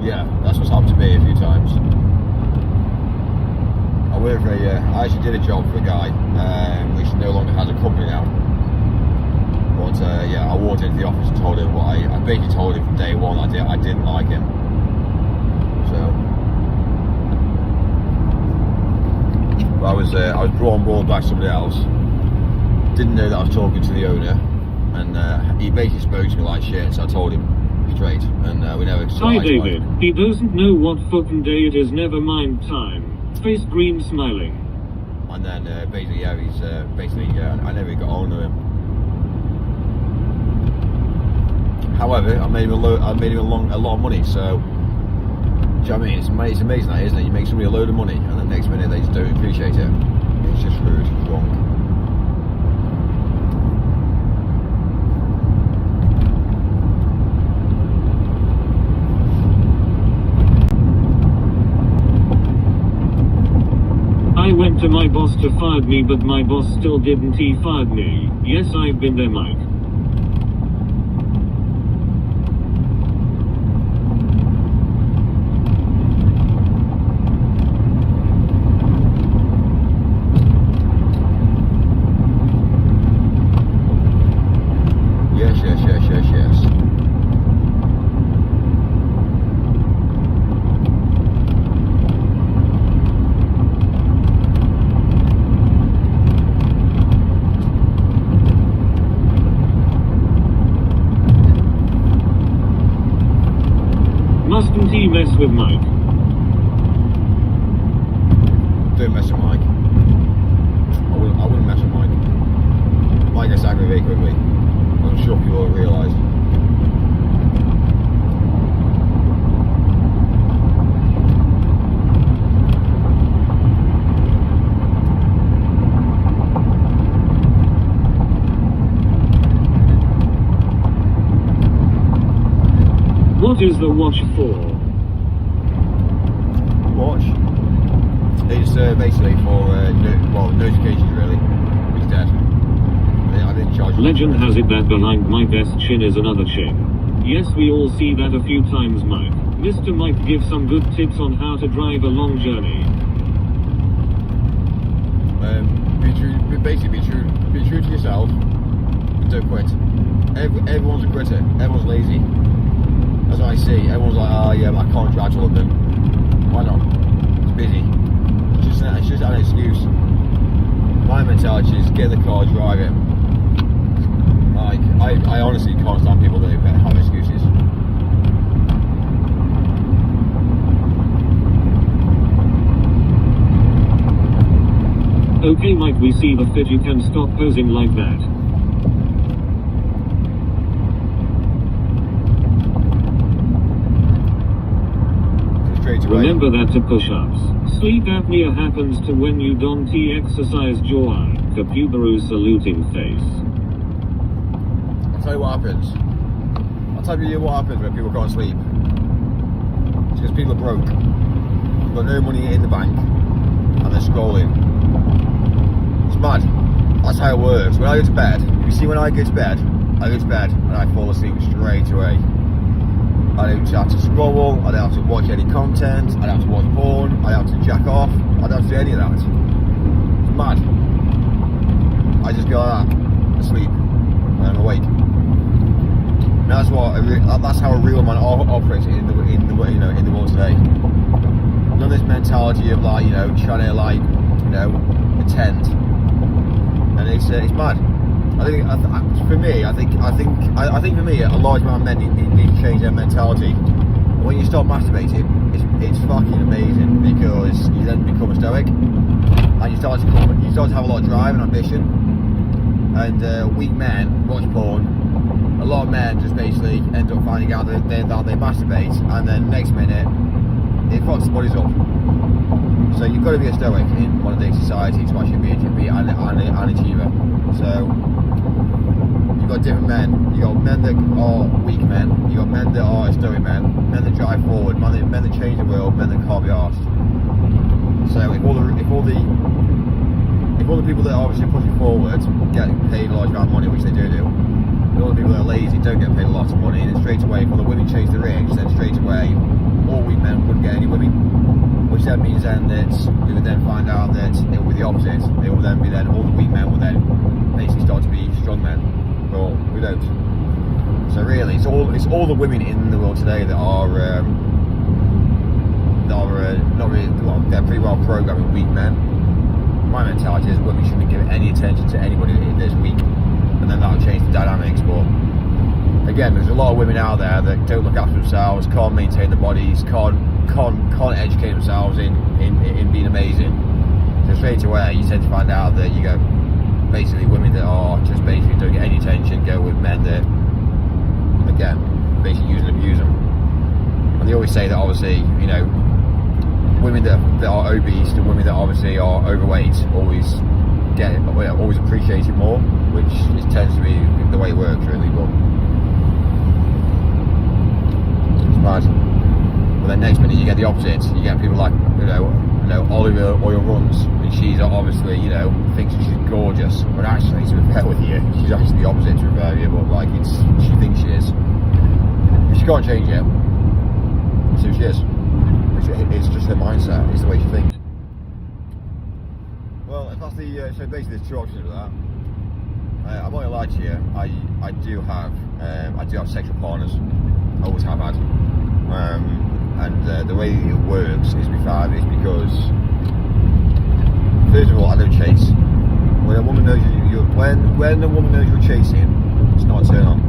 Yeah, that's what's happened to me a few times. I work for I actually did a job for a guy, which no longer has a company now. But yeah, I walked into the office and told him what I basically told him from day one I didn't like him. So, but I was brought on board by somebody else. Didn't know that I was talking to the owner, and he basically spoke to me like shit. So I told him straight, and we never. Hi David. He doesn't know what fucking day it is. Never mind time. Face green smiling. And then basically, yeah, he's basically I never got on to him. However, I made him a lot of money. So, do you know what I mean? It's amazing that, isn't it? You make somebody a load of money, and the next minute they just don't appreciate it. It's just rude. It's wrong. I went to my boss to fire me, but my boss still didn't. He fired me. Yes, I've been there, Mike. Yes. Mustn't he mess with Mike? Don't mess with Mike. I wouldn't mess with Mike. Mike gets angry very quickly. I'm sure people will realise. What is the watch for? Watch. It's basically for notifications really. He's dead. I didn't charge. Legend has it that behind Mike's chin is another chin. Yes, we all see that a few times, Mike. Mr. Mike gives some good tips on how to drive a long journey. Be true to yourself and don't quit. Everyone's a quitter. Everyone's lazy. That's what I see. Everyone's like, oh yeah, but I can't drive to London. Why not? It's busy. It's just an excuse. My mentality is get in the car, drive it. Like, I honestly can't stand people that have excuses. Okay, Mike, we see the fit. You can stop posing like that. Remember that to push-ups. Sleep apnea happens to when you don't exercise jaw. Kapubaru saluting face. I'll tell you what happens. I'll tell you what happens when people can't sleep. It's because people are broke. They've got no money in the bank. And they're scrolling. It's mad. That's how it works. When I go to bed, you see when I go to bed and I fall asleep straight away. I don't have to scroll, I don't have to watch any content, I don't have to watch porn, I don't have to jack off, I don't have to do any of that. It's mad. I just go like that, asleep, and I'm awake. And that's how a real man operates in the world today. None of this mentality of like, trying to pretend. And it's mad. I think for me, a large amount of men need to change their mentality. When you start masturbating, it's fucking amazing because you then become a stoic, and you start to have a lot of drive and ambition. And weak men watch porn. A lot of men just basically end up finding out that they masturbate, and then next minute it fucks the bodies up. So you've got to be a stoic in modern day society to actually be an achiever. So you've got different men. You've got men that are weak men. You've got men that are stoic men that drive forward, men that change the world, men that can't be arsed. So if all the people that are obviously pushing forward get paid a large amount of money, which they do, and all the people that are lazy don't get paid a lot of money, and then straight away, when the women chase the rich, then straight away, all we men wouldn't get any women. Which then means then that we would then find out that it will be the opposite. It will then be then all the weak men will then basically start to be strong men. But we don't. So really, it's all the women in the world today that are not really, well, they're pretty well programming weak men. My mentality is women shouldn't give any attention to anybody that's weak, and then that'll change the dynamics. But again, there's a lot of women out there that don't look after themselves, can't maintain their bodies, can't educate themselves in being amazing. So straight away you tend to find out that you go, basically women that are just basically don't get any attention go with men that, again, basically use and abuse them. And they always say that obviously, you know, women that are obese and women that obviously are overweight always appreciate it more, which tends to be the way it works really. But it's mad. But then next minute you get the opposite. You get people like, you know, Olivia Oil Runs, and she's obviously, you know, thinks she's gorgeous, but actually, to be fair with you, she's actually the opposite to be fair with you. But like, she thinks she is. But she can't change it. So she is. It's just her mindset. It's the way she thinks. Well, if that's the so basically there's two options with that. I'm not gonna lie to you. I do have sexual partners. I always have had. And the way it works is because first of all, I don't chase. When a woman knows when a woman knows you're chasing, it's not a turn on.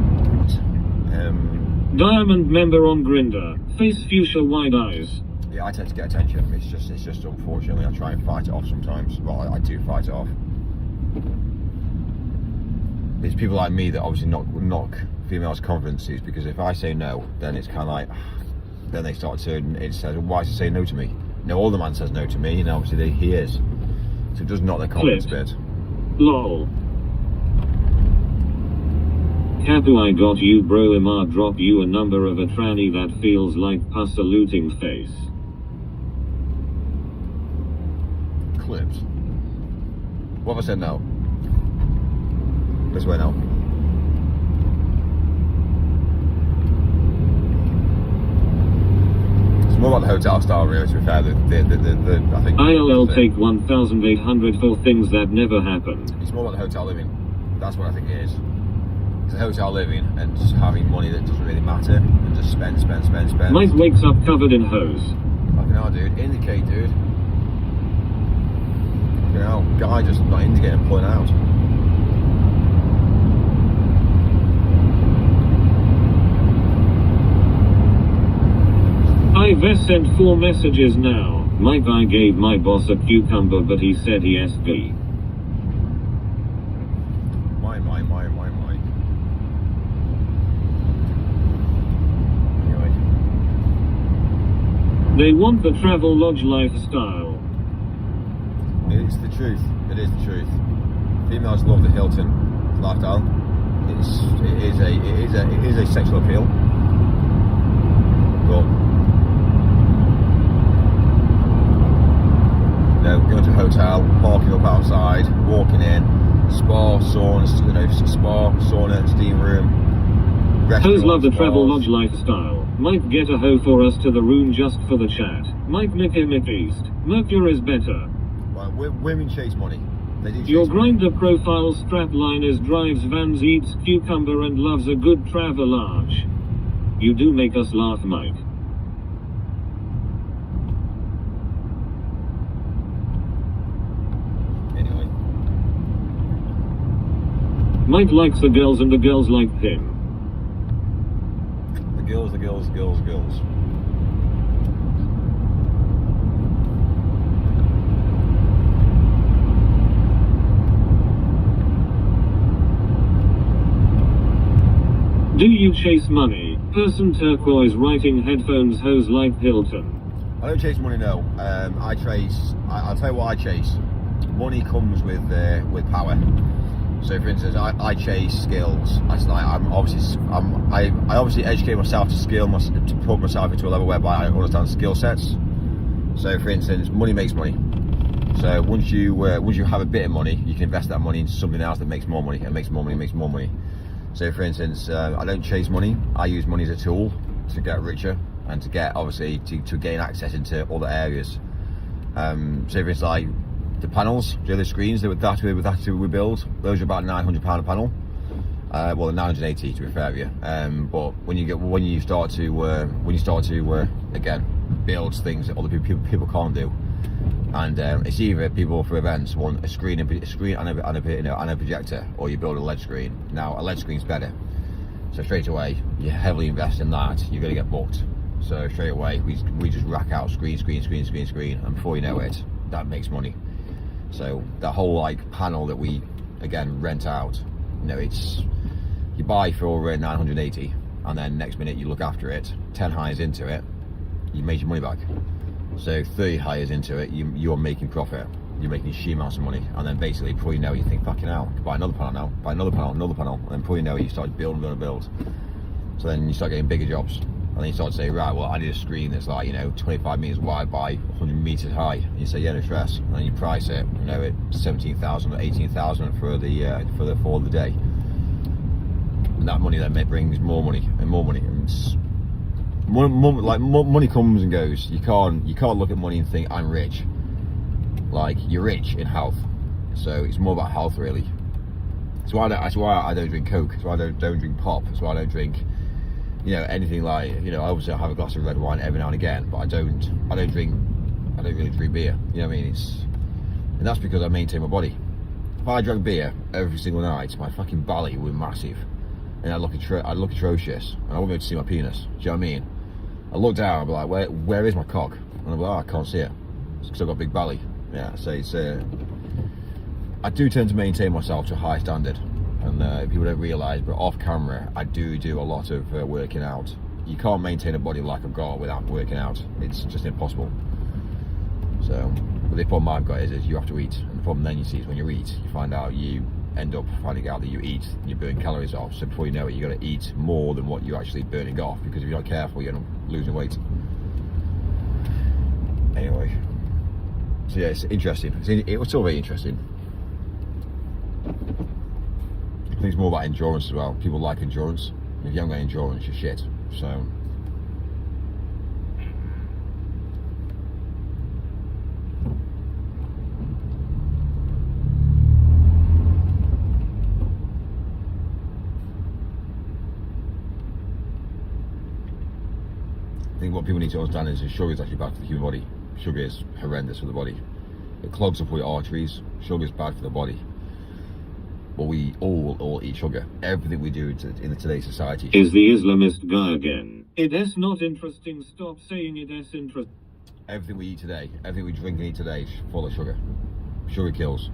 Diamond member on Grindr. Face fuchsia wide eyes. Yeah, I tend to get attention. It's just unfortunately I try and fight it off sometimes. Well, I do fight it off. It's people like me that obviously knock females' confidences, because if I say no, then it's kind of like, then they start to, it says, well, why is he saying no to me? No, all the man says no to me, and obviously he is. So it does knock their confidence a bit. Lol. Capu, I got you, bro. Emma, drop you a number of a tranny that feels like pus saluting face. Clips. What have I said now? This way now. It's more about the hotel style, really, to be fair. I think ILL take 1,800 for things that never happened. It's more about the hotel living. That's what I think it is. It's a hotel living and just having money that doesn't really matter, and just spend. Mike wakes up covered in hose. Fucking hell, dude. Indicate, dude. Fucking hell. Guy just not indicating and pulling out. I've sent 4 messages now. Mike, I gave my boss a cucumber, but he said he SP. My. They want the travel lodge lifestyle. It's the truth. It is the truth. Females love the Hilton lifestyle. It is a sexual appeal. But going to a hotel, parking up outside, walking in, spa, sauna, steam room. Hoes love the travel lodge lifestyle. Might get a hoe for us to the room just for the chat. Mike Mickey East. Mercury is better. Well, women chase money. They do chase Your money. Grindr profile strapline is drives vans, eats cucumber, and loves a good travelage. You do make us laugh, Mike. Anyway. Mike likes the girls and the girls like him. The girls. Do you chase money? Person turquoise writing headphones hose like Hilton. I don't chase money, no. I'll tell you what I chase. Money comes with power. So, for instance, I chase skills. I obviously educate myself to put myself into a level whereby I understand skill sets. So, for instance, money makes money. So once you have a bit of money, you can invest that money into something else that makes more money, and makes more money. So for instance, I don't chase money. I use money as a tool to get richer and to get, obviously, to gain access into other areas. So if it's like the panels, the other screens that we build, those are about £900 a panel. Well, 980 to be fair with you. But when you start to again build things that other people can't do, and it's either people for events want a screen and a projector, or you build a LED screen. Now a LED screen's better, so straight away you heavily invest in that, you're going to get booked. So straight away we just rack out screen, and before you know it, that makes money. So that whole like panel that we again rent out, you know, it's you buy for 980, and then next minute you look after it, 10 hires into it, you make your money back. So 30 hires into it, you're making profit. You're making sheer amounts of money, and then basically before you know it, you think, fucking hell, buy another panel now, buy another panel, and then before you know it, you start building. So then you start getting bigger jobs, and then you start to say, right, well, I need a screen that's like, you know, 25 meters wide by 100 meters high. And you say, yeah, no stress. And then you price it, you know, at 17,000 or 18,000 for the day. And that money then brings more money and more money. And money comes and goes. You can't look at money and think I'm rich. Like, you're rich in health, so it's more about health really. That's why I don't drink Coke. That's why I don't drink pop. That's why I don't drink, you know, anything like, you know, obviously I have a glass of red wine every now and again, but I don't really drink beer. You know what I mean? And that's because I maintain my body. If I drank beer every single night, my fucking belly would be massive, and I'd look atrocious, and I wouldn't be able to see my penis. Do you know what I mean? I look down, I'd be like, where is my cock? And I'd be like, oh, I can't see it. It's because I've got a big belly. Yeah, so it's I do tend to maintain myself to a high standard, and people don't realise, but off camera I do a lot of working out. You can't maintain a body like I've got without working out. It's just impossible. So, but the problem I've got is you have to eat, and the problem then you see is when you eat, you find out you end up finding out that you eat and you burn calories off. So before you know it, you got to eat more than what you're actually burning off, because if you're not careful, you end up losing weight. Anyway. So yeah, it's interesting. It was still very interesting. I think it's more about endurance as well. People like endurance. If you haven't got endurance, you're shit. So I think what people need to understand is that sugar is actually bad for the human body. Sugar is horrendous for the body. It clogs up all your arteries. Sugar is bad for the body. But we all eat sugar. Everything we do in today's society. Is the Islamist guy again? It is not interesting. Stop saying it is interesting. Everything we eat today, everything we drink and eat today is full of sugar. Sugar kills.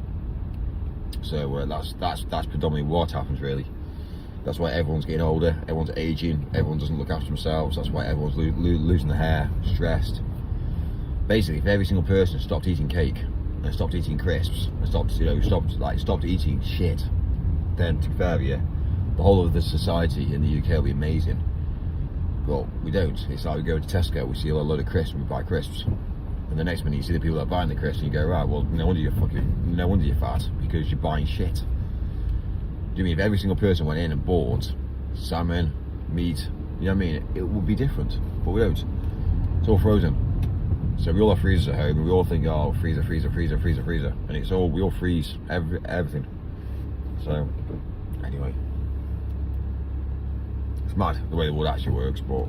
So that's predominantly what happens really. That's why everyone's getting older. Everyone's aging. Everyone doesn't look after themselves. That's why everyone's losing their hair, stressed. Basically, if every single person stopped eating cake and stopped eating crisps and stopped eating shit, then to be fair with you, the whole of the society in the UK will be amazing. But we don't. It's like we go to Tesco, we see a load of crisps, and we buy crisps, and the next minute you see the people that are buying the crisps, and you go, right, well, no wonder you're fat, because you're buying shit. Do you mean if every single person went in and bought salmon, meat, you know what I mean? It would be different, but we don't. It's all frozen. So we all have freezers at home, and we all think, oh, freezer, and it's all, we all freeze everything. So anyway, it's mad the way the world actually works, but.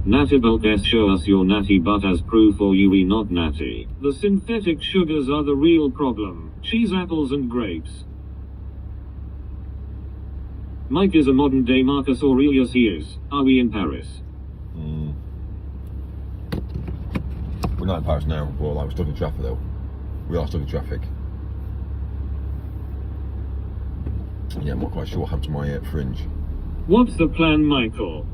Natty Bulketh, show us your natty butt as proof, or you not natty. The synthetic sugars are the real problem. Cheese, apples and grapes. Mike is a modern day Marcus Aurelius. He is. Are we in Paris? We're not in Paris now, well, like, we're stuck in traffic though. We are stuck in traffic. Yeah, I'm not quite sure what happened to my fringe. What's the plan, Michael?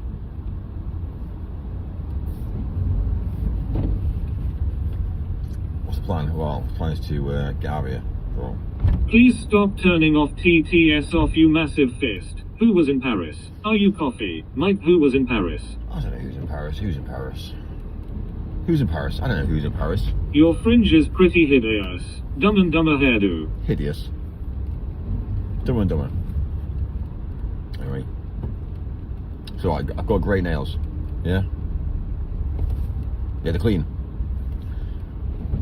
What's the plan? Well, the plan is to get out of here. Well, Please stop turning off TTS off, you massive fist. Who was in Paris? Are you coffee? Mike, who was in Paris? I don't know who's in Paris. Who's in Paris? Who's in Paris? I don't know who's in Paris. Your fringe is pretty hideous. Dumb and Dumber hairdo. Hideous. Dumber and Dumber. Anyway. So I've got great nails. Yeah? Yeah, they're clean.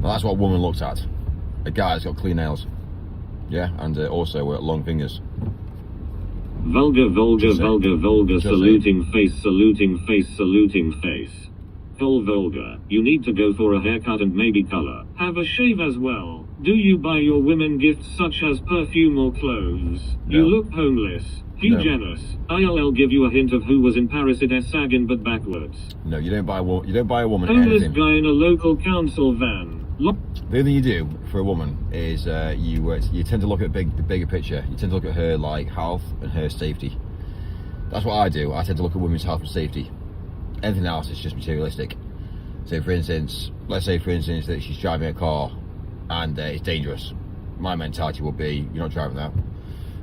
Well, that's what a woman looks at. A guy that's got clean nails. Yeah, and also long fingers. Vulgar, vulgar, Just say- vulgar, vulgar, just say- saluting face, saluting face, saluting face. Full vulgar. You need to go for a haircut and maybe color. Have a shave as well. Do you buy your women gifts such as perfume or clothes? You No. look homeless. Hugh No. Janus. I'll give you a hint of who was in Paris at Sagan but backwards. No, you don't buy a woman Homeless anything. guy in a local council van. The only thing you do for a woman is you tend to look at the bigger picture. You tend to look at her like health and her safety. That's what I do. I tend to look at women's health and safety. Anything else is just materialistic. So for instance, let's say for instance that she's driving a car and it's dangerous. My mentality will be, you're not driving that.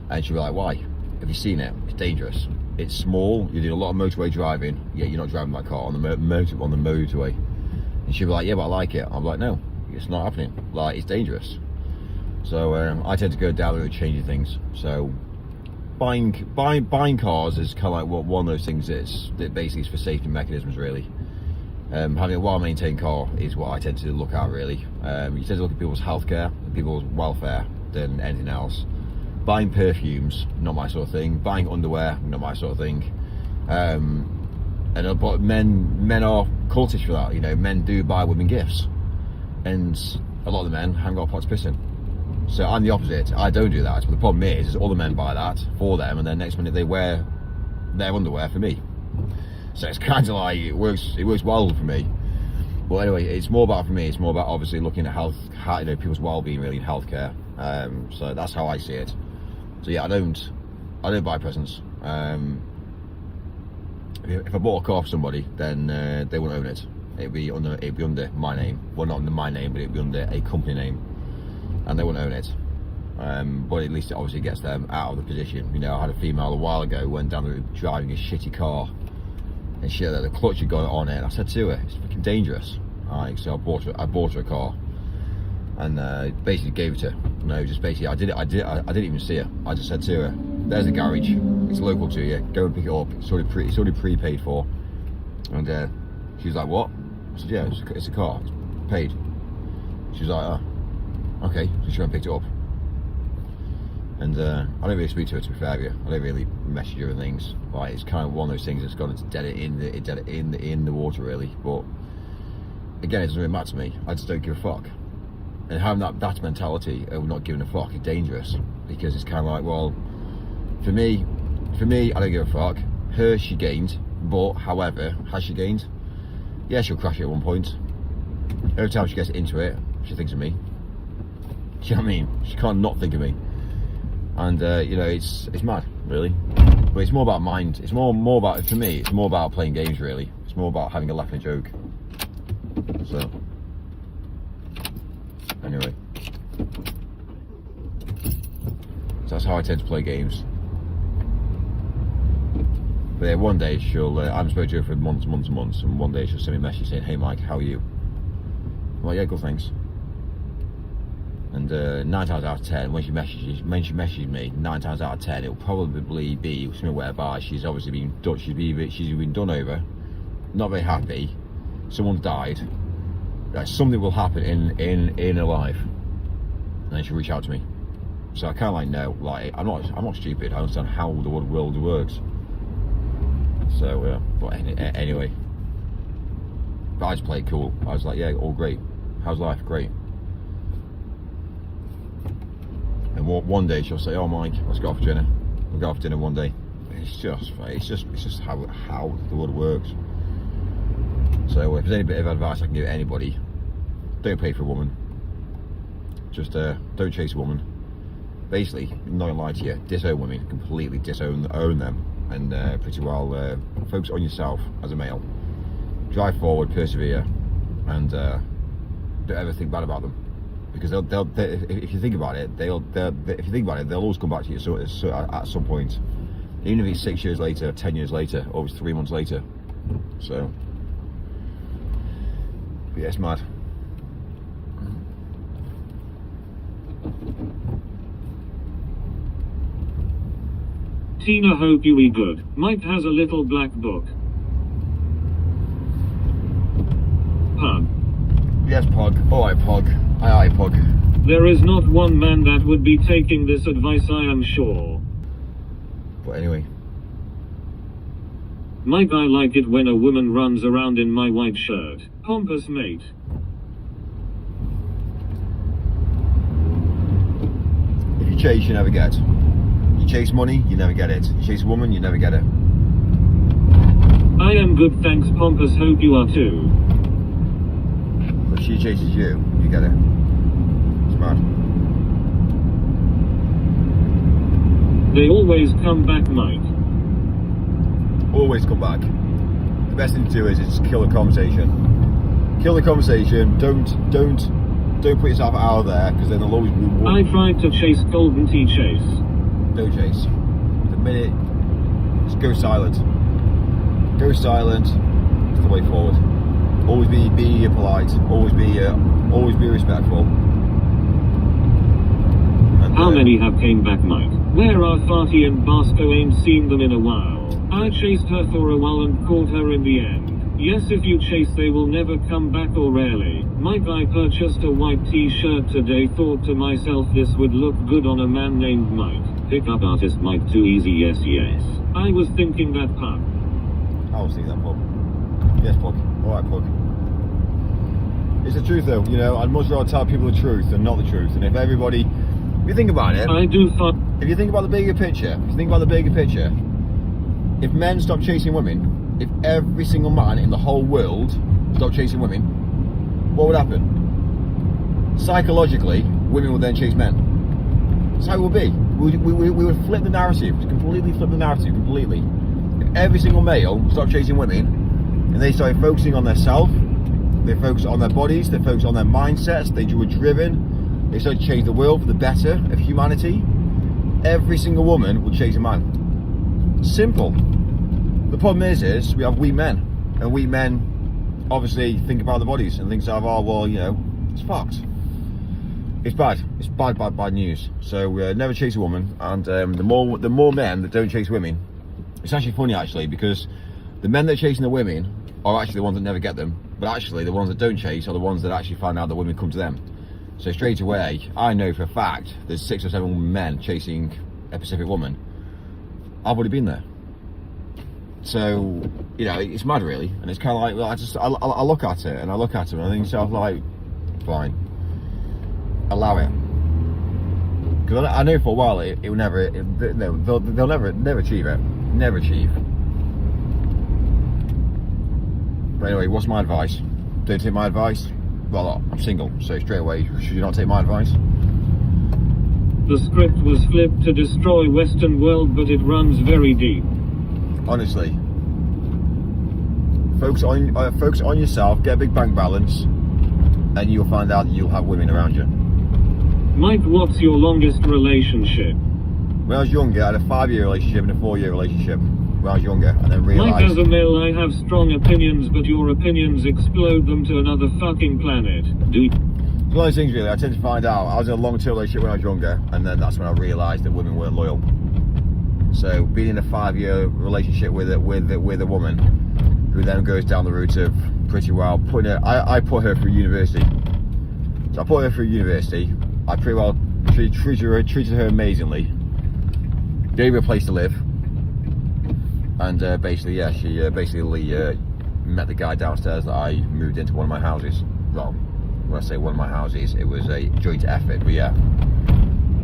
And she'll be like, why? Have you seen it? It's dangerous. It's small. You do a lot of motorway driving. Yeah, you're not driving that car on the motorway. And she'll be like, yeah, but I like it. I'm like, no, it's not happening. Like, it's dangerous. So I tend to go down the road changing things. So buying cars is kind of like one of those things that basically is for safety mechanisms, really. Having a well-maintained car is what I tend to look at, really. You tend to look at people's healthcare, people's welfare, than anything else. Buying perfumes, not my sort of thing. Buying underwear, not my sort of thing. But men are cultish for that. You know, men do buy women gifts, and a lot of the men haven't got a pot to piss in. So I'm the opposite. I don't do that. But the problem is all the men buy that for them, and then next minute they wear their underwear for me. So it's kind of like it works well for me. But anyway, it's more about, for me, it's more about obviously looking at health, you know, people's well-being really in healthcare. So that's how I see it. So yeah, I don't buy presents. If I bought a car for somebody, then they wouldn't own it. It'd be under my name. Well, not under my name, but it'd be under a company name, and they wouldn't own it. But at least it obviously gets them out of the position. You know, I had a female a while ago who went down the road driving a shitty car, and she had the clutch had gone on it. And I said to her, "It's fucking dangerous." Alright, so I bought her a car, and basically gave it to her. No, just basically, I didn't even see her. I just said to her, "There's a garage. It's local to you. Go and pick it up. It's already prepaid for." And she was like, "What?" I said, "Yeah, it's a car. It's paid." She was like, "Oh, okay." So she went and picked it up. And I don't really speak to her, to be fair with you. I don't really message her and things. Like, it's kind of one of those things that's gone to dead it in the water, really. But again, it doesn't really matter to me. I just don't give a fuck. And having that mentality of not giving a fuck is dangerous, because it's kind of like, well, for me, I don't give a fuck. Her, she gained, but however, has she gained? Yeah, she'll crash it at one point. Every time she gets into it, she thinks of me. Do you know what I mean? She can't not think of me. And you know, it's mad, really. But it's more about mind. It's more about, for me, it's more about playing games, really. It's more about having a laugh and a joke. So anyway, so that's how I tend to play games. But yeah, one day she'll, I haven't spoken to her for months, and one day she'll send me a message saying, "Hey Mike, how are you?" I'm like, "Yeah, good, thanks." And 9 times out of 10, when she messages me, 9 times out of 10, it'll probably be something whereby she's obviously been done. She's been done over, not very happy. Someone's died. Something will happen in her life, and then she'll reach out to me. So I kind of like know, like, I'm not stupid. I understand how the world works. So but anyway, but I just play it cool. I was like, yeah, all great. How's life? Great. And one day she'll say, "Oh Mike, let's go out for dinner." We'll go out for dinner one day. It's just how the world works. So if there's any bit of advice I can give anybody, don't pay for a woman. Just don't chase a woman. Basically, not gonna lie to you, disown women, completely own them, and pretty well focus on yourself as a male. Drive forward, persevere, and don't ever think bad about them. Because if you think about it, they'll always come back to you at some point, even if it's 6 years later, 10 years later, or it's 3 months later. So, but yeah, it's mad. Tina, hope you be good. Mike has a little black book. Pug. Yes, Pog. Alright, Pog. Aye, Pog. There is not one man that would be taking this advice, I am sure. But anyway. Mike, I like it when a woman runs around in my white shirt. Pompous mate. If you chase, you never get. You chase money, you never get it. You chase a woman, you never get it. I am good, thanks, Pompous, hope you are too. But if she chases you, you get it. It's mad. They always come back, Mike. Always come back. The best thing to do is just kill the conversation. Kill the conversation. Don't put yourself out there, because then they'll always be. I tried to chase Golden Tea Chase. Don't chase. The minute, just go silent. Go silent. It's the way forward. Always be polite. Always be respectful. And, How many have came back, Mike? Where are Farty and Basco? Ain't seen them in a while. I chased her for a while and caught her in the end. Yes, if you chase they will never come back, or rarely. Mike, I purchased a white t-shirt today, thought to myself this would look good on a man named Mike. Pickup artist Mike, too easy, yes yes. I was thinking that pug. I was thinking that, Pug. Yes, Pug. Alright, Pug. It's the truth though, you know, I'd much rather tell people the truth than not the truth. And if everybody, if you think about it, I do if you think about the bigger picture, if men stop chasing women, if every single man in the whole world stopped chasing women, what would happen? Psychologically, women would then chase men. That's how it would be. We would flip the narrative, completely flip the narrative, completely. If every single male stopped chasing women, and they started focusing on their self, they focused on their bodies, they focused on their mindsets, they were driven, they started to change the world for the better of humanity, every single woman would chase a man. Simple. The problem is we have weak men, and weak men obviously think about the bodies and think, oh well, you know, it's fucked. It's bad. It's bad news. So never chase a woman, and the more men that don't chase women, it's actually funny actually, because the men that are chasing the women are actually the ones that never get them, but actually the ones that don't chase are the ones that actually find out that women come to them. So straight away, I know for a fact there's 6 or 7 men chasing a specific woman. I've already been there. So, you know, it's mad really, and it's kind of like, well, I look at it and I think to myself like, fine, allow it, because I know for a while it will never, they'll never achieve it, never achieve. But anyway, what's my advice? Don't take my advice. Well, I'm single, so straight away, should you not take my advice? The script was flipped to destroy Western world, but it runs very deep. Honestly, focus on yourself, get a big bank balance, and you'll find out that you'll have women around you. Mike, what's your longest relationship? When I was younger, I had a 5-year relationship and a 4-year relationship. When I was younger, and then realised. Mike, as a male, I have strong opinions, but your opinions explode them to another fucking planet. It's one of those things really, I tend to find out. I was in a long-term relationship when I was younger, and then that's when I realised that women weren't loyal. So being in a 5-year relationship with a woman who then goes down the route of pretty well putting her, I put her through university. So I put her through university. I pretty well treated her amazingly. Gave her a place to live. And basically, yeah, she basically met the guy downstairs that I moved into one of my houses. Well, when I say one of my houses, it was a joint effort, but yeah.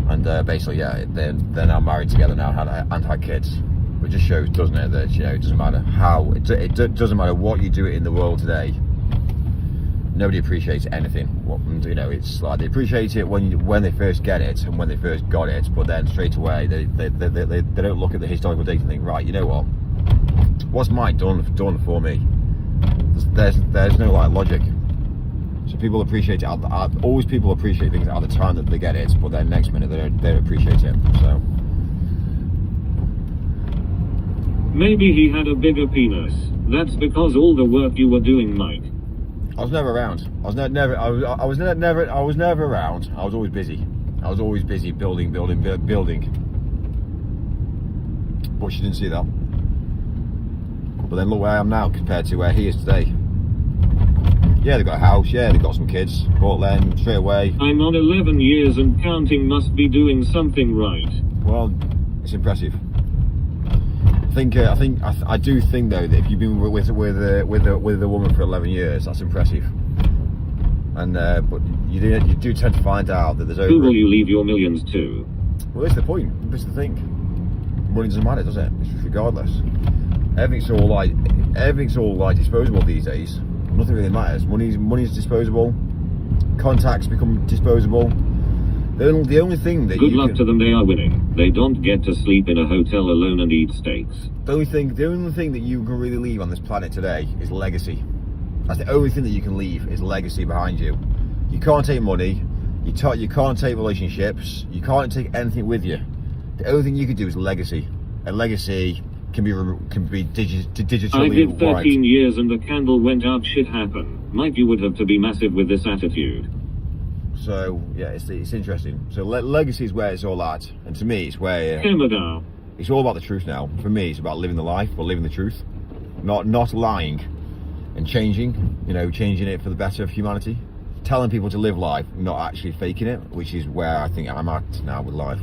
And basically, yeah, they're now married together now and had kids. It just shows, doesn't it, that, you know, it doesn't matter how, it doesn't matter what you do in the world today. Nobody appreciates anything. You know, it's like they appreciate it when they first get it and when they first got it, but then straight away they don't look at the historical data and think, right, you know what? What's Mike done for me? There's no like logic. So people appreciate it. Always people appreciate things at the time that they get it, but then next minute they don't appreciate it. So maybe he had a bigger penis. That's because all the work you were doing, Mike. I was never around. I was never around. I was always busy. I was always busy building. but she didn't see that. But then look where I am now compared to where he is today. Yeah, they've got a house, yeah, they've got some kids, but then straight away... I'm on 11 years and counting, must be doing something right. Well, it's impressive. I do think though that if you've been with a woman for 11 years, that's impressive. And but you do tend to find out that there's over... Who will you leave your millions to? Well, this is the point. This is the thing. Money doesn't matter, does it? It's just regardless. Everything's all like disposable these days. Nothing really matters. Money's disposable. Contacts become disposable. The only thing that Good luck to them, they are winning. They don't get to sleep in a hotel alone and eat steaks. The only thing that you can really leave on this planet today is legacy. That's the only thing that you can leave is legacy behind you. You can't take money. You can't take relationships. You can't take anything with you. The only thing you can do is legacy. And legacy can be digitally I did 13 wiped. years and the candle went out, shit happened. Mike, you would have to be massive with this attitude. So yeah, it's interesting. So legacy is where it's all at, and to me, it's where it's all about the truth now. For me, it's about living the life, but living the truth, not lying and changing. You know, changing it for the better of humanity. Telling people to live life, not actually faking it, which is where I think I'm at now with life.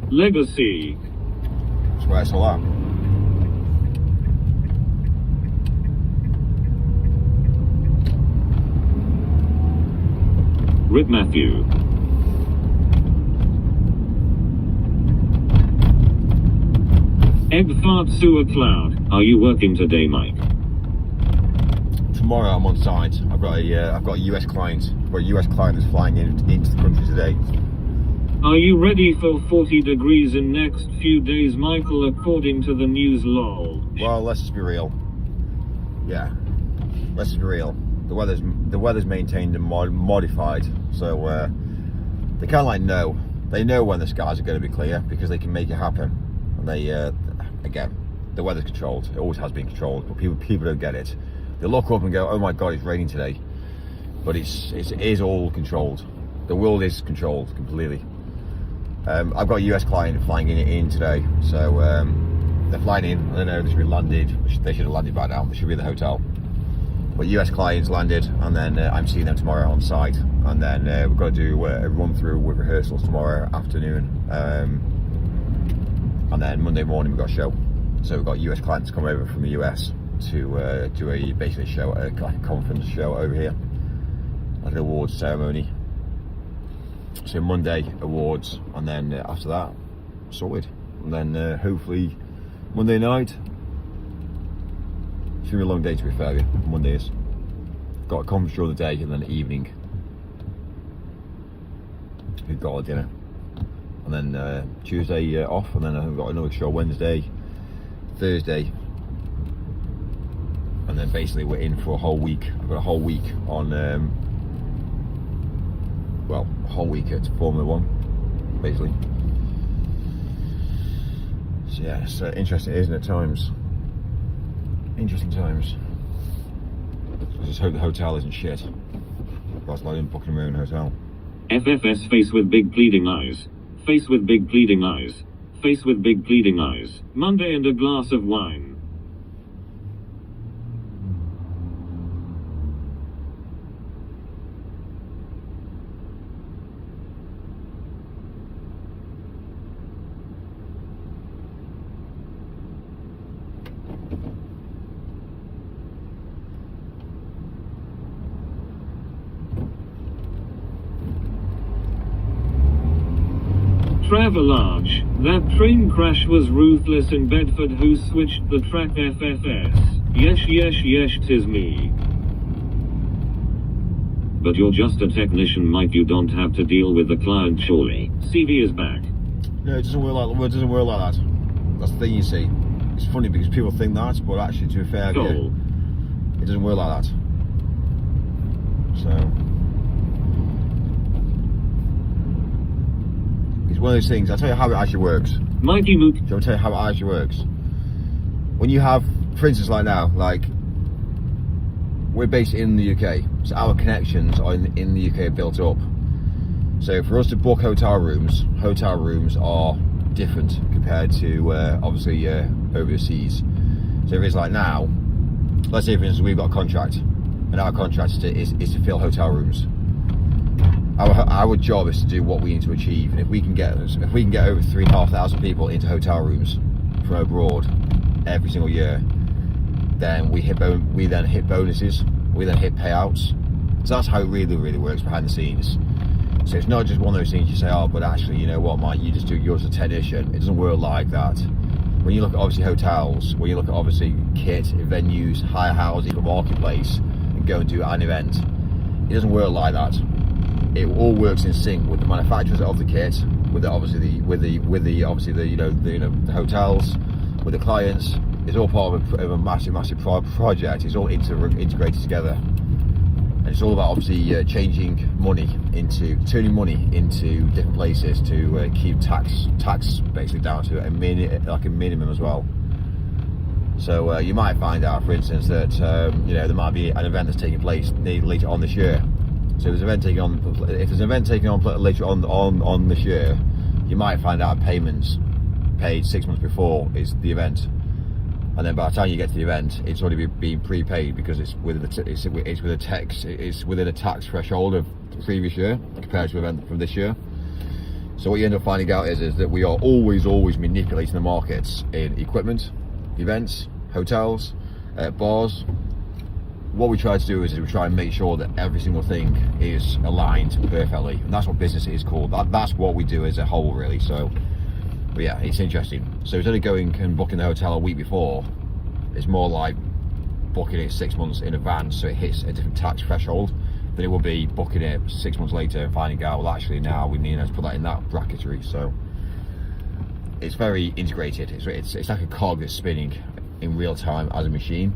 Legacy. That's where it's all at. Rip Matthew. Egg fart sewer cloud. Are you working today, Mike? Tomorrow I'm on site. I've got a US client. I've got a US client that's flying into the country today. Are you ready for 40 degrees in next few days, Michael, according to the news, lol? Well, let's just be real. Yeah, let's just be real. The weather's maintained and modified, so they kind of like know. They know when the skies are going to be clear because they can make it happen. And they, again, the weather's controlled. It always has been controlled, but people don't get it. They look up and go, "Oh my God, it's raining today," but it is all controlled. The world is controlled completely. I've got a US client flying in today, so they're flying in. I don't know, they should be landed. They should have landed by now. They should be in the hotel. But US clients landed, and then I'm seeing them tomorrow on site, and then we've got to do a run through with rehearsals tomorrow afternoon, and then Monday morning we've got a show. So we've got US clients come over from the US to do a basically show, a conference show over here, like an awards ceremony. So Monday awards, and then after that, sorted, and then hopefully Monday night. It's gonna be a long day to be fair with you. Monday is. Got a conference during the day and then the evening. We've got a dinner. And then Tuesday off, and then I've got another show Wednesday, Thursday. And then basically we're in for a whole week. I've got a whole week on, well, a whole week at Formula One, basically. So yeah, it's interesting, isn't it, at times? Interesting times. I just hope the hotel isn't shit. That's like in booking my own hotel. FFS face with big pleading eyes. Face with big pleading eyes. Face with big pleading eyes. Monday and a glass of wine. Travelage. That train crash was ruthless in Bedford. Who switched the track? FFS. Yes, 'tis me. But you're just a technician, Mike. You don't have to deal with the client, surely. CV is back. No, it doesn't work like that. That's the thing, you see. It's funny because people think that, but actually, to be fair, yeah, it doesn't work like that. So it's one of those things. I'll tell you how it actually works. Mikey Mook. I'll tell you how it actually works. When you have, for instance, like now, like we're based in the UK, so our connections are in the UK built up. So for us to book hotel rooms are different compared to obviously overseas. So if it's like now, let's say for instance we've got a contract, and our contract is to fill hotel rooms. Our job is to do what we need to achieve, and if we can get over 3,500 people into hotel rooms from abroad every single year, then we then hit bonuses, we then hit payouts. So that's how it really works behind the scenes. So it's not just one of those things you say, oh, but actually, you know what, Mike, you just do yours a technician. It doesn't work like that. When you look at obviously hotels, when you look at obviously kit, venues, hire houses, the marketplace, and go and do an event, it doesn't work like that. It all works in sync with the manufacturers of the kit, with the hotels, with the clients. It's all part of a massive project. It's all integrated together, and it's all about obviously turning money into different places to keep tax basically down to a minimum as well. So you might find out, for instance, that there might be an event that's taking place later on this year. So if there's an event taken on later on this year, you might find out payments paid 6 months before is the event, and then by the time you get to the event, it's already been prepaid because it's within a tax threshold of the previous year compared to an event from this year. So what you end up finding out is that we are always manipulating the markets in equipment, events, hotels, bars. What we try to do is we try and make sure that every single thing is aligned perfectly, and that's what business is called. That's what we do as a whole, really. So, but yeah, it's interesting. So instead of going and booking the hotel a week before, it's more like booking it 6 months in advance, so it hits a different tax threshold than it will be booking it 6 months later and finding out, well, actually now we need to put that in that bracketry. So it's very integrated. It's like a cog that's spinning in real time as a machine.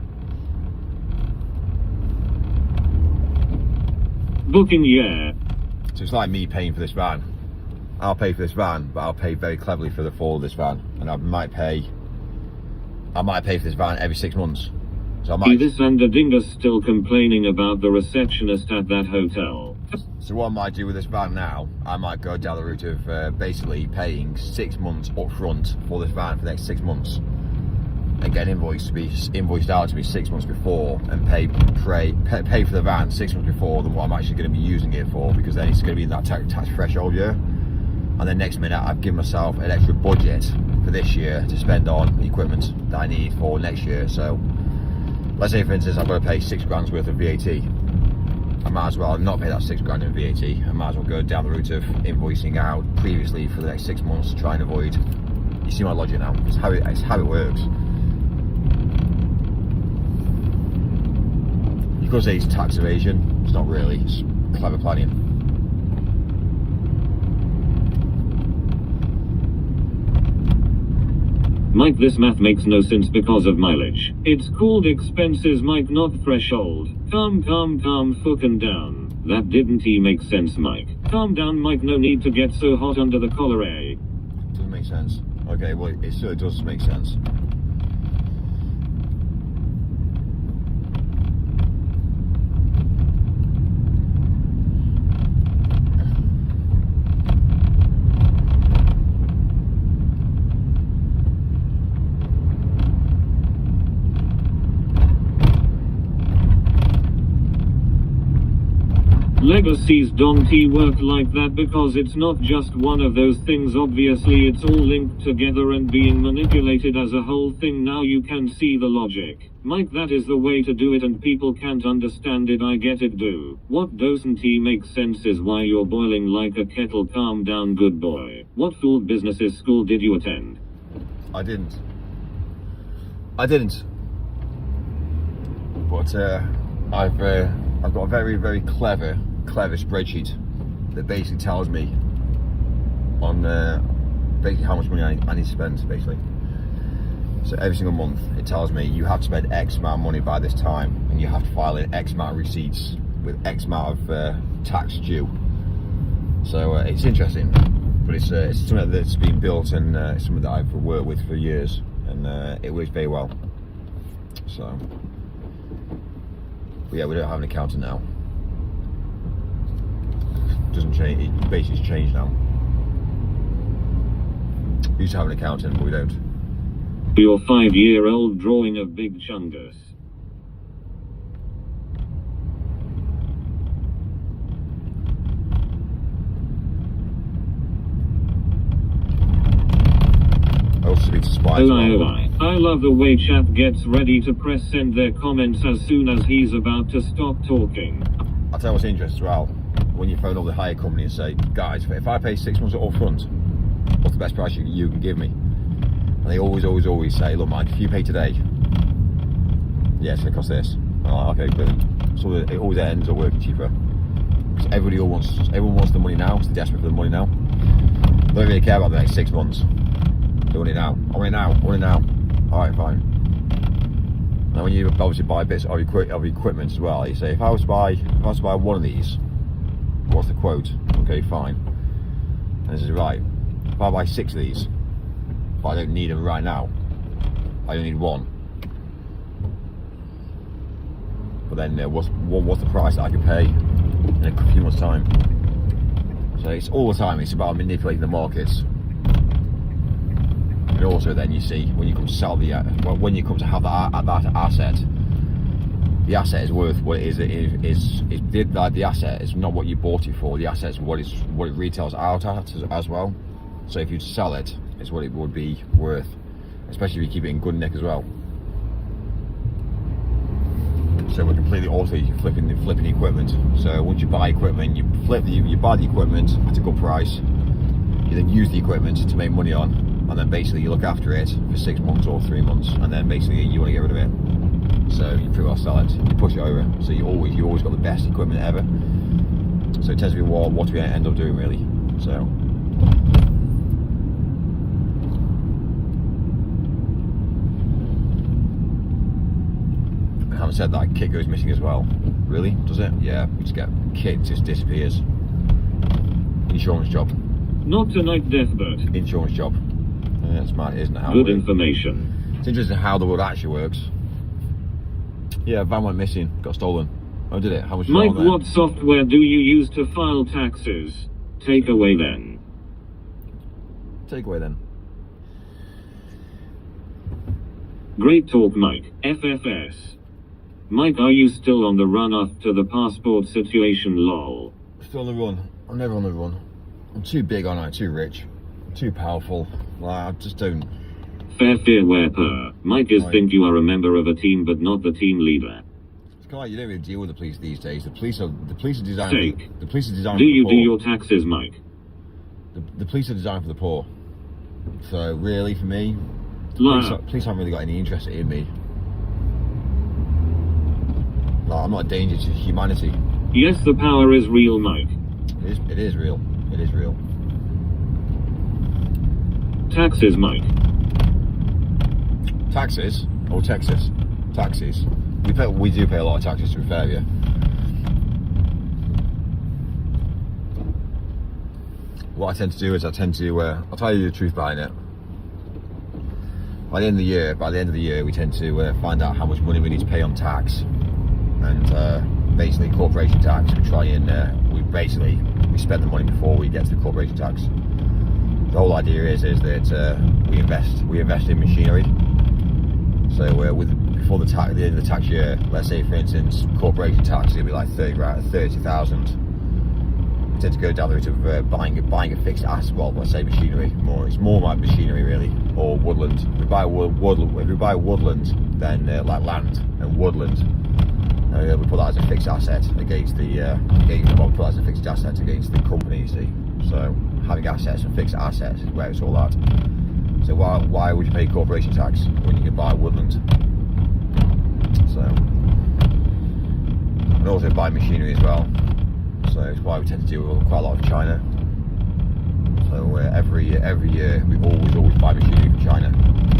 Booking, yeah. So it's like me paying for this van. I'll pay for this van, but I'll pay very cleverly for the fall of this van, and I might pay for this van every 6 months. So I might. This and the dingus still complaining about the receptionist at that hotel. So what I might do with this van now, I might go down the route of basically paying 6 months up front for this van for the next 6 months, and get an invoice to be invoiced out to me 6 months before, and pay for the van 6 months before than what I'm actually going to be using it for, because then it's going to be in that tax threshold year. And then next minute I've given myself an extra budget for this year to spend on equipment that I need for next year. So let's say for instance I've got to pay 6 grand's worth of VAT. I might as well not pay that 6 grand in VAT. I might as well go down the route of invoicing out previously for the next 6 months to try and avoid. You see my logic now? It's how it works. You could say it's tax evasion. It's not really. It's clever planning. Mike, this math makes no sense because of mileage. It's called expenses, Mike, not threshold. Calm, fucking down. That didn't make sense, Mike. Calm down, Mike, no need to get so hot under the collar, eh? Doesn't make sense. Okay, well, it sure does make sense. Legacies don't work like that because it's not just one of those things. Obviously it's all linked together and being manipulated as a whole thing. Now you can see the logic. Mike, that is the way to do it and people can't understand it. I get it, do. What doesn't make sense is why you're boiling like a kettle. Calm down, good boy. What food businesses school did you attend? I didn't. But I've got a very clever spreadsheet that basically tells me on basically how much money I need to spend, basically. So every single month it tells me you have to spend X amount of money by this time, and you have to file in X amount of receipts with X amount of tax due. So it's interesting, but it's something that's been built, and it's something that I've worked with for years, and it works very well. So But yeah, we don't have an accountant now. Doesn't change. It basically changed now. We used to have an accountant, but we don't. Your 5-year-old drawing of Big Chungus. I also speak to Spy as well. I love the way chat gets ready to press send their comments as soon as he's about to stop talking. I'll tell you what's interesting as well. When you phone up the hire company and say, guys, if I pay 6 months up front, what's the best price you can give me? And they always say, look, Mike, if you pay today, yeah, it's going to cost this. And I'm like, okay, brilliant. So it always ends up working cheaper. Because everyone wants the money now. They're desperate for the money now. They don't really care about the next 6 months. They want it now. I want it now. I want it now. Alright, fine. Now when you obviously buy bits of equipment as well, you say, if I was to buy one of these, what's the quote? Okay, fine. And this is right. If I buy 6 of these, but I don't need them right now, I only need 1. But then what's the price that I can pay in a few months' time? So it's all the time. It's about manipulating the markets. And also, then you see when you come to sell when you come to have that asset, the asset is worth what it is. The asset is not what you bought it for. The asset is what it retails out at as well. So if you sell it, it's what it would be worth, especially if you keep it in good nick as well. So we're completely also flipping the equipment. So once you buy equipment, you buy the equipment at a good price. You then use the equipment to make money on, and then basically you look after it for 6 months or 3 months, and then basically you want to get rid of it. So you pretty well sell it. You push it over. So you always got the best equipment ever. So it tends to be what we end up doing really. So. Having said that, kit goes missing as well. Really? Does it? Yeah, we just get kit just disappears. Insurance job. Not tonight, Deathbird. Insurance job. Yeah, it's mad, isn't it? How Good information. It's interesting how the world actually works. Yeah, van went missing, got stolen. Oh, did it? How much? Mike, what software do you use to file taxes? Take away then. Take away then. Great talk, Mike. FFS. Mike, are you still on the run after the passport situation, lol? Still on the run. I'm never on the run. I'm too big, aren't I? Too rich. I'm too powerful. Like, I just don't. Fair fear where per. Mike is think you are a member of a team but not the team leader. It's kind of like you don't really deal with the police these days. The police are designed. The police are designed. Do for you the do poor. your taxes, Mike? The police are designed for the poor. So really, for me, police haven't really got any interest in me. Like, I'm not a danger to humanity. Yes, the power is real, Mike. It is real. It is real. Taxes, Mike. Taxes? Oh, Texas. Taxes. We do pay a lot of taxes, to be fair, yeah. What I tend to do is I'll tell you the truth behind it. By the end of the year, we tend to find out how much money we need to pay on tax. And basically corporation tax, we try and we spend the money before we get to the corporation tax. The whole idea is that we invest in machinery. So before the end of the tax year, let's say for instance corporation tax, it'll be like 30,000. We tend to go down the route of buying a fixed asset. Well, let's say machinery. It's more like machinery really, or woodland. If we buy woodland, then like land and woodland. We put that as a fixed asset against the company, you see. So having assets and fixed assets is where it's all at. So why would you pay corporation tax when you can buy woodland? So, and also buy machinery as well. So it's why we tend to deal with quite a lot of China. So every year we always buy machinery from China,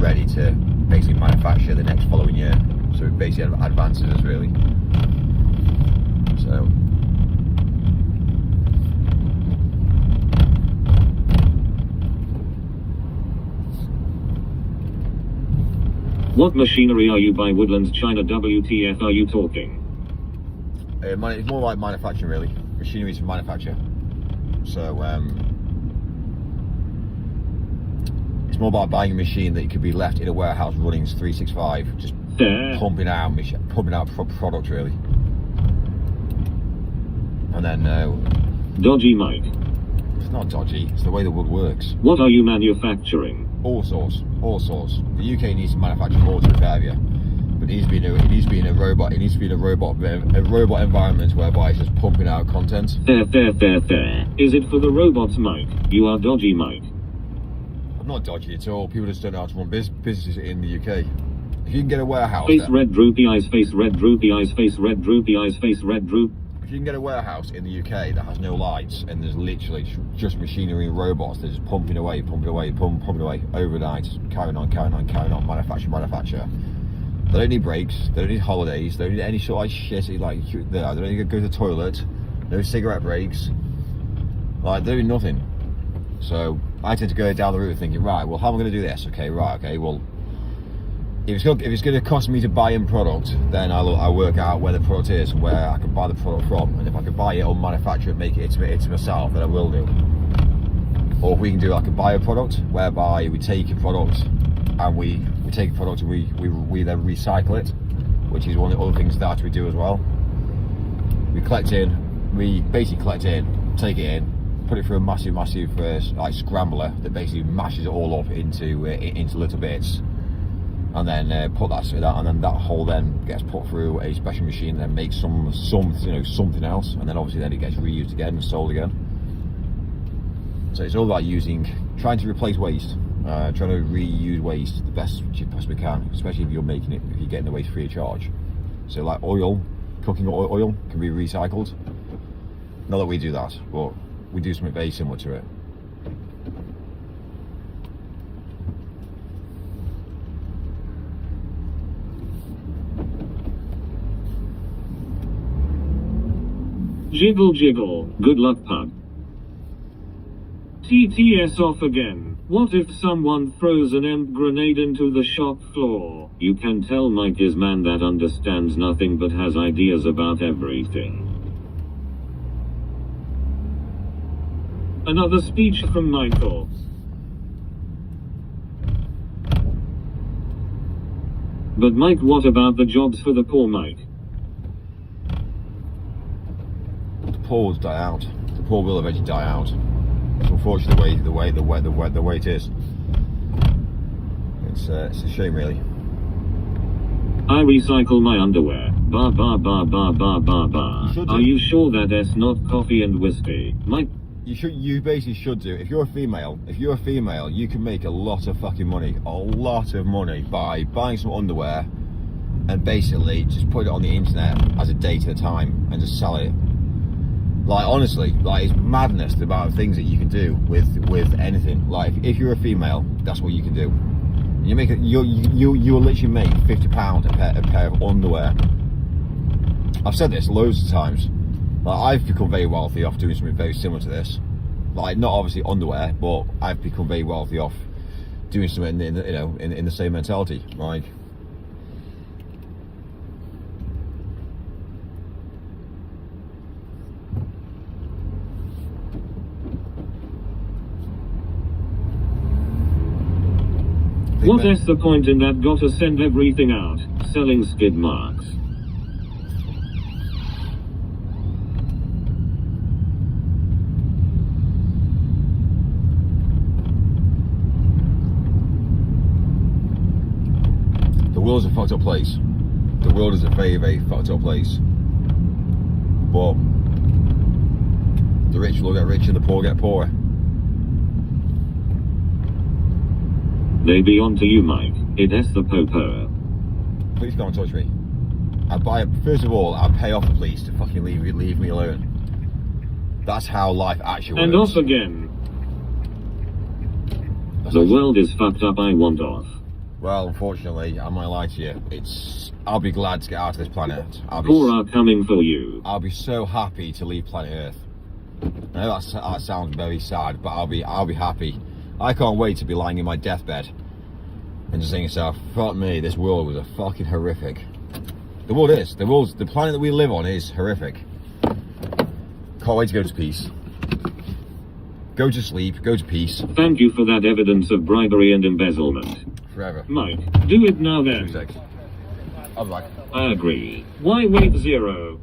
ready to basically manufacture the next following year. So it basically advances us really. So. What machinery are you by Woodlands, China? WTF are you talking? It's more like manufacturing, really. Machinery to manufacture. So it's more about buying a machine that could be left in a warehouse running 365, just pumping out product, really. And then Dodgy Mike. it's not dodgy. It's the way the wood works. What are you manufacturing? All sorts. The UK needs to manufacture more to repair you, but it needs to be in a robot. It needs to be in a robot environment whereby it's just pumping out content. Fair. Is it for the robots, Mike? You are Dodgy Mike. I'm not dodgy at all. People just don't know how to run businesses in the UK. If you can get a warehouse, Face there- red droopy eyes, face red droopy eyes, face red droopy eyes, face red droop. if you can get a warehouse in the UK that has no lights and there's literally just machinery and robots, they're just pumping away overnight, carrying on, manufacture. They don't need breaks, they don't need holidays, they don't need any sort of shit like they don't need to go to the toilet, no cigarette breaks, like they're doing nothing. So I tend to go down the route thinking, right, well, how am I going to do this? Okay, well, if it's going to cost me to buy in product, then I'll work out where the product is and where I can buy the product from. And if I can buy it or manufacture it, make it to myself, then I will do. Or if we can do like a bio product, whereby we take a product and we take a product and we then recycle it, which is one of the other things that we do as well. We basically collect in, take it in, put it through a massive like scrambler that basically mashes it all up into little bits, and then put that, and then that whole then gets put through a special machine that makes something else, and then obviously then it gets reused again and sold again. So it's all about trying to replace waste, trying to reuse waste the best you possibly can, especially if you're getting the waste free of charge. So like cooking oil can be recycled. Not that we do that, but we do something very similar to it. Jiggle. Good luck, pug. TTS off again. What if someone throws an EMP grenade into the shop floor? You can tell Mike is man that understands nothing but has ideas about everything. Another speech from Michael. But Mike, what about the jobs for the poor, Mike? The poor will die out. The poor will eventually die out. It's unfortunately the way it is. It's a shame, really. I recycle my underwear. Ba. Are you sure that that's not coffee and whiskey? Mike. You basically should do. If you're a female, you can make a lot of fucking money, by buying some underwear and basically just put it on the internet as a date at a time and just sell it. Like honestly, like it's madness the amount of things that you can do with anything. Like if you're a female, that's what you can do. You'll literally make £50 a pair of underwear. I've said this loads of times. Like I've become very wealthy off doing something very similar to this. Like not obviously underwear, but I've become very wealthy off doing something in the same mentality. Like what is the point in that? Gotta send everything out. Selling skid marks. the world's a fucked up place. The world is a very, very fucked up place. But the rich will get richer, the poor get poorer. They be on to you, Mike. It is the popo. Please don't touch me. First of all, I'd pay off the police to fucking leave me alone. That's how life actually And works. off again. The world is fucked up, I want off. Well, unfortunately, I might lie to you. I'll be glad to get out of this planet. Poor are coming for you. I'll be so happy to leave planet Earth. I know that sounds very sad, but I'll be happy. I can't wait to be lying in my deathbed and just saying to myself, fuck me, this world was a fucking horrific. The world is. The planet that we live on is horrific. Can't wait to go to peace. Go to sleep, go to peace. Thank you for that evidence of bribery and embezzlement. Forever. Mike, do it now 2 then. seconds. I'll be back. I agree. Why wait 0?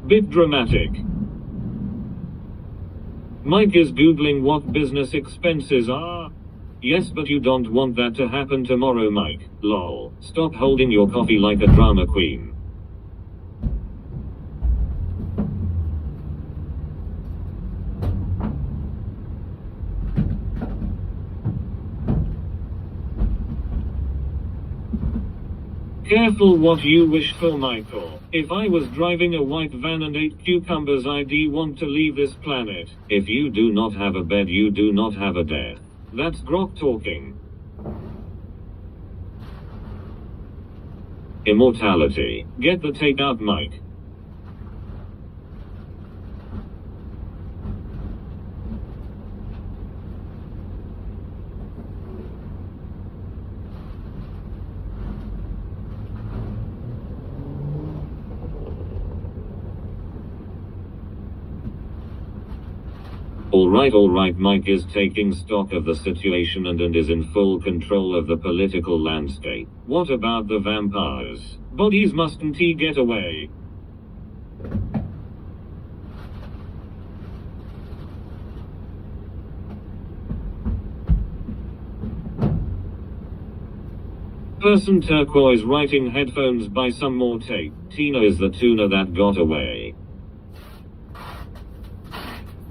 Bit dramatic. Mike is googling what business expenses are. Yes, but you don't want that to happen tomorrow, Mike. Lol. Stop holding your coffee like a drama queen. Careful what you wish for, Michael. If I was driving a white van and ate cucumbers, I'd want to leave this planet. If you do not have a bed, you do not have a death. That's Grok talking. Immortality. Get the tape out, Mike. Alright, Mike is taking stock of the situation and is in full control of the political landscape. What about the vampires? Bodies mustn't he get away? Person turquoise writing headphones, buy some more tape. Tina is the tuna that got away.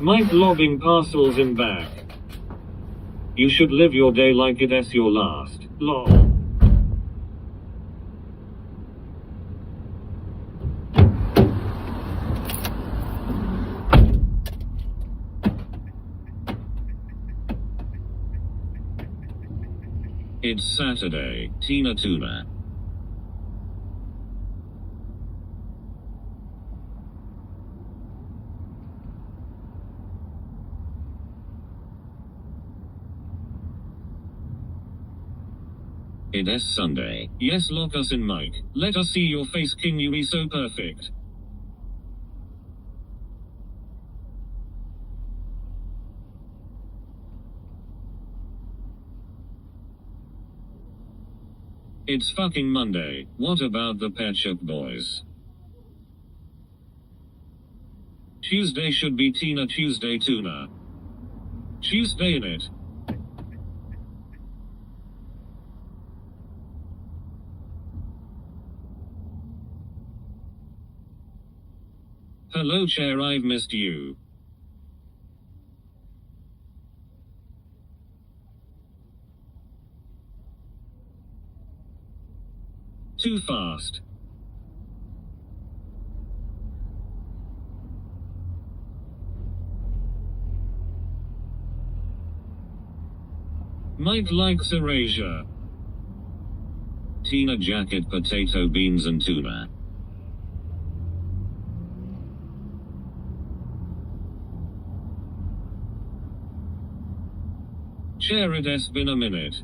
Mike logging parcels in back. You should live your day like it's your last. Lol. It's Saturday, Tina Tuna. It's Sunday. Yes, lock us in, Mike. Let us see your face, King. You be so perfect. It's fucking Monday. What about the Pet Shop Boys? Tuesday should be Tina Tuesday Tuna. Tuesday in it. Hello, Chair, I've missed you. Too fast. Mike likes erasure. Tina jacket, potato, beans and tuna. Chair, it's been a minute.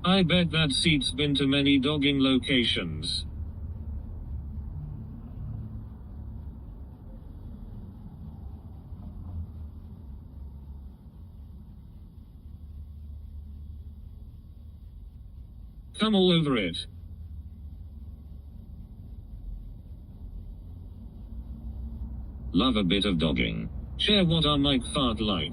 I bet that seat's been to many dogging locations. Come all over it. Love a bit of dogging. Chair, what are Mike fart like?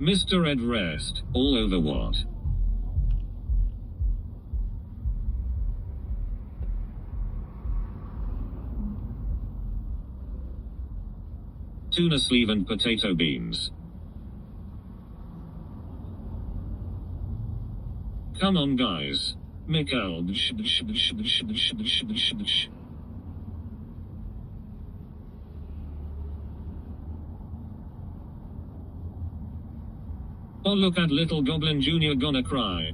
Mr. Ed Rest, all over what? Tuna sleeve and potato beans. Come on, guys. Mikhail. Oh, look at little Goblin Jr. gonna cry.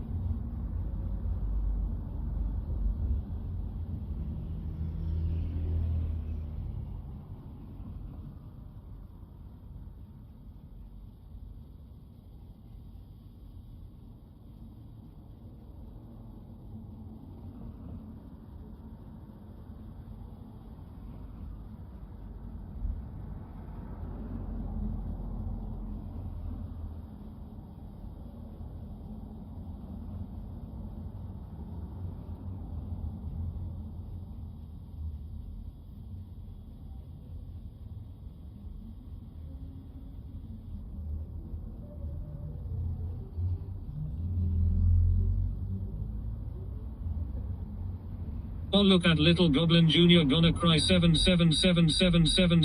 Oh, look at little Goblin Jr. gonna cry. 777.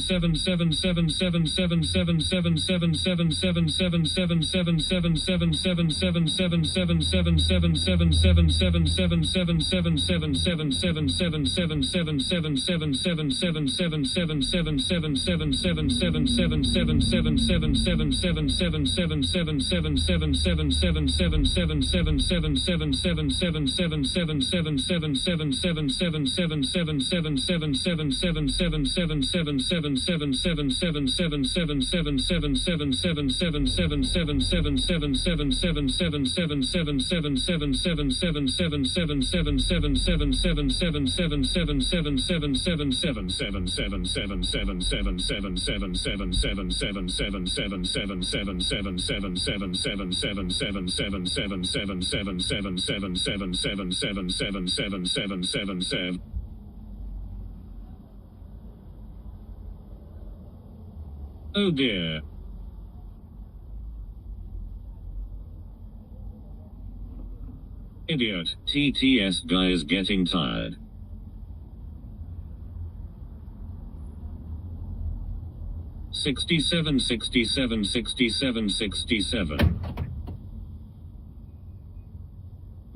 Oh dear. Idiot. TTS guy is getting tired. Sixty-seven.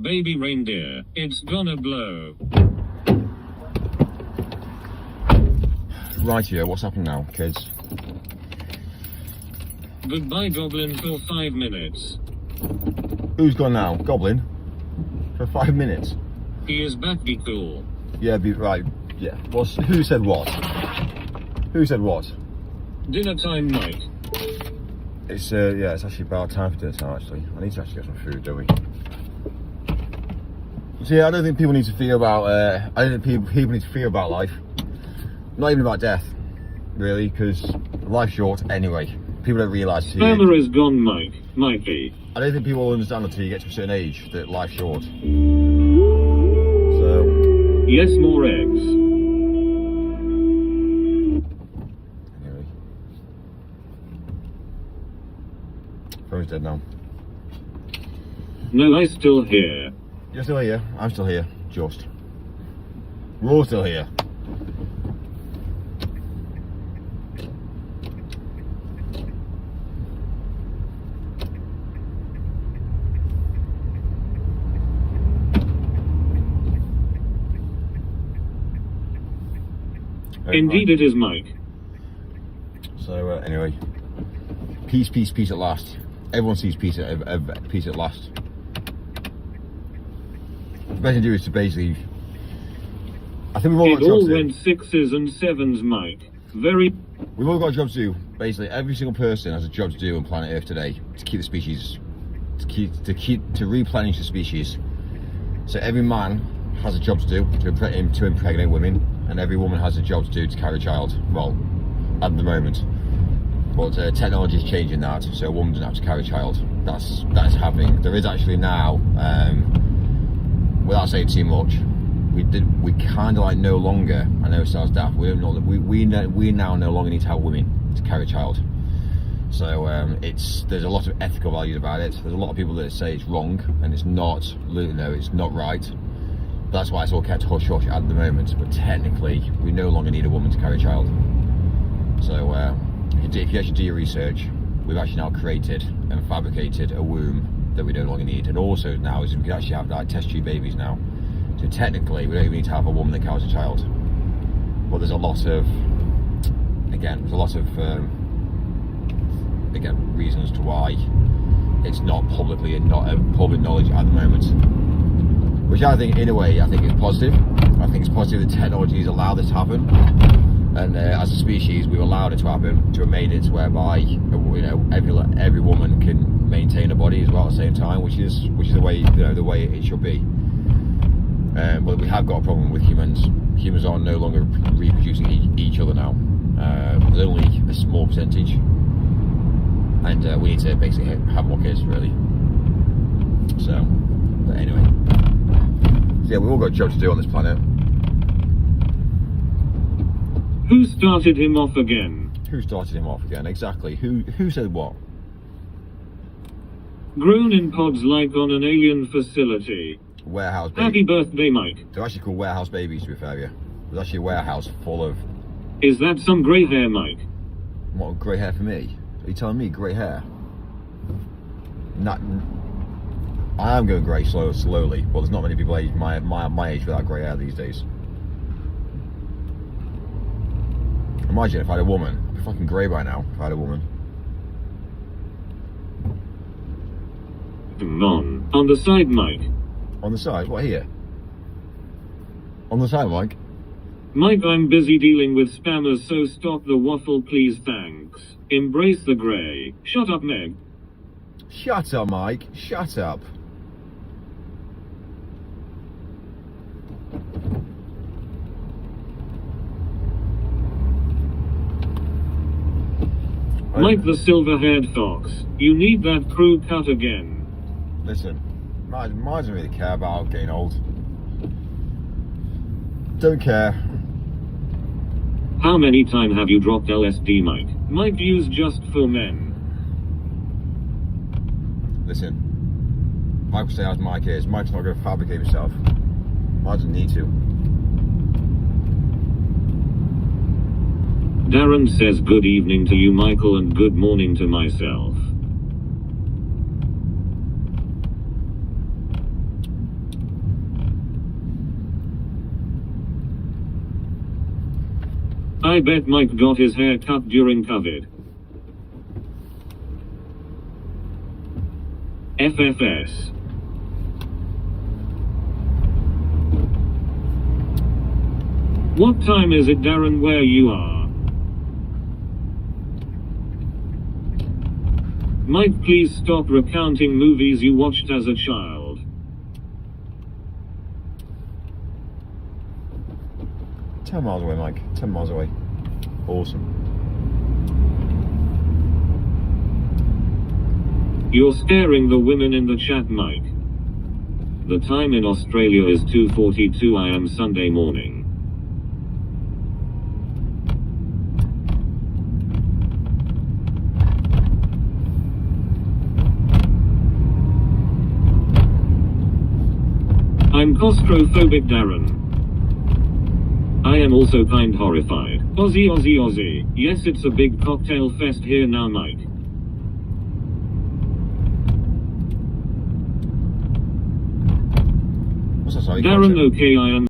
Baby reindeer, it's gonna blow. Right here, what's happening now, kids? Goodbye, Goblin, for 5 minutes. Who's gone now? Goblin? For 5 minutes? He is back, be cool. Yeah, be right. Yeah. Who said what? Who said what? Dinner time, Mike. It's yeah, it's actually about time for dinner time. Actually, I need to actually get some food, don't we? So yeah, I don't think people need to fear about. I don't think people need to fear about life. Not even about death, really, because life's short anyway. People don't realise. Spammer is gone, Mike. Mikey. I don't think people will understand until you get to a certain age that life's short. So. Yes, more eggs. Anyway. Phone's dead now. No, I'm still here. You're still here. I'm still here. Just. We're all still here. Indeed it is, Mike. So anyway, peace at last. Everyone sees peace at last. The best thing to do is to basically. I think we've all got It jobs all to do. went 6s and 7s, Mike. Very. We've all got a job to do. Basically, every single person has a job to do on planet Earth today to keep the species, to replenish the species. So every man has a job to do to impregnate women, and every woman has a job to do to carry a child. Well, at the moment, but technology is changing that, so a woman doesn't have to carry a child. That's happening. There is actually now, without saying too much, we kind of like no longer. I know it sounds daft. We don't know that we now no longer need to have women to carry a child. So there's a lot of ethical values about it. There's a lot of people that say it's wrong and it's not. It's not right. That's why it's all kept hush hush at the moment. But technically, we no longer need a woman to carry a child. So if you actually do your research, we've actually now created and fabricated a womb that we no longer need. And also now is we can actually have like test tube babies now. So technically, we don't even need to have a woman that carries a child. But there's a lot of, again, reasons to why it's not publicly and not public knowledge at the moment. Which I think, in a way, I think is positive. I think it's positive that technology has allowed this to happen. And as a species, we've allowed it to happen, to have made it whereby, you know, every woman can maintain a body as well at the same time, which is the way, you know, the way it should be. But we have got a problem with humans. Humans are no longer reproducing each other now. There's only a small percentage, and we need to basically have more kids, really. So, but anyway, so yeah, we've all got a job to do on this planet. Who started him off again? Who started him off again? Exactly. Who said what? Grown in pods like on an alien facility. Warehouse baby. Happy birthday, Mike. They're actually called warehouse babies, to be fair with you. There's actually a warehouse full of... Is that some grey hair, Mike? What, grey hair for me? Are you telling me grey hair? Not... I am going grey slowly, but there's not many people my age without grey hair these days. Imagine if I had a woman. I'd be fucking grey by now if I had a woman. On the side, Mike. On the side? What, here? On the side, Mike? Mike, I'm busy dealing with spammers, so stop the waffle, please, thanks. Embrace the grey. Shut up, Meg. Shut up, Mike. Shut up. Mike the silver-haired fox. You need that crew cut again. Listen, I don't really care about getting old. Don't care. How many times have you dropped LSD, Mike? Mike used just for men. Listen, Mike will say as Mike is. Mike's not going to fabricate himself. Mike doesn't need to. Darren says good evening to you, Michael, and good morning to myself. I bet Mike got his hair cut during COVID. FFS. What time is it, Darren, where you are? Mike, please stop recounting movies you watched as a child. 10 miles away, Mike. 10 miles away. Awesome. You're scaring the women in the chat, Mike. The time in Australia is 2:42 AM Sunday morning. I'm claustrophobic, Darren. I am also kind horrified. Aussie, Aussie, Aussie. Yes, it's a big cocktail fest here now, Mike. What's that, sorry? Darren, okay, I am